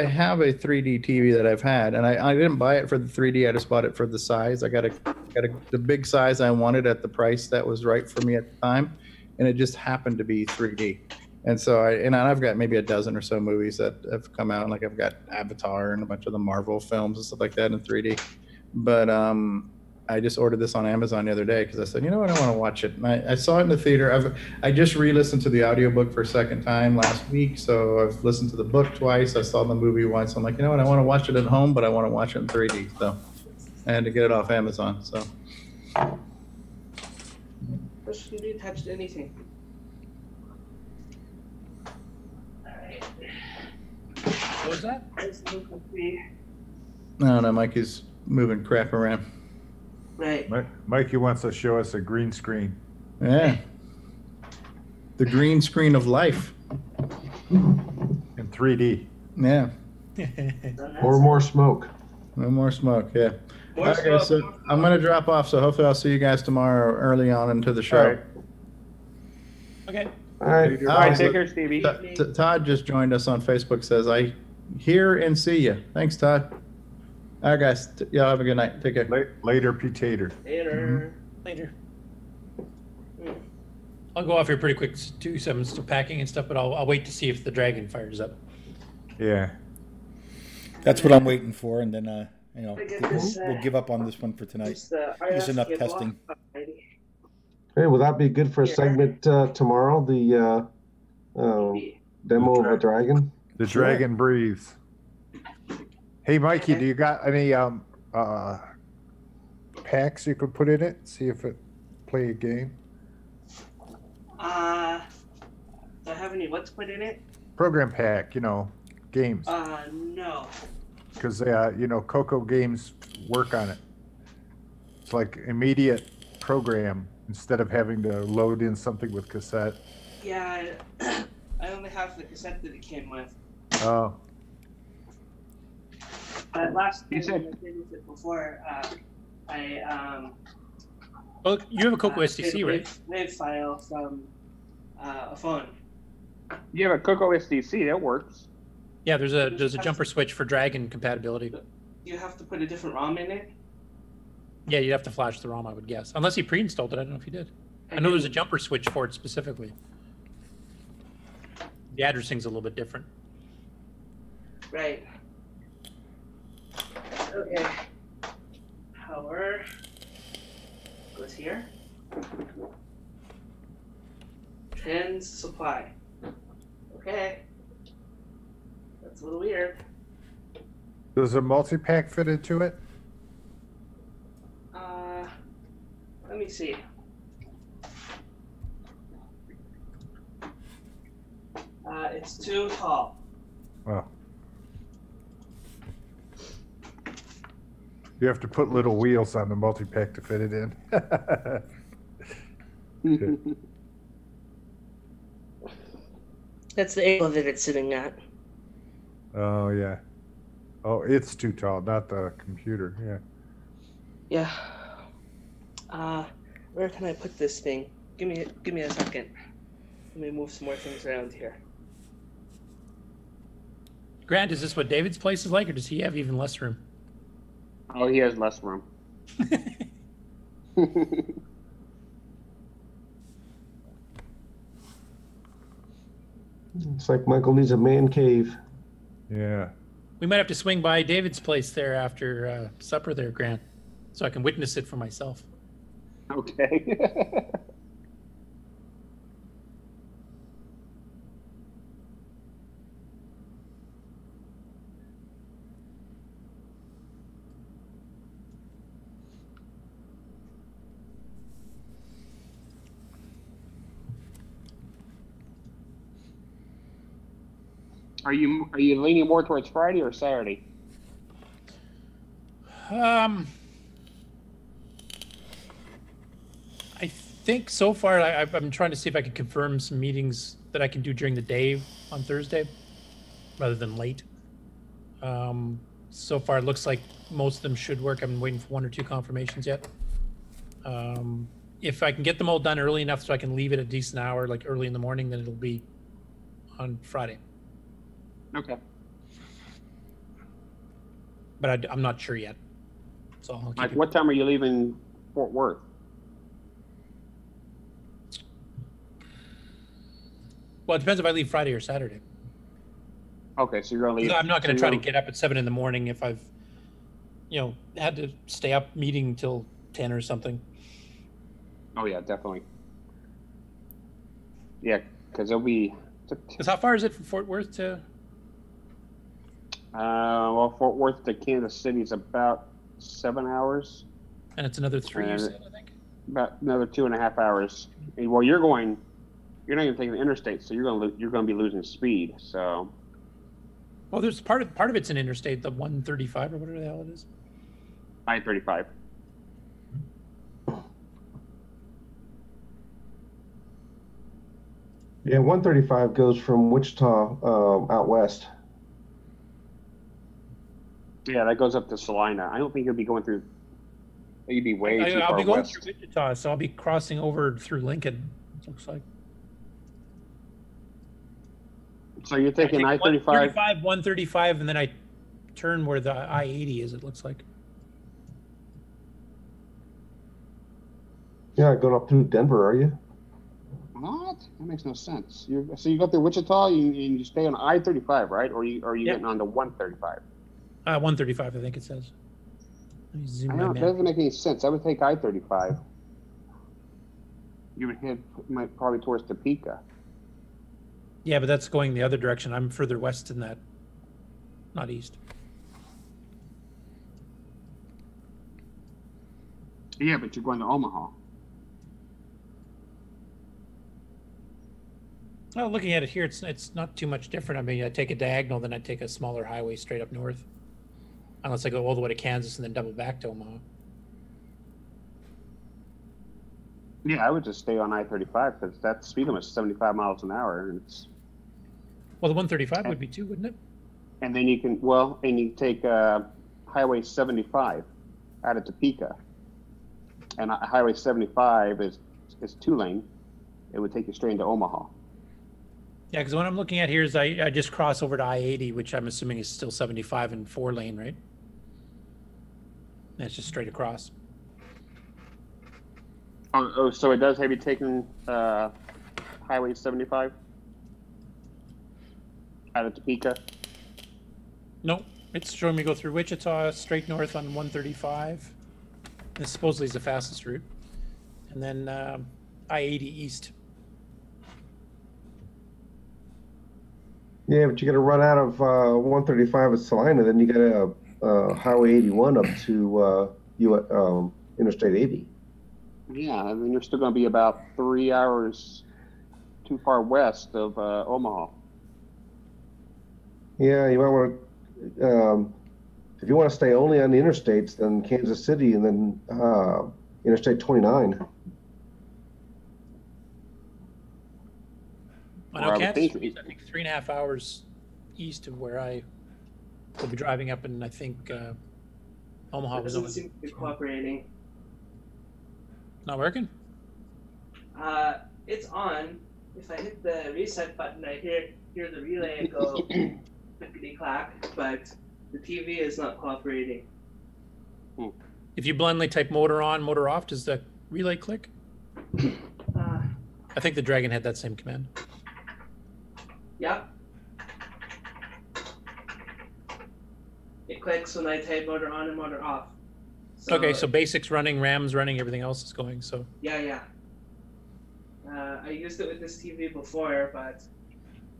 have a 3D TV that I've had, and I didn't buy it for the 3D. I just bought it for the size. I got the big size I wanted at the price that was right for me at the time, and it just happened to be 3D. And so I've got maybe a dozen or so movies that have come out. Like I've got Avatar and a bunch of the Marvel films and stuff like that in 3D. But I just ordered this on Amazon the other day because I said, you know what, I want to watch it. And I saw it in the theater. I just re-listened to the audiobook for a second time last week. So I've listened to the book twice. I saw the movie once. I'm like, you know what, I want to watch it at home, but I want to watch it in 3D. So I had to get it off Amazon. So. First, you didn't touch anything. What was that? No, Mikey's moving crap around. Right. Mikey wants to show us a green screen. Yeah. The green screen of life. In 3D. Yeah. Or more smoke. No more smoke, yeah. Okay, so I'm going to drop off, so hopefully I'll see you guys tomorrow early on into the show. All right. Okay. All right. All right, take care, Stevie. Todd just joined us on Facebook, says, I hear and see you. Thanks, Todd. All right, guys. Y'all have a good night. Take care. Later, P-Tater. Later. Later. I'll go off here pretty quick to do some packing and stuff, but I'll wait to see if the dragon fires up. Yeah. That's what I'm waiting for, and then we'll give up on this one for tonight. There's enough testing. Hey, will that be good for a segment tomorrow? The demo of a dragon. The dragon breathes. Hey, Mikey, do you got any packs you could put in it? See if it play a game. Do I have any what's put in it? Program pack, games. No. Because CoCo games work on it. It's like immediate program instead of having to load in something with cassette. Yeah, I only have the cassette that it came with. Oh. Last time I did with it before, Well, you have a CoCo SDC, right? WAV file from a phone. You have a CoCo SDC, that works. Yeah, there's a jumper switch for Dragon compatibility. You have to put a different ROM in it? Yeah, you'd have to flash the ROM, I would guess. Unless he pre-installed it, I don't know if he did. I know there's a jumper switch for it specifically. The addressing's a little bit different. Right. Okay. Power goes here. Trans supply. Okay. That's a little weird. Does a multi-pack fit into it? Let me see. It's too tall. Oh. You have to put little wheels on the multi-pack to fit it in. That's the angle that it's sitting at. Oh, yeah. Oh, it's too tall, not the computer. Yeah. Yeah. Where can I put this thing? Give me a second. Let me move some more things around here. Grant, is this what David's place is like, or does he have even less room? Oh, he has less room. It's like Michael needs a man cave. Yeah. We might have to swing by David's place there after supper there, Grant, so I can witness it for myself. Okay. Are you leaning more towards Friday or Saturday? I think so far I'm trying to see if I can confirm some meetings that I can do during the day on Thursday rather than late. So far it looks like most of them should work. I'm waiting for 1 or 2 confirmations yet. If I can get them all done early enough so I can leave it a decent hour, like early in the morning, then it'll be on Friday. Okay. But I'm not sure yet. So I'll keep like, what time are you leaving Fort Worth? Well, it depends if I leave Friday or Saturday. Okay, so you're gonna leave. I'm not going to try to get up at 7 in the morning if I've, had to stay up meeting till 10 or something. Oh yeah, definitely. Yeah, because it'll be. Because how far is it from Fort Worth to? Well, Fort Worth to Kansas City is about 7 hours. And it's another 3, you said, I think. About another 2.5 hours. And, well, you're not even taking the interstate, so you're gonna be losing speed. So. Well, there's part of it's an interstate, the 135 or whatever the hell it is. I-35. Yeah, 135 goes from Wichita out west. Yeah, that goes up to Salina. I don't think you'll be going through. You'd be way too far west. I'll be going through Wichita, so I'll be crossing over through Lincoln. It looks like. So you're taking I-35, 135, and then I turn where the I-80 is. It looks like. Yeah, going up through Denver, are you? What? That makes no sense. So you go through Wichita, and you stay on I-35, right? Or are you getting on the 135? 135, I think it says. Let me zoom I know, it doesn't make any sense. I would take I-35. You would head probably towards Topeka. Yeah, but that's going the other direction. I'm further west than that, not east. Yeah, but you're going to Omaha. Well, looking at it here, it's not too much different. I mean, I take a diagonal, then I take a smaller highway straight up north. Unless I go all the way to Kansas and then double back to Omaha. Yeah, I would just stay on I-35 because that speed limit is 75 miles an hour. And it's... Well, the 135 would be too, wouldn't it? And then you can, and you take Highway 75 out of Topeka. And Highway 75 is 2-lane. It would take you straight into Omaha. Yeah, because what I'm looking at here is I just cross over to I-80, which I'm assuming is still 75 and 4-lane, right? That's just straight across. Oh, so it does have you taken Highway 75 out of Topeka? Nope, it's showing me go through Wichita, straight north on 135. This supposedly is the fastest route. And then I-80 east. Yeah, but you got to run out of 135 at Salina, then you got to Highway 81 up to Interstate 80. Yeah, I mean, you're still going to be about 3 hours too far west of Omaha. Yeah, you might want to, if you want to stay only on the interstates, then Kansas City and then Interstate 29. I know Kansas City is, I think, 3.5 hours east of where I will be driving up, and I think Omaha was doesn't seem to be cooperating. Not working? It's on. If I hit the reset button, I hear the relay go clickety-clack, but the TV is not cooperating. If you blindly type motor on, motor off, does the relay click? I think the Dragon had that same command. Yep. It clicks when I type motor on and motor off. So, okay, so basics running, RAMs running, everything else is going, so. Yeah. I used it with this TV before, but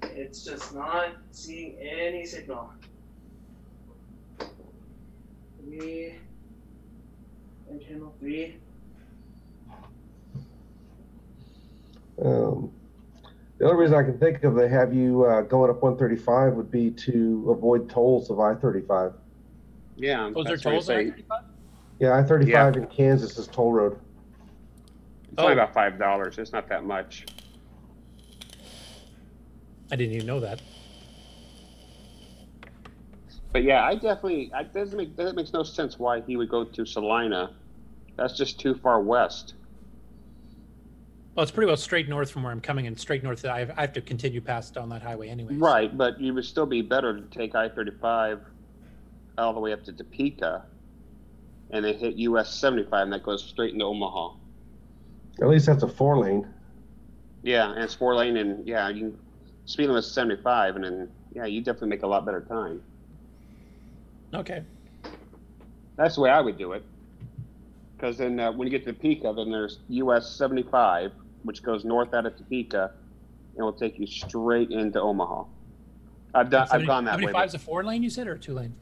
it's just not seeing any signal. And channel 3. The only reason I can think of they have you going up 135 would be to avoid tolls of I-35. Yeah. Those are tolls on I-35? Yeah, I-35 in Kansas is toll road. It's only about $5. It's not that much. I didn't even know that. But yeah, that makes no sense why he would go to Salina. That's just too far west. Well, it's pretty well straight north from where I'm coming, and straight north. I have to continue past down that highway anyway. Right, but it would still be better to take I-35 all the way up to Topeka, and then hit US 75, and that goes straight into Omaha. At least that's a 4-lane. Yeah, and it's 4-lane, and yeah, you can speed limit 75, and then yeah, you definitely make a lot better time. Okay. That's the way I would do it. Because then when you get to Topeka, then there's US 75, which goes north out of Topeka, and will take you straight into Omaha. I've gone that way. 75 is a 4-lane, you said, or a 2-lane?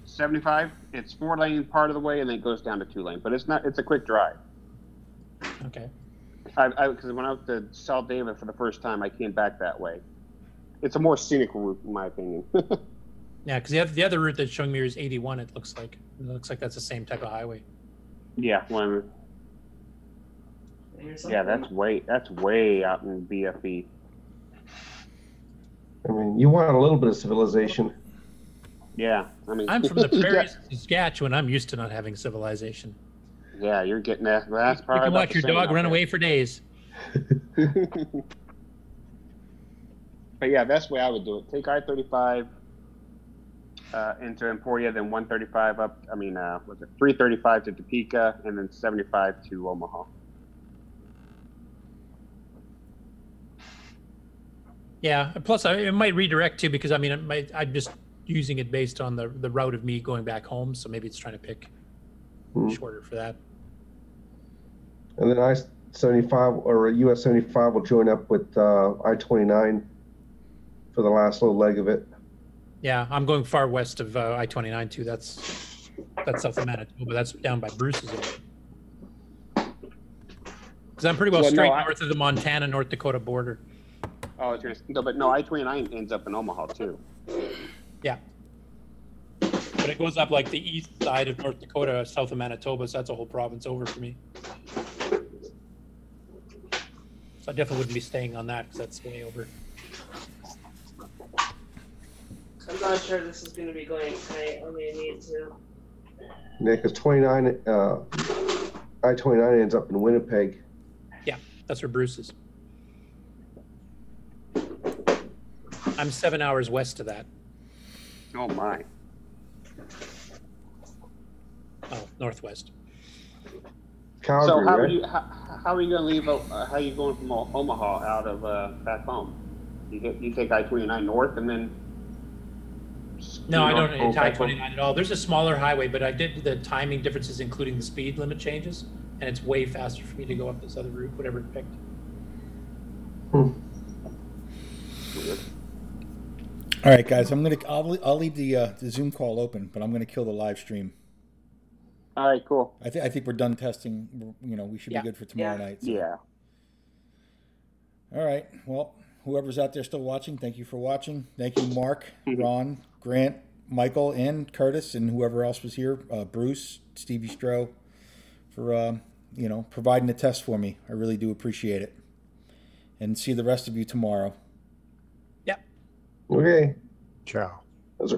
75, it's 4-lane part of the way, and then it goes down to 2-lane. But it's not. It's a quick drive. Okay. Because when I went to South David for the first time, I came back that way. It's a more scenic route, in my opinion. Yeah, because the other route that's showing me is 81. It looks like that's the same type of highway. Yeah, that's way out in BFE. I mean, you want a little bit of civilization. Yeah, I mean, I'm from the prairies of Saskatchewan. I'm used to not having civilization. Yeah, you're getting that. That's probably you can watch your dog run away for days. But yeah, that's the way I would do it. Take I-35 into Emporia, then 135 up. I mean, 335 to Topeka, and then 75 to Omaha. Yeah. Plus, it might redirect too, because I mean, I'm just using it based on the route of me going back home. So maybe it's trying to pick shorter for that. And then I-75 or US 75 will join up with I-29 for the last little leg of it. Yeah, I'm going far west of I-29 too. That's south of Manitoba. That's down by Bruce's. Because I'm pretty well straight north of the Montana, North Dakota border. Oh, but no, I-29 ends up in Omaha too. Yeah. But it goes up like the east side of North Dakota, south of Manitoba, so that's a whole province over for me. So I definitely wouldn't be staying on that because that's way over. I'm not sure this is going to be going tonight. I may need to. Yeah, because I-29 ends up in Winnipeg. Yeah, that's where Bruce is. I'm 7 hours west of that. Oh my. Oh, northwest. Calgary, so how right? are you going to leave? How are you going from Omaha out of back home? You take I-29 north and then. No, I don't take I-29 at all. There's a smaller highway, but I did the timing differences, including the speed limit changes, and it's way faster for me to go up this other route, whatever it picked. All right, guys. I'll leave the Zoom call open, but I'm gonna kill the live stream. All right, cool. I think we're done testing. You know, we should be good for tomorrow night. So. Yeah. All right. Well, whoever's out there still watching, thank you for watching. Thank you, Mark, Ron, Grant, Michael, and Curtis, and whoever else was here. Bruce, Stevie Stroh, for providing the test for me. I really do appreciate it. And see the rest of you tomorrow. Okay. Ciao. Those are